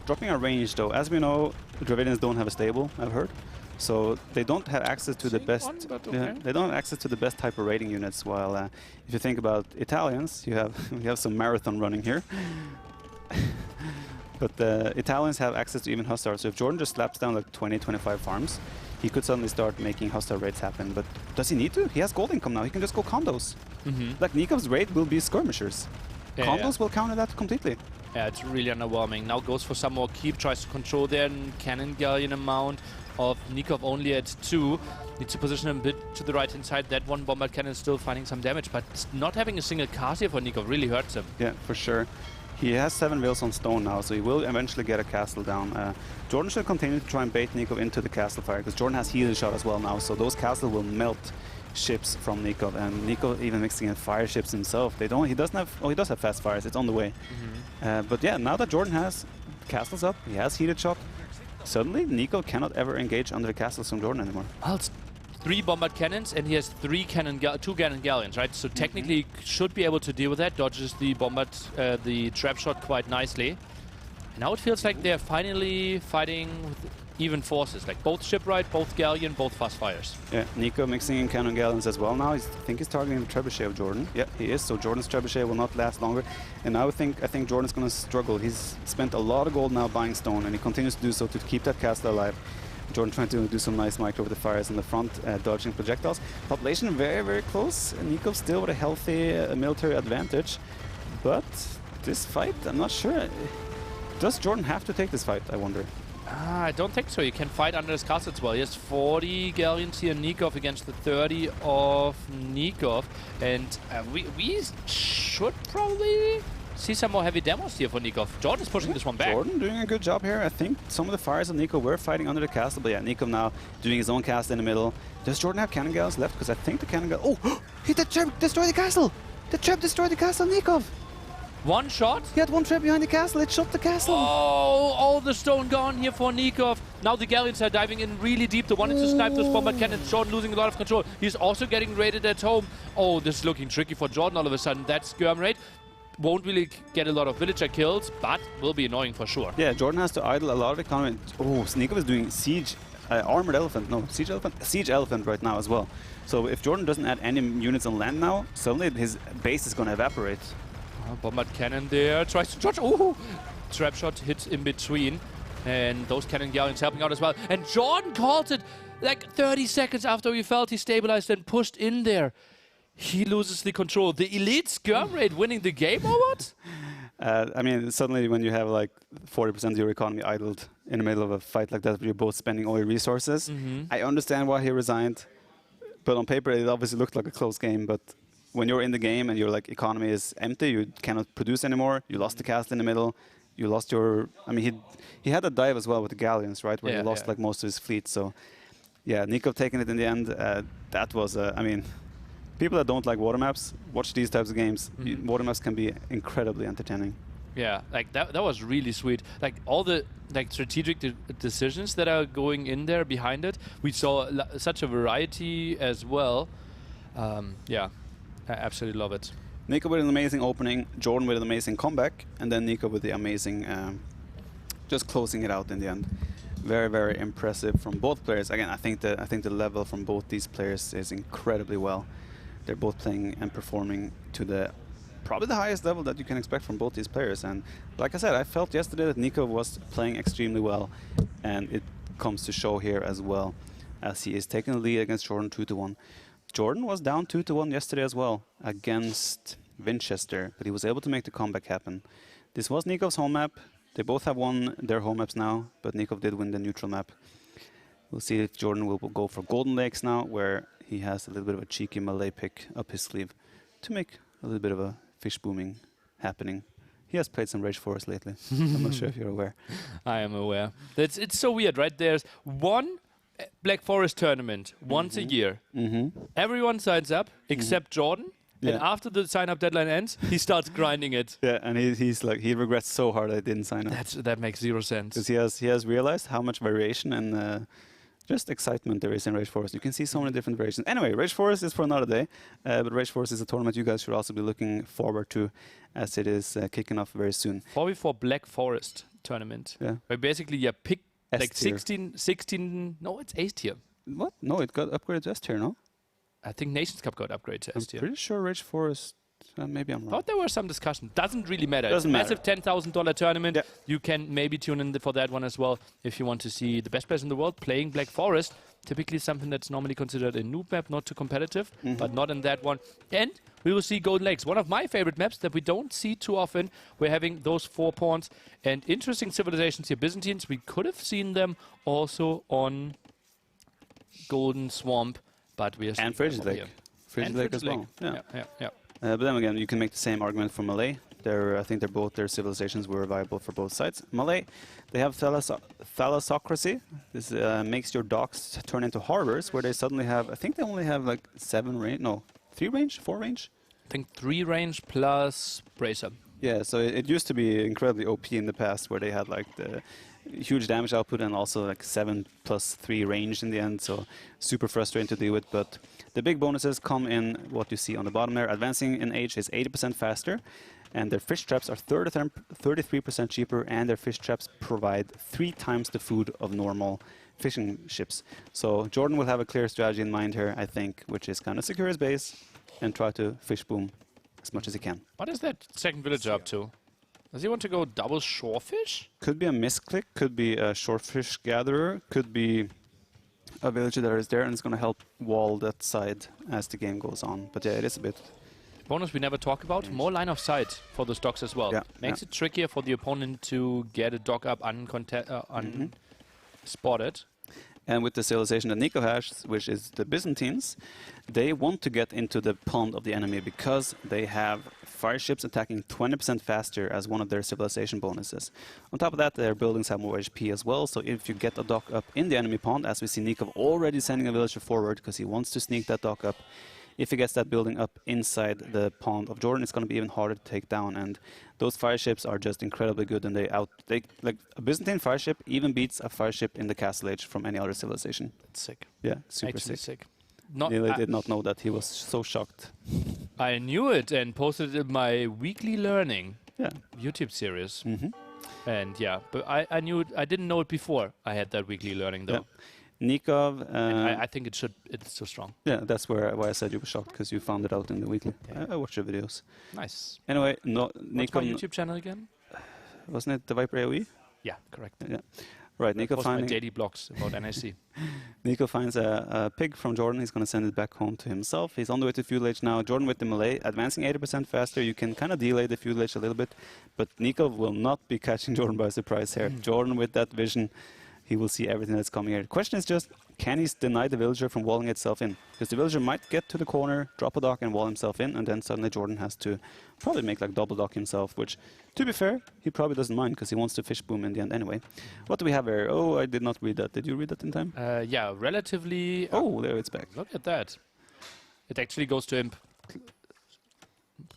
dropping a range though. As we know, Dravidians don't have a stable, I've heard. So they don't have access to the best. They don't have access to the best type of raiding units. While if you think about Italians, you have some marathon running here. But the Italians have access to even Hussars. So if Jordan just slaps down like 20-25 farms, he could suddenly start making Hussar raids happen. But does he need to? He has gold income now. He can just go condos. Like Nikov's raid will be skirmishers. Condos will counter that completely. Yeah, it's really underwhelming. Now goes for some more keep, tries to control their cannon galleon amount of Nicov only at 2. Needs to position him a bit to the right-hand side. That one bombard cannon is still finding some damage, but not having a single cast here for Nicov really hurts him. Yeah, for sure. He has 7 Vales on stone now, so he will eventually get a castle down. Jordan should continue to try and bait Nicov into the castle fire, because Jordan has healing shot as well now, so those castles will melt ships from Nicov, and Nicov even mixing in fire ships himself. He doesn't have, he does have fast fires, it's on the way. But yeah, now that Jordan has castles up, he has heated shot, suddenly Nicov cannot ever engage under the castles from Jordan anymore. Well, it's 3 bombard cannons, and he has 2 cannon galleons, right? So technically he should be able to deal with that, dodges the bombard, the trap shot quite nicely. And now it feels like they're finally fighting with even forces, like both shipwright, both galleon, both fast fires. Yeah, Nicov mixing in cannon galleons as well now. I think he's targeting the trebuchet of Jordan. Yeah, he is. So Jordan's trebuchet will not last longer. And now I think Jordan's going to struggle. He's spent a lot of gold now buying stone, and he continues to do so to keep that castle alive. Jordan trying to do some nice micro over the fires in the front, dodging projectiles. Population very, very close. Nicov still with a healthy military advantage. But this fight, I'm not sure. Does Jordan have to take this fight, I wonder? I don't think so. You can fight under his castle as well. He has 40 galleons here, Nicov against the 30 of Nicov. And we should probably see some more heavy demos here for Nicov. Jordan is pushing this one back. Jordan doing a good job here. I think some of the fires of Nicov were fighting under the castle, but yeah, Nicov now doing his own cast in the middle. Does Jordan have cannon galleons left? Because I think the cannon galleon... Oh! He did destroy the castle! The trap destroyed the castle, Nicov! One shot? He had one trap behind the castle, it shot the castle! Oh, all the stone gone here for Nicov. Now the galleons are diving in really deep. They wanted to snipe those bombard cannons. Jordan losing a lot of control. He's also getting raided at home. Oh, this is looking tricky for Jordan all of a sudden. That skirm raid won't really get a lot of villager kills, but will be annoying for sure. Yeah, Jordan has to idle a lot of economy. Oh, Nicov is doing siege, armored elephant. No, siege elephant? Siege elephant right now as well. So if Jordan doesn't add any units on land now, suddenly his base is going to evaporate. Bombard cannon there, tries to dodge. Oh, trap shot hits in between. And those cannon galleons helping out as well. And Jordan calls it like 30 seconds after he felt he stabilized and pushed in there. He loses the control. The elite skirm raid winning the game or what? I mean, suddenly when you have like 40% of your economy idled in the middle of a fight like that, where you're both spending all your resources, I understand why he resigned. But on paper, it obviously looked like a close game. But when you're in the game and your like economy is empty, you cannot produce anymore. You lost the castle in the middle. You lost your... I mean, he had a dive as well with the galleons, right? Where he lost like most of his fleet. So yeah, Nicov taking it in the end. That was, I mean, people that don't like water maps, watch these types of games. Water maps can be incredibly entertaining. Yeah, like that was really sweet. Like all the like strategic decisions that are going in there behind it. We saw such a variety as well. Yeah, I absolutely love it. Nicov with an amazing opening, Jordan with an amazing comeback, and then Nicov with the amazing, just closing it out in the end. Very, very impressive from both players. Again, I think the level from both these players is incredibly well. They're both playing and performing to the probably the highest level that you can expect from both these players. And like I said, I felt yesterday that Nicov was playing extremely well, and it comes to show here as well, as he is taking the lead against Jordan 2-1. Jordan was down 2-1 yesterday as well against Vinchester, but he was able to make the comeback happen. This was Nicov's home map. They both have won their home maps now, but Nicov did win the neutral map. We'll see if Jordan will go for Golden Lakes now, where he has a little bit of a cheeky Malay pick up his sleeve to make a little bit of a fish booming happening. He has played some Rage Forest lately. I'm not sure if you're aware. I am aware. It's so weird, right? There's one Black Forest tournament once a year. Everyone signs up except Jordan. Yeah. And after the sign-up deadline ends, he starts grinding it. Yeah, and he's like, he regrets so hard that he didn't sign up. That makes zero sense. Because he has realized how much variation and just excitement there is in Rage Forest. You can see so many different variations. Anyway, Rage Forest is for another day, but Rage Forest is a tournament you guys should also be looking forward to, as it is kicking off very soon. 4v4 Black Forest tournament. Yeah. Where basically you pick like S-tier. 16, no, it's A tier. What? No, it got upgraded to S tier, no? I think Nations Cup got upgraded to S tier. I'm pretty sure Rage Forest, maybe I'm wrong. Thought there was some discussion. Doesn't really matter. Doesn't it's a massive $10,000 tournament. Yeah. You can maybe tune in for that one as well if you want to see the best players in the world playing Black Forest. Typically something that's normally considered a noob map, not too competitive, but not in that one. And we will see Golden Lakes, one of my favorite maps that we don't see too often. We're having those 4 pawns and interesting civilizations here. Byzantines, we could have seen them also on Golden Swamp, but we are And Frigid Lake. Frigid Lake as well. Yeah. But then again, you can make the same argument for Malay. I think both their civilizations were viable for both sides. Malay, they have thalassocracy. This makes your docks turn into harbors, where they suddenly have, I think they only have like 7 range, no, 3 range, 4 range? I think 3 range plus bracer. Yeah, so it used to be incredibly OP in the past, where they had like the huge damage output and also like 7+3 range in the end, so super frustrating to deal with. But the big bonuses come in what you see on the bottom there. Advancing in age is 80% faster, and their fish traps are 33% cheaper, and their fish traps provide 3 times the food of normal fishing ships. So Jordan will have a clear strategy in mind here, I think, which is kind of secure his base and try to fish boom as much as he can. What is that second villager up to? Does he want to go double shorefish? Could be a misclick, could be a shorefish gatherer, could be a villager that is there and it's going to help wall that side as the game goes on. But yeah, it is a bit... Bonus we never talk about, more line of sight for those docks as well. Yeah, Makes it trickier for the opponent to get a dock up unspotted. And with the civilization that Nicov has, which is the Byzantines, they want to get into the pond of the enemy because they have fire ships attacking 20% faster as one of their civilization bonuses. On top of that, their buildings have more HP as well, so if you get a dock up in the enemy pond, as we see Nicov already sending a villager forward because he wants to sneak that dock up, if he gets that building up inside the pond of Jordan, it's going to be even harder to take down. And those fire ships are just incredibly good, and like a Byzantine fire ship even beats a fire ship in the Castle Age from any other civilization. That's sick. Yeah, super Actually sick. Not, Nili did not know that. He was so shocked. I knew it and posted it in my weekly learning YouTube series. And yeah, but I knew it. I didn't know it before I had that weekly learning though. Yeah. Nicov. I think it's so strong. Yeah, that's why I said you were shocked, because you found it out in the weekly. Yeah. I watched your videos. Nice. Anyway, What's my Nicov. YouTube channel again? Wasn't it TheViper AOE? Yeah, correct. Yeah. Right, Nicov my finding. daily blogs about NAC. Nicov finds a pig from Jordan. He's going to send it back home to himself. He's on the way to Feudal Age now. Jordan with the Malay, advancing 80% faster. You can kind of delay the Feudal Age a little bit, but Nicov will not be catching Jordan by surprise here. Jordan with that vision, he will see everything that's coming here. The question is just, can he deny the villager from walling itself in? Because the villager might get to the corner, drop a dock and wall himself in, and then suddenly Jordan has to probably make like double dock himself, which, to be fair, he probably doesn't mind because he wants to fish boom in the end anyway. What do we have here? Oh, I did not read that. Did you read that in time? Yeah, relatively... Oh, there it's back. Look at that. It actually goes to him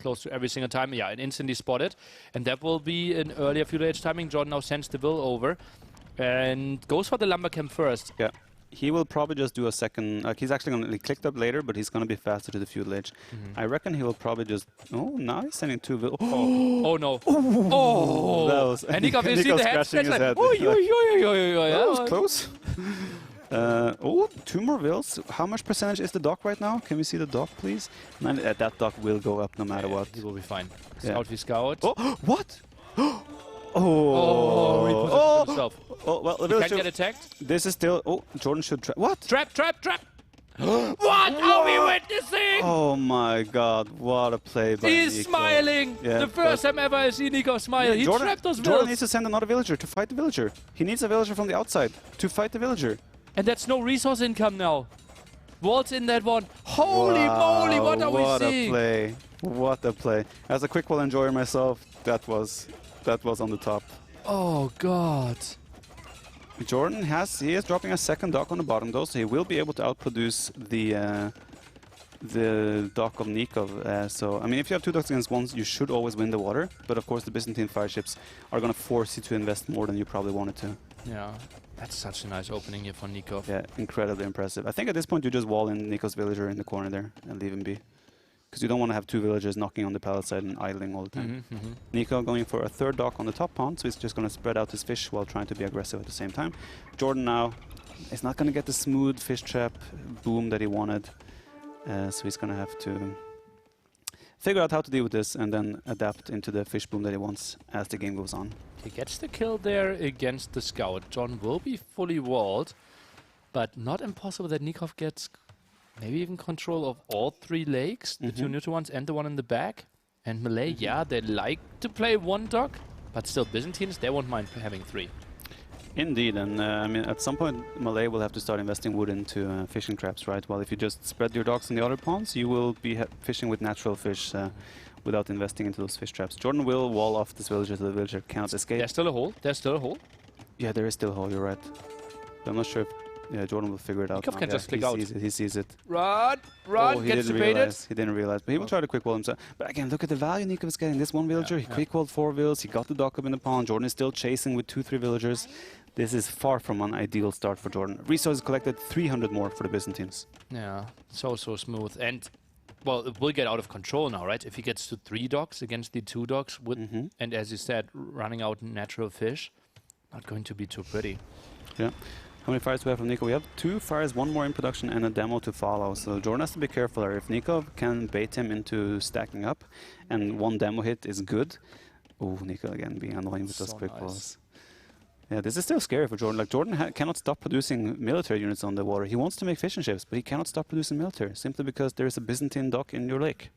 close to every single time. Yeah, and instantly spotted. And that will be an earlier Feudal Age timing. Jordan now sends the Will over and goes for the lumber camp first. Yeah. He will probably just do a second. He's actually going to click up later, but he's going to be faster to the Feudal Age. I reckon he will probably just. Oh, now he's sending 2 Will. Oh no! Oh! That was. And Nicov, you see the head scratching his like, head. oh, That was close. Oh, 2 more vills. How much percentage is the dock right now? Can we see the dock, please? That dock will go up no matter what. He will be fine. Yeah. Scout v scout. Oh, what? Oh, Repositioned himself. Oh, well, He can't get attacked. This is still. Oh, Jordan should try. What? Trap, trap, trap! What are we witnessing? Oh my God! What a play by He's Nico. smiling. Yeah, the first time ever I see Nico smile. Yeah, He trapped those Jordan vills. needs to send another villager to fight the villager. He needs a villager from the outside to fight the villager. And that's no resource income now. Waltz in that one. Holy moly, what are we seeing? What a play. What a play. As a quick wall enjoyer myself, that was on the top. Oh God. Jordan he is dropping a second dock on the bottom though, so he will be able to outproduce the dock of Nicov. So I mean, if you have 2 docks against 1, you should always win the water. But of course, the Byzantine fireships are going to force you to invest more than you probably wanted to. Yeah, that's such a nice opening here for Nicov. Yeah, incredibly impressive. I think at this point you just wall in Nico's villager in the corner there and leave him be. Because you don't want to have 2 villagers knocking on the palace side and idling all the time. Nico going for a 3rd dock on the top pawn, so he's just going to spread out his fish while trying to be aggressive at the same time. Jordan now is not going to get the smooth fish trap boom that he wanted, so he's going to have to figure out how to deal with this and then adapt into the fish boom that he wants as the game goes on. He gets the kill there against the scout. John will be fully walled, but not impossible that Nicov gets maybe even control of all 3 lakes, the 2 neutral ones and the one in the back. And Malay, yeah, they like to play 1 dock, but still Byzantines, they won't mind having 3. Indeed, and I mean, at some point Malay will have to start investing wood into fishing traps, right? Well, if you just spread your docks in the other ponds, you will be fishing with natural fish without investing into those fish traps. Jordan will wall off this villager so the villager cannot escape. There's still a hole. There's still a hole. Yeah, there is still a hole, you're right. But I'm not sure if Jordan will figure it out. Nicov can just click out. He sees it. Run! Oh, Gets debated. He didn't realize, but he will try to quick wall himself. But again, look at the value Nicov is getting. This one villager, he quick walled 4 vills, he got the dock up in the pond. Jordan is still chasing with 2-3 villagers. This is far from an ideal start for Jordan. Resources collected, 300 more for the Byzantines. Yeah, so smooth. And, well, it will get out of control now, right? If he gets to 3 docks against the 2 docks, and as you said, running out natural fish, not going to be too pretty. Yeah. How many fires do we have from Nico? We have 2 fires, 1 more in production and a demo to follow. So Jordan has to be careful here. If Nico can bait him into stacking up and 1 demo hit is good. Oh, Nico again being annoying with those quick walls. Yeah, this is still scary for Jordan. Like Jordan cannot stop producing military units on the water. He wants to make fishing ships, but he cannot stop producing military simply because there is a Byzantine dock in your lake.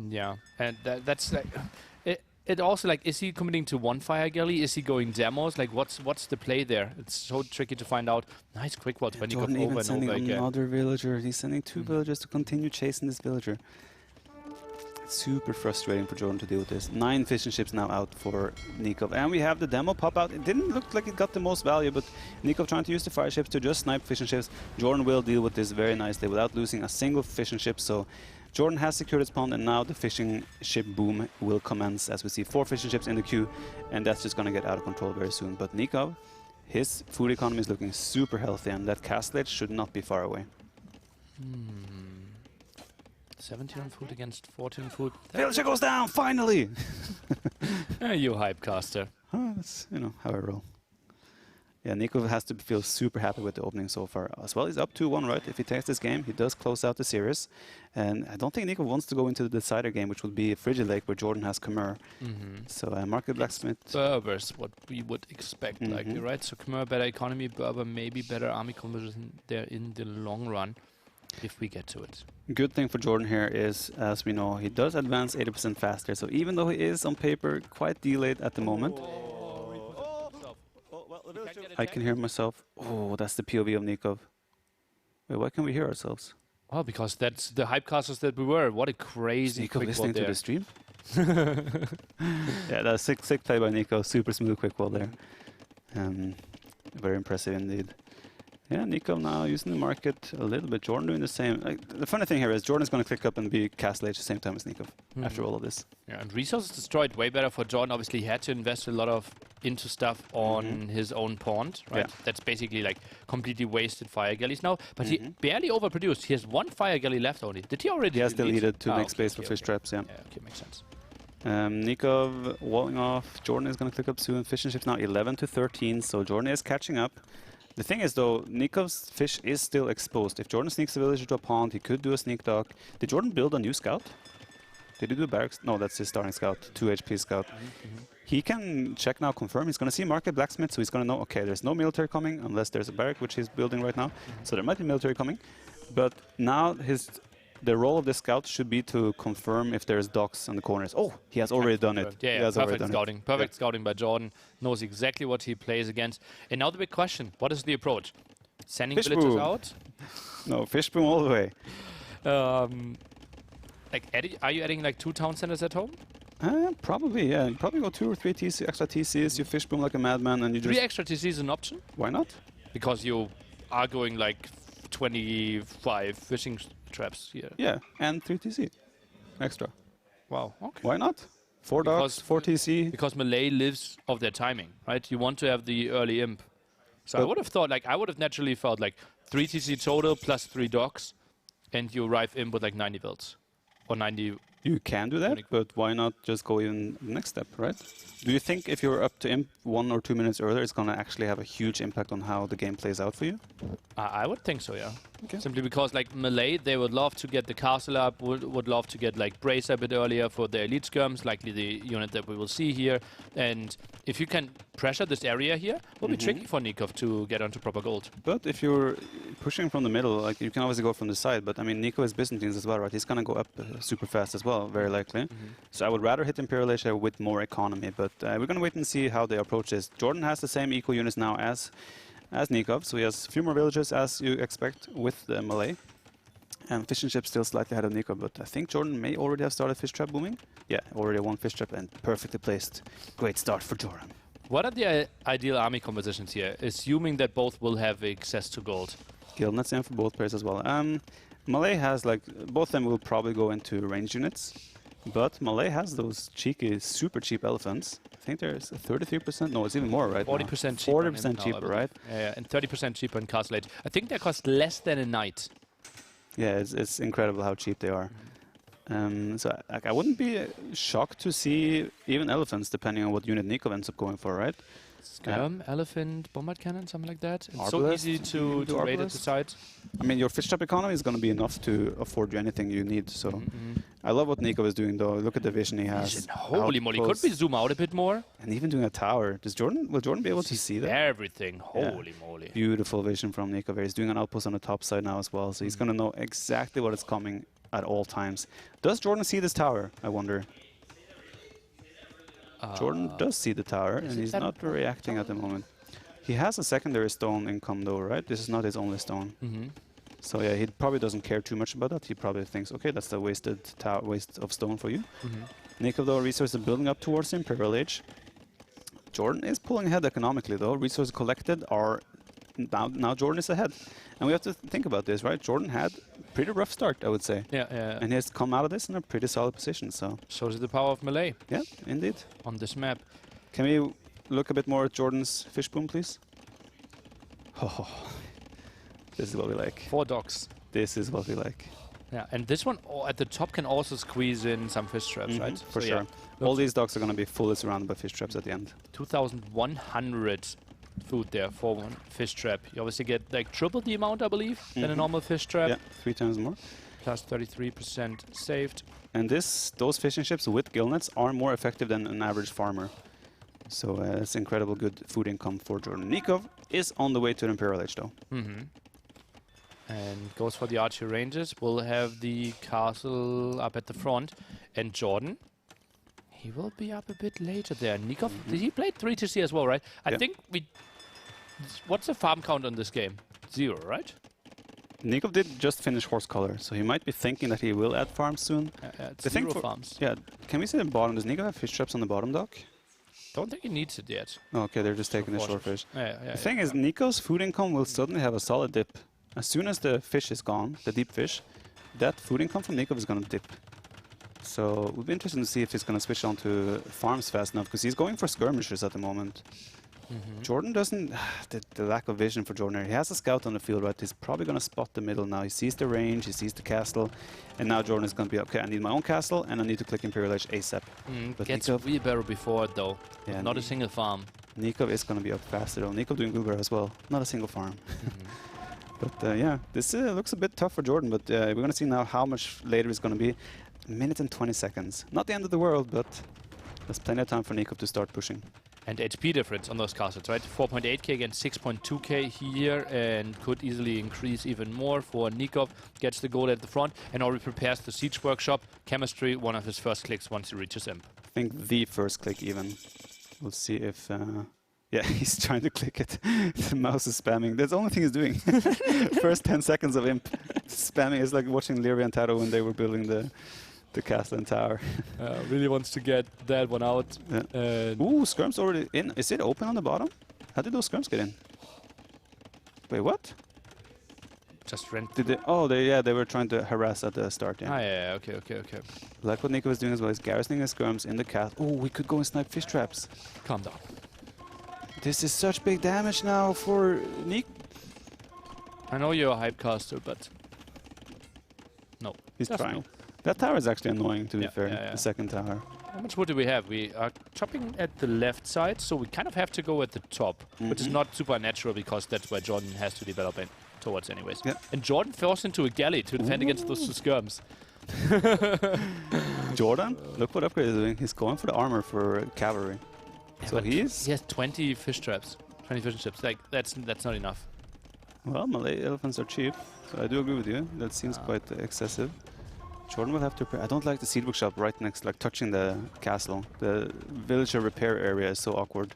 Yeah, and that's like... It also, like, is he committing to 1 fire galley? Is he going demos? Like, what's the play there? It's so tricky to find out. Nice quick walls when you go over and over again. Jordan even sending another villager. He's sending 2 villagers to continue chasing this villager. It's super frustrating for Jordan to deal with this. 9 fishing ships now out for Nicov. And we have the demo pop out. It didn't look like it got the most value, but Nicov trying to use the fire ships to just snipe fishing ships. Jordan will deal with this very nicely without losing a single fishing ship. So Jordan has secured his pond, and now the fishing ship boom will commence as we see 4 fishing ships in the queue, and that's just going to get out of control very soon. But Nicov, his food economy is looking super healthy, and that castlage should not be far away. 17 on food against 14 food. Villager goes down, finally! You hype caster. That's, how I roll. Yeah, Nicov has to feel super happy with the opening so far as well. He's up 2-1, right? If he takes this game, he does close out the series. And I don't think Nicov wants to go into the decider game, which would be Frigid Lake, where Jordan has Khmer. So Market Blacksmith... Berber's what we would expect, likely, right? So Khmer, better economy, Berber, maybe better army composition there in the long run, if we get to it. Good thing for Jordan here is, as we know, he does advance 80% faster. So even though he is on paper quite delayed at the moment... I can hear myself. Oh, that's the POV of Nicov. Wait, why can we hear ourselves? Oh, because that's the hypecasters that we were. What a crazy Nicov quick listening wall to there. the stream? Yeah, that's sick play by Nico. Super smooth quick wall there. Very impressive indeed. Yeah, Nico now using the market a little bit. Jordan doing the same. The funny thing here is Jordan's going to click up and be castle age at the same time as Nico after all of this. Yeah, and resources destroyed way better for Jordan. Obviously, he had to invest a lot into stuff on his own pond, right? Yeah. That's basically like completely wasted fire galleys now. But he barely overproduced. He has 1 fire galley left only. Did he already? He has deleted to make space for fish traps. Yeah. Okay, makes sense. Nicov walling off. Jordan is going to click up soon. Fishing ships now 11 to 13, so Jordan is catching up. The thing is, though, Nikov's fish is still exposed. If Jordan sneaks a villager to a pond, he could do a sneak dock. Did Jordan build a new scout? Did he do barracks? No, that's his starting scout, 2 HP scout. He can check now, confirm. He's going to see market blacksmith, so he's going to know, okay, there's no military coming unless there's a barrack, which he's building right now. So there might be military coming. But now the role of the scout should be to confirm if there's docks on the corners. Oh, he has already done it. Yeah, perfect scouting. Perfect scouting by Jordan. Knows exactly what he plays against. And now the big question, what is the approach? Sending Fish villagers boom. out? No, fish boom all the way. Like, are you adding like 2 town centers at home? Probably, yeah. You probably go 2 or 3 extra TCs, you fish boom like a madman, and you just... 3 extra TCs is an option? Why not? Because you are going like 25 fishing traps here. Yeah, and 3 TC extra. Wow, okay. Why not? 4 dogs, 4 TC. Because Melee lives of their timing, right? You want to have the early imp. So I would have thought, like, I would have naturally felt like 3 TC total plus 3 dogs, and you arrive in with like 90 vills. Or 90... You can do that, but why not just go even the next step, right? Do you think if you're up to imp 1 or 2 minutes earlier, it's going to actually have a huge impact on how the game plays out for you? I would think so, yeah. Okay. Simply because, like, Melee, they would love to get the castle up, would love to get, like, Brace a bit earlier for their elite skirms, likely the unit that we will see here. And if you can pressure this area here, it will be tricky for Nicov to get onto proper gold. But if you're pushing from the middle, like, you can obviously go from the side, but, I mean, Nicov is Byzantines as well, right? He's going to go up super fast as well, very likely. So I would rather hit Imperial Asia with more economy, but we're going to wait and see how they approach this. Jordan has the same eco units now as Nicov, so he has a few more villagers as you expect with the Melee. And fishing ship still slightly ahead of Nicov, but I think Jordan may already have started fish trap booming. Yeah, already 1 fish trap and perfectly placed. Great start for Jordan. What are the ideal army compositions here, assuming that both will have access to gold? Guild nets in for both players as well. Melee has, like, both of them will probably go into range units, but Melee has those cheeky, super cheap elephants. I think there's 33%, no, it's even more right 40% cheaper. 40% cheaper, right? Yeah, and 30% cheaper in Castle Age. I think they cost less than a knight. Yeah, it's incredible how cheap they are. So like, I wouldn't be shocked to see even elephants, depending on what unit Nicov ends up going for, right? Elephant, bombard cannon, something like that. It's Arbalest? so easy to raid at the side. I mean, your fish trap economy is going to be enough to afford you anything you need. So I love what Nicov is doing, though. Look at the vision he has. Holy moly! Could we zoom out a bit more? And even doing a tower. Will Jordan be able to see that? Everything. Holy moly! Beautiful vision from Nicov. He's doing an outpost on the top side now as well, so he's going to know exactly what is coming at all times. Does Jordan see this tower? I wonder. Jordan does see the tower, and he's not reacting at the moment. He has a secondary stone income, though, right? This is not his only stone. So yeah, he probably doesn't care too much about that. He probably thinks, okay, that's the waste of stone for you. Nicov, though, resources building up towards the Imperial Age. Jordan is pulling ahead economically, though. Resources collected are... Now Jordan is ahead. And we have to think about this, right? Jordan had a pretty rough start, I would say. Yeah. And he has come out of this in a pretty solid position, so... Shows the power of Melee. Yeah, indeed. On this map. Can we look a bit more at Jordan's fish boom, please? Oh, this is what we like. 4 docks. This is what we like. Yeah, and this one at the top can also squeeze in some fish traps, right? For sure. All these docks are going to be fully surrounded by fish traps at the end. 2,100 food there for 1 fish trap. You obviously get like triple the amount, I believe, than a normal fish trap. Yeah, 3 times more. Plus 33% saved. And those fishing ships with gill nets are more effective than an average farmer. So it's incredible good food income for Jordan. Nicov is on the way to the Imperial Age, though. And goes for the archery ranges. We'll have the castle up at the front. And Jordan, he will be up a bit later there. Nicov, did he play 3 TC as well, right? I think we... What's the farm count on this game? 0, right? Nicov did just finish Horse Color, so he might be thinking that he will add farms soon. It's 0 farms. Yeah, can we see the bottom? Does Nicov have fish traps on the bottom dock? Don't think he needs it yet. Oh, okay, they're just taking the short fish. The thing is, Nicov's food income will suddenly have a solid dip. As soon as the fish is gone, the deep fish, that food income from Nicov is going to dip. So it would be interesting to see if he's going to switch on to farms fast enough, because he's going for skirmishes at the moment. Jordan doesn't... the lack of vision for Jordan here. He has a scout on the field, right? He's probably going to spot the middle now. He sees the range, he sees the castle, and now Jordan is going to be, okay, I need my own castle, and I need to click Imperial Age ASAP. But gets way better before it, though. Yeah, not a single farm. Nicov is going to be up faster though. Nicov doing good as well. Not a single farm. But yeah, this looks a bit tough for Jordan, but we're going to see now how much later it's going to be. A minute and 20 seconds. Not the end of the world, but there's plenty of time for Nicov to start pushing. And HP difference on those castles, right? 4.8k against 6.2k here, and could easily increase even more for Nicov. Gets the goal at the front and already prepares the siege workshop. Chemistry, one of his first clicks once he reaches Imp. I think the first click even. We'll see if... yeah, he's trying to click it. The mouse is spamming. That's the only thing he's doing. First 10 seconds of Imp. Spamming is like watching Liereyy and TaToH when they were building the castle and tower. Really wants to get that one out. Yeah. Ooh, skirms already in. Is it open on the bottom? How did those skirms get in? Wait, what? Just rent. Did they? Oh, they were trying to harass at the start. Yeah. Ah, yeah. Okay. Like what Nicov is doing as well. He's garrisoning his skirms in the castle. Oh, we could go and snipe fish traps. Calm down. This is such big damage now for Nick. I know you're a hype caster, but no. He's just trying. no. That tower is actually annoying, to be fair. Yeah. The second tower. How much wood do we have? We are chopping at the left side, so we kind of have to go at the top, which is not supernatural because that's where Jordan has to develop in towards anyways. Yeah. And Jordan falls into a galley to defend against those two skirms. Jordan, look what upgrade he's doing. He's going for the armor for cavalry. Yeah, so he has 20 fish traps, 20 fishing ships. Like that's not enough. Well, Malay elephants are cheap, so I do agree with you. That seems quite excessive. Jordan will have to repair. I don't like the seed workshop right next, like touching the castle. The villager repair area is so awkward.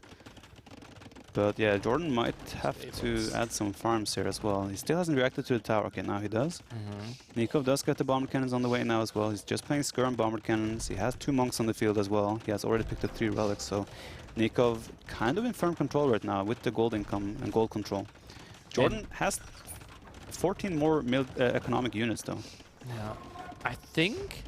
But yeah, Jordan might have to add some farms here as well. He still hasn't reacted to the tower. Okay, now he does. Nicov does get the bomber cannons on the way now as well. He's just playing skirm bomber cannons. He has 2 monks on the field as well. He has already picked up 3 relics, so Nicov kind of in firm control right now with the gold income and gold control. Jordan has 14 more economic units though. Yeah. I think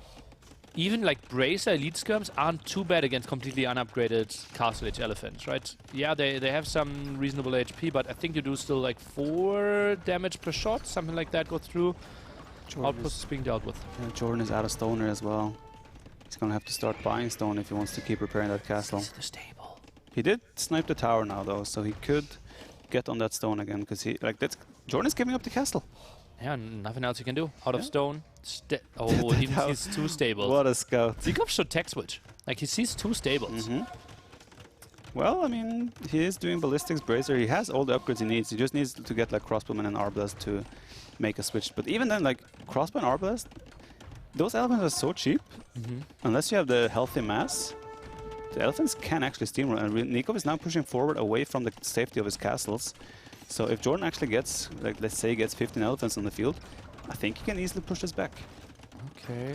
even like Bracer elite skirms aren't too bad against completely unupgraded castle age elephants, right? Yeah, they have some reasonable HP, but I think you do still like 4 damage per shot, something like that go through. Outpost is being dealt with. Yeah, Jordan is out of stone here as well. He's gonna have to start buying stone if he wants to keep repairing that castle. This is the stable. He did snipe the tower now though, so he could get on that stone again because he Jordan is giving up the castle. Yeah, nothing else you can do. Out of stone. Oh, he sees 2 stables. What a scout. Nicov should tech switch. Like, he sees 2 stables. Well, I mean, he is doing ballistics, bracer. He has all the upgrades he needs. He just needs to get, like, crossbowman and arbalest to make a switch. But even then, like, crossbow and arbalest, those elephants are so cheap. Unless you have the healthy mass, the elephants can actually steamroll. And Nicov is now pushing forward away from the safety of his castles. So if Jordan actually gets, like, let's say he gets 15 elephants on the field, I think he can easily push this back. Okay,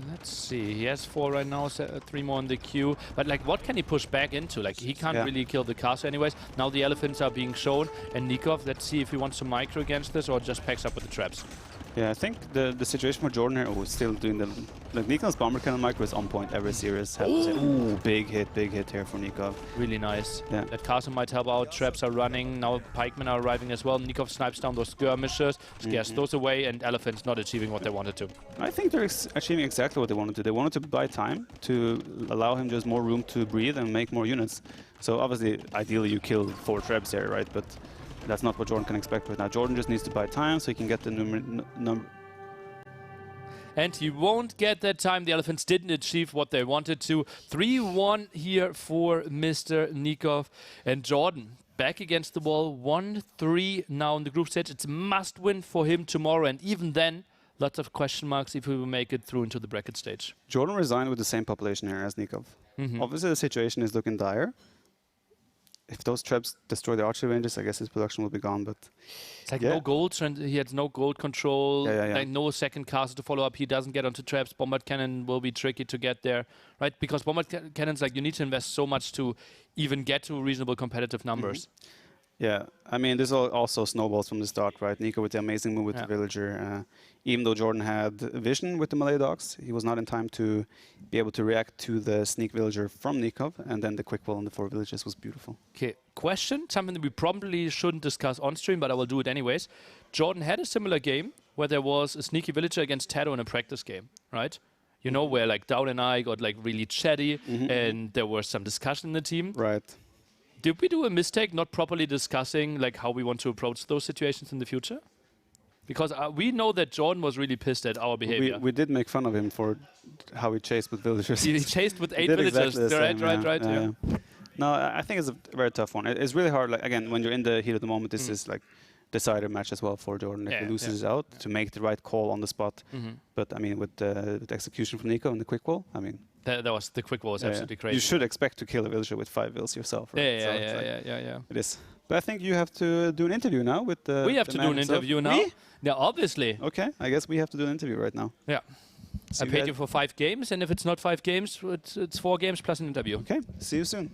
let's see. He has 4 right now, 3 more in the queue. But like, what can he push back into? Like, he can't really kill the castle anyways. Now the elephants are being shown. And Nicov, let's see if he wants to micro against this or just packs up with the traps. Yeah, I think the situation for Jordan here, still doing the... Like, Nikov's bomber cannon micro is on point every series. Ooh, big hit here for Nicov. Really nice. Yeah. That castle might help out. Traps are running. Now pikemen are arriving as well. Nicov snipes down those skirmishes, scares those away, and elephants not achieving what they wanted to. I think they're achieving exactly what they wanted to. They wanted to buy time to allow him just more room to breathe and make more units. So obviously, ideally you kill 4 traps there, right? But that's not what Jordan can expect right now. Jordan just needs to buy time so he can get the number. And he won't get that time. The elephants didn't achieve what they wanted to. 3-1 here for Mr. Nicov. And Jordan back against the wall. 1-3 now in the group stage. It's a must win for him tomorrow. And even then, lots of question marks if he will make it through into the bracket stage. Jordan resigned with the same population here as Nicov. Obviously, the situation is looking dire. If those traps destroy the archery ranges, I guess his production will be gone, but... It's like no gold, and he has no gold control, like no second castle to follow up. He doesn't get onto traps. Bombard cannon will be tricky to get there, right? Because bombard cannons, like, you need to invest so much to even get to reasonable competitive numbers. Yeah, I mean, this also snowballs from the start, right? Nicov with the amazing move with the villager. Even though Jordan had vision with the Malay dogs, he was not in time to be able to react to the sneak villager from Nicov, and then the quick wall on the 4 villages was beautiful. Okay, question, something that we probably shouldn't discuss on stream, but I will do it anyways. Jordan had a similar game where there was a sneaky villager against TaToH in a practice game, right? You know, where like Dowd and I got like really chatty, and there was some discussion in the team. Right. Did we do a mistake not properly discussing like how we want to approach those situations in the future? Because we know that Jordan was really pissed at our behavior. We did make fun of him for how he chased with villagers. He chased with 8 villagers. Exactly Right. Yeah. No, I think it's a very tough one. It's really hard. Like again, when you're in the heat of the moment, this is like decider match as well for Jordan. If he loses out, to make the right call on the spot. But I mean, with the execution from Nico and the quick wall, I mean, that was the quick wall was absolutely crazy. You should expect to kill a villager with 5 vills yourself, right? Yeah. It is. But I think you have to do an interview now with the. We have to do an interview now. Me? Yeah, obviously. Okay, I guess we have to do an interview right now. Yeah. I paid you for 5 games, and if it's not 5 games, it's 4 games plus an interview. Okay, see you soon.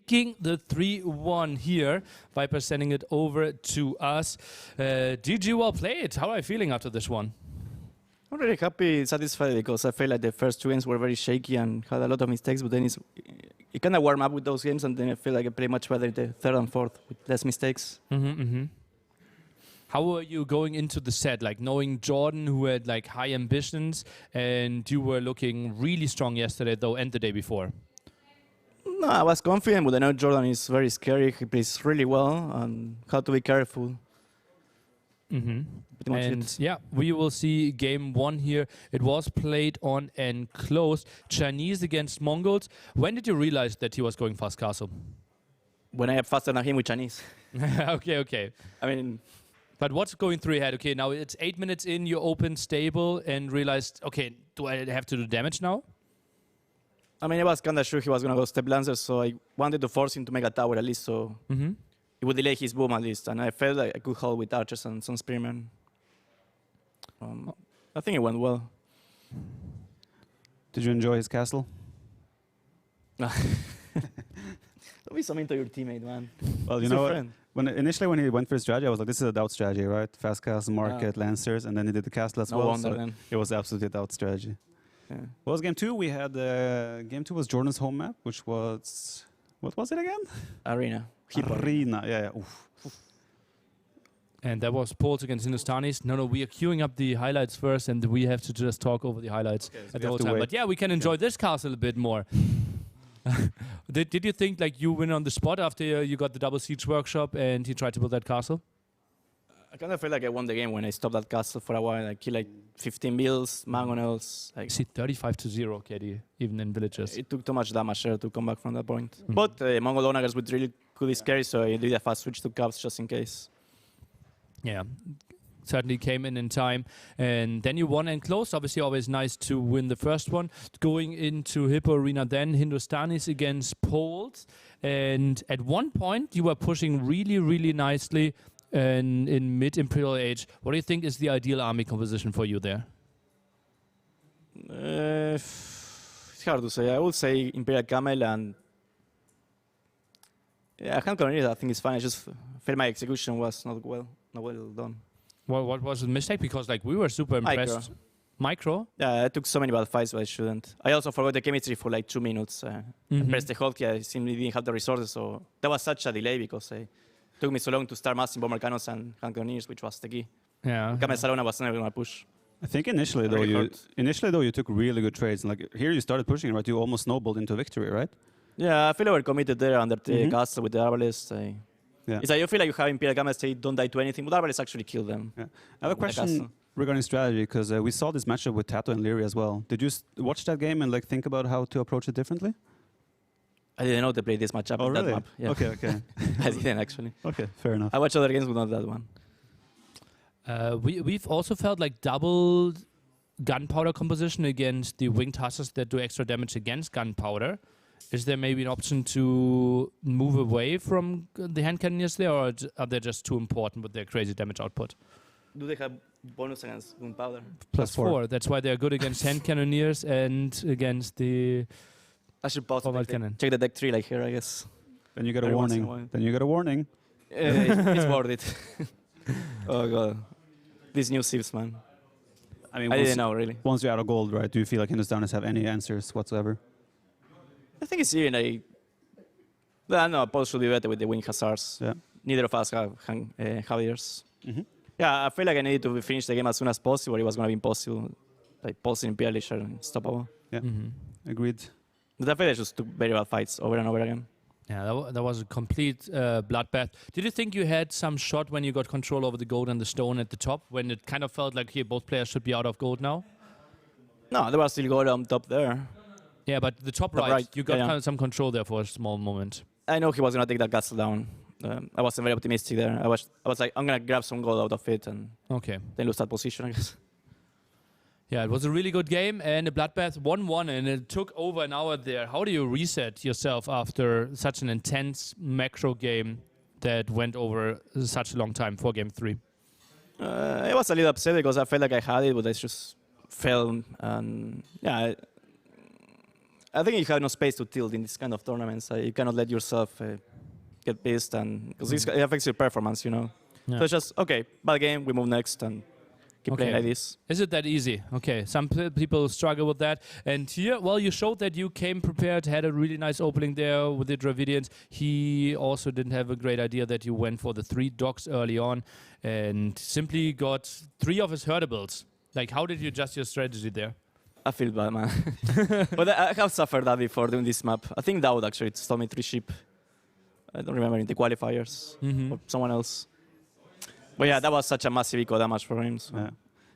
Taking the 3-1 here, Viper sending it over to us. GG, well played. How are you feeling after this one? I'm really happy, satisfied, because I felt like the first 2 games were very shaky and had a lot of mistakes, but then it kind of warmed up with those games, and then I feel like I played much better the third and fourth with less mistakes. How were you going into the set, like knowing Jordan, who had like high ambitions, and you were looking really strong yesterday, though, and the day before? No, I was confident, but I know Jordan is very scary. He plays really well, and have to be careful. And yeah, we will see game 1 here. It was played on and closed. Chinese against Mongols. When did you realize that he was going fast castle? When I have faster than him with Chinese. Okay. I mean... But what's going through your head? Okay, now it's 8 minutes in, you open stable and realized, okay, do I have to do damage now? I mean, I was kind of sure he was going to go step lancer, so I wanted to force him to make a tower at least, so it would delay his boom at least. And I felt like I could hold with archers and some spearmen. I think it went well. Did you enjoy his castle? Don't be so mean to your teammate, man. Well, you know what? Initially when he went for his strategy, I was like, this is a doubt strategy, right? Fast castle, market, lancers, and then he did the castle as well. Wonder, so then. it was absolutely a doubt strategy. Yeah. What was game 2? We had game 2 was Jordan's home map, which was what was it again? Arena. Arena. Yeah. Oof. And that was Poles against Hindustanis. No, we are queuing up the highlights first, and we have to just talk over the highlights at the whole time. But yeah, we can enjoy this castle a bit more. Did you think like you win on the spot after you got the double siege workshop and you tried to build that castle? I kind of feel like I won the game when I stopped that castle for a while. I killed like 15 bills, Mongols. Like, see, 35-0, KD, even in villages. It took too much damage there to come back from that point. But Mongol onagers would really could be scary, so I did a fast switch to caps just in case. Yeah, certainly came in time. And then you won and closed. Obviously, always nice to win the first one. Going into Hippo Arena then, Hindustanis against Poles. And at one point, you were pushing really, really nicely in mid-Imperial age. What do you think is the ideal army composition for you there? It's hard to say. I would say Imperial Camel and... Yeah, hand cannoneers, I think it's fine. I just felt my execution was not well done. Well, what was the mistake? Because like we were super impressed. Micro? Yeah, I took so many bad fights, but I shouldn't. I also forgot the chemistry for like 2 minutes. I pressed the hotkey, I simply didn't have the resources, so that was such a delay because it took me so long to start massing bomber cannons and hand cannoneers, which was the key. Yeah. Camel Salona was never gonna push. I think initially though you took really good trades. And like here you started pushing, right? You almost snowballed into victory, right? Yeah, I feel like we're committed there under the castle with the Arbalest. Yeah. It's like you feel like you have Imperial Camels say don't die to anything, but Arbalest actually kill them. Yeah. I have a question regarding strategy, because we saw this matchup with TaToH and Liereyy as well. Did you watch that game and like think about how to approach it differently? I didn't know they played this matchup on that map. Yeah. Okay. I didn't actually. Okay, fair enough. I watched other games, but not that one. We've also felt like double gunpowder composition against the winged hussars that do extra damage against gunpowder. Is there maybe an option to move away from the hand cannoneers there, or are they just too important with their crazy damage output? Do they have bonus against gunpowder? +4. That's why they're good against hand cannoneers and against the... I should pause cannon. Check the deck 3 like here, I guess. Then you get a warning. Then you get a warning. It's worth it. Oh god. These new civs, man. I mean, I didn't know, really. Once you're out of gold, right, do you feel like Hindustanis have any answers whatsoever? I think it's even I know Paul should be better with the wing hussars. Yeah. Neither of us have Javiers. Yeah, I feel like I needed to finish the game as soon as possible. It was going to be impossible. like Pulse and Imperial are unstoppable. Yeah, agreed. But I feel they just took very bad fights over and over again. Yeah, that was a complete bloodbath. Did you think you had some shot when you got control over the gold and the stone at the top, when it kind of felt like, here, both players should be out of gold now? No, there was still gold on top there. Yeah, but the top right, you got kind of some control there for a small moment. I know he was going to take that castle down. I wasn't very optimistic there. I was like, I'm going to grab some gold out of it and then lose that position, I guess. Yeah, it was a really good game and a bloodbath 1-1, and it took over an hour there. How do you reset yourself after such an intense macro game that went over such a long time for game 3? I was a little upset because I felt like I had it, but I just fell. And yeah, I think you have no space to tilt in this kind of tournaments. You cannot let yourself get pissed, and because it affects your performance, you know. Yeah. So it's just, okay, bad game, we move next, and keep playing like this. Is it that easy? Okay, some people struggle with that. And here, well, you showed that you came prepared, had a really nice opening there with the Dravidians. He also didn't have a great idea that you went for the 3 docks early on and simply got 3 of his herdables. Like, how did you adjust your strategy there? I feel bad, man. But I have suffered that before doing this map. I think Daud actually stole me 3 sheep. I don't remember in the qualifiers or someone else. But yeah, that was such a massive eco damage for him. So. Yeah.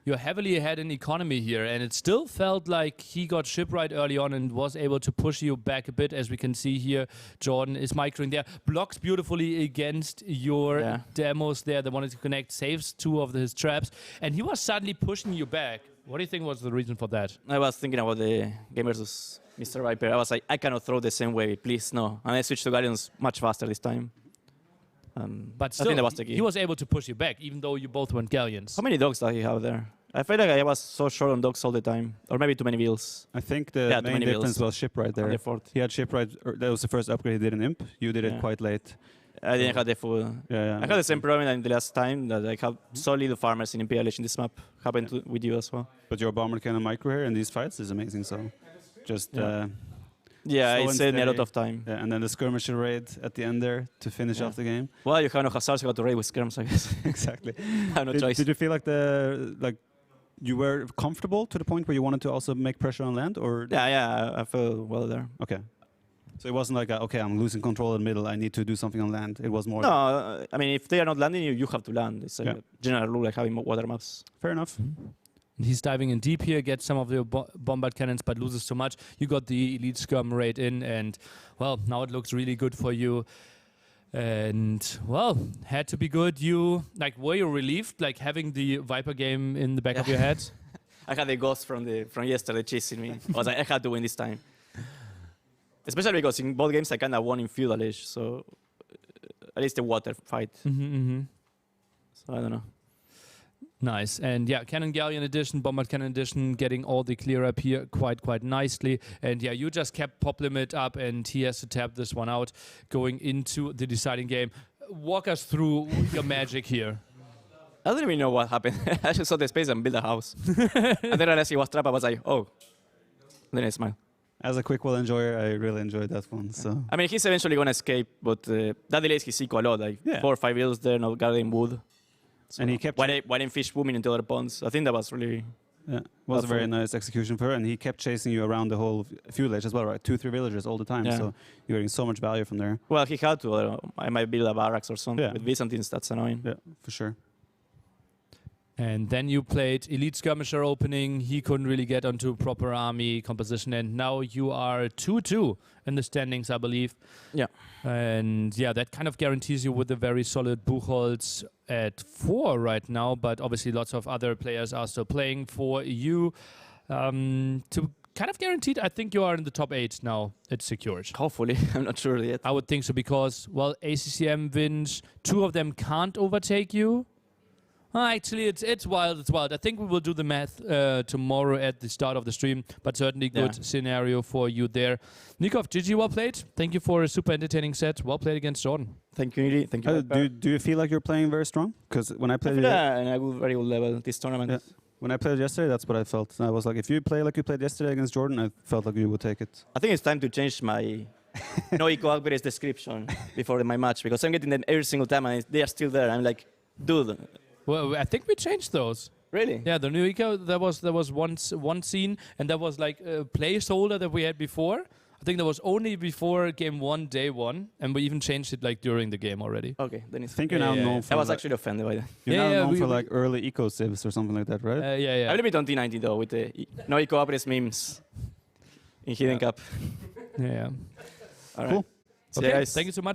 You're heavily ahead in economy here, and it still felt like he got shipwright early on and was able to push you back a bit, as we can see here. Jordan is microing there, blocks beautifully against your demos there that wanted to connect, saves 2 of his traps, and he was suddenly pushing you back. What do you think was the reason for that? I was thinking about the game versus Mr. VIPER. I was like, I cannot throw the same way, please, no. And I switched to Guardians much faster this time. But still, I think that was the key. He was able to push you back, even though you both went Galleons. How many dogs did he have there? I felt like I was so short on dogs all the time. Or maybe too many wheels. I think the main difference was shipwright there. He had shipwright, that was the first upgrade he did in Imp. You did it quite late. I didn't have the full... I had the same problem in the last time, that I have so little farmers in Imperial in this map. Happened with you as well. But your bomber cannon micro here in these fights is amazing, so just... it saved me a lot of time. Yeah, and then the skirmisher raid at the end there to finish off the game. Well, you have no hazards, you got to raid with skirms, I guess. Exactly. I have no choice. Did you feel like you were comfortable to the point where you wanted to also make pressure on land, or? Yeah, I felt well there. Okay. So it wasn't like, okay, I'm losing control in the middle, I need to do something on land. It was more... No, I mean, if they are not landing, you have to land. It's a general rule like having water maps. Fair enough. He's diving in deep here, gets some of the bombard cannons, but loses so much. You got the elite skirm raid in, and, well, now it looks really good for you. And, well, had to be good. Were you relieved, like, having the VIPER game in the back of your head? I had the ghost from yesterday chasing me. I was like, I had to win this time. Especially because in both games I kind of won in Feudal Age, so at least the water fight. So I don't know. Nice. And yeah, Cannon Galleon edition, Bombard Cannon edition, getting all the clear up here quite nicely. And yeah, you just kept pop limit up, and he has to tap this one out going into the deciding game. Walk us through your magic here. I don't even know what happened. I just saw the space and built a house. And then as he was trapped, I was like, oh. Then I smiled. As a quick wall enjoyer, I really enjoyed that one. So I mean, he's eventually going to escape, but that delays his eco a lot. Like 4 or 5 wheels there, no guarding wood. So and he kept... Why didn't fish booming into other ponds? I think that was really... Yeah, was a very nice execution for her, and he kept chasing you around the whole Feudal Age as well, right? 2-3 villages all the time, so you're getting so much value from there. Well, he had to. I might build a barracks or something. With Byzantines, that's annoying. Yeah, for sure. And then you played Elite Skirmisher opening. He couldn't really get onto proper army composition, and now you are 2-2 in the standings, I believe. Yeah. And yeah, that kind of guarantees you with a very solid Buchholz at 4 right now, but obviously lots of other players are still playing for you. To kind of guaranteed, I think you are in the top 8 now. It's secured. Hopefully. I'm not sure yet. I would think so, because, well, ACCM, Vinch, 2 of them can't overtake you. Actually, it's wild. It's wild. I think we will do the math tomorrow at the start of the stream, but certainly good scenario for you there. Nicov, GG, well played. Thank you for a super entertaining set. Well played against Jordan. Thank you, Nili. Thank you. Do you feel like you're playing very strong? Because when I played and a very good level this tournament. When I played yesterday, that's what I felt. And I was like, if you play like you played yesterday against Jordan, I felt like you would take it. I think it's time to change my no eco upgrades description before my match, because I'm getting them every single time and they are still there. I'm like, dude. Well, I think we changed those. Really? Yeah, the new eco. There was one scene, and that was like a placeholder that we had before. I think that was only before game 1, day 1, and we even changed it like during the game already. Okay, then it's. I think you're now known for. I was actually offended by that. You're Yeah, now yeah, known we- for we- like early eco civs or something like that, right? Yeah. I will be on T90 though with the no eco upgrades memes in Hidden Cup. Yeah. All right. Cool. See you Okay, guys. thank you so much.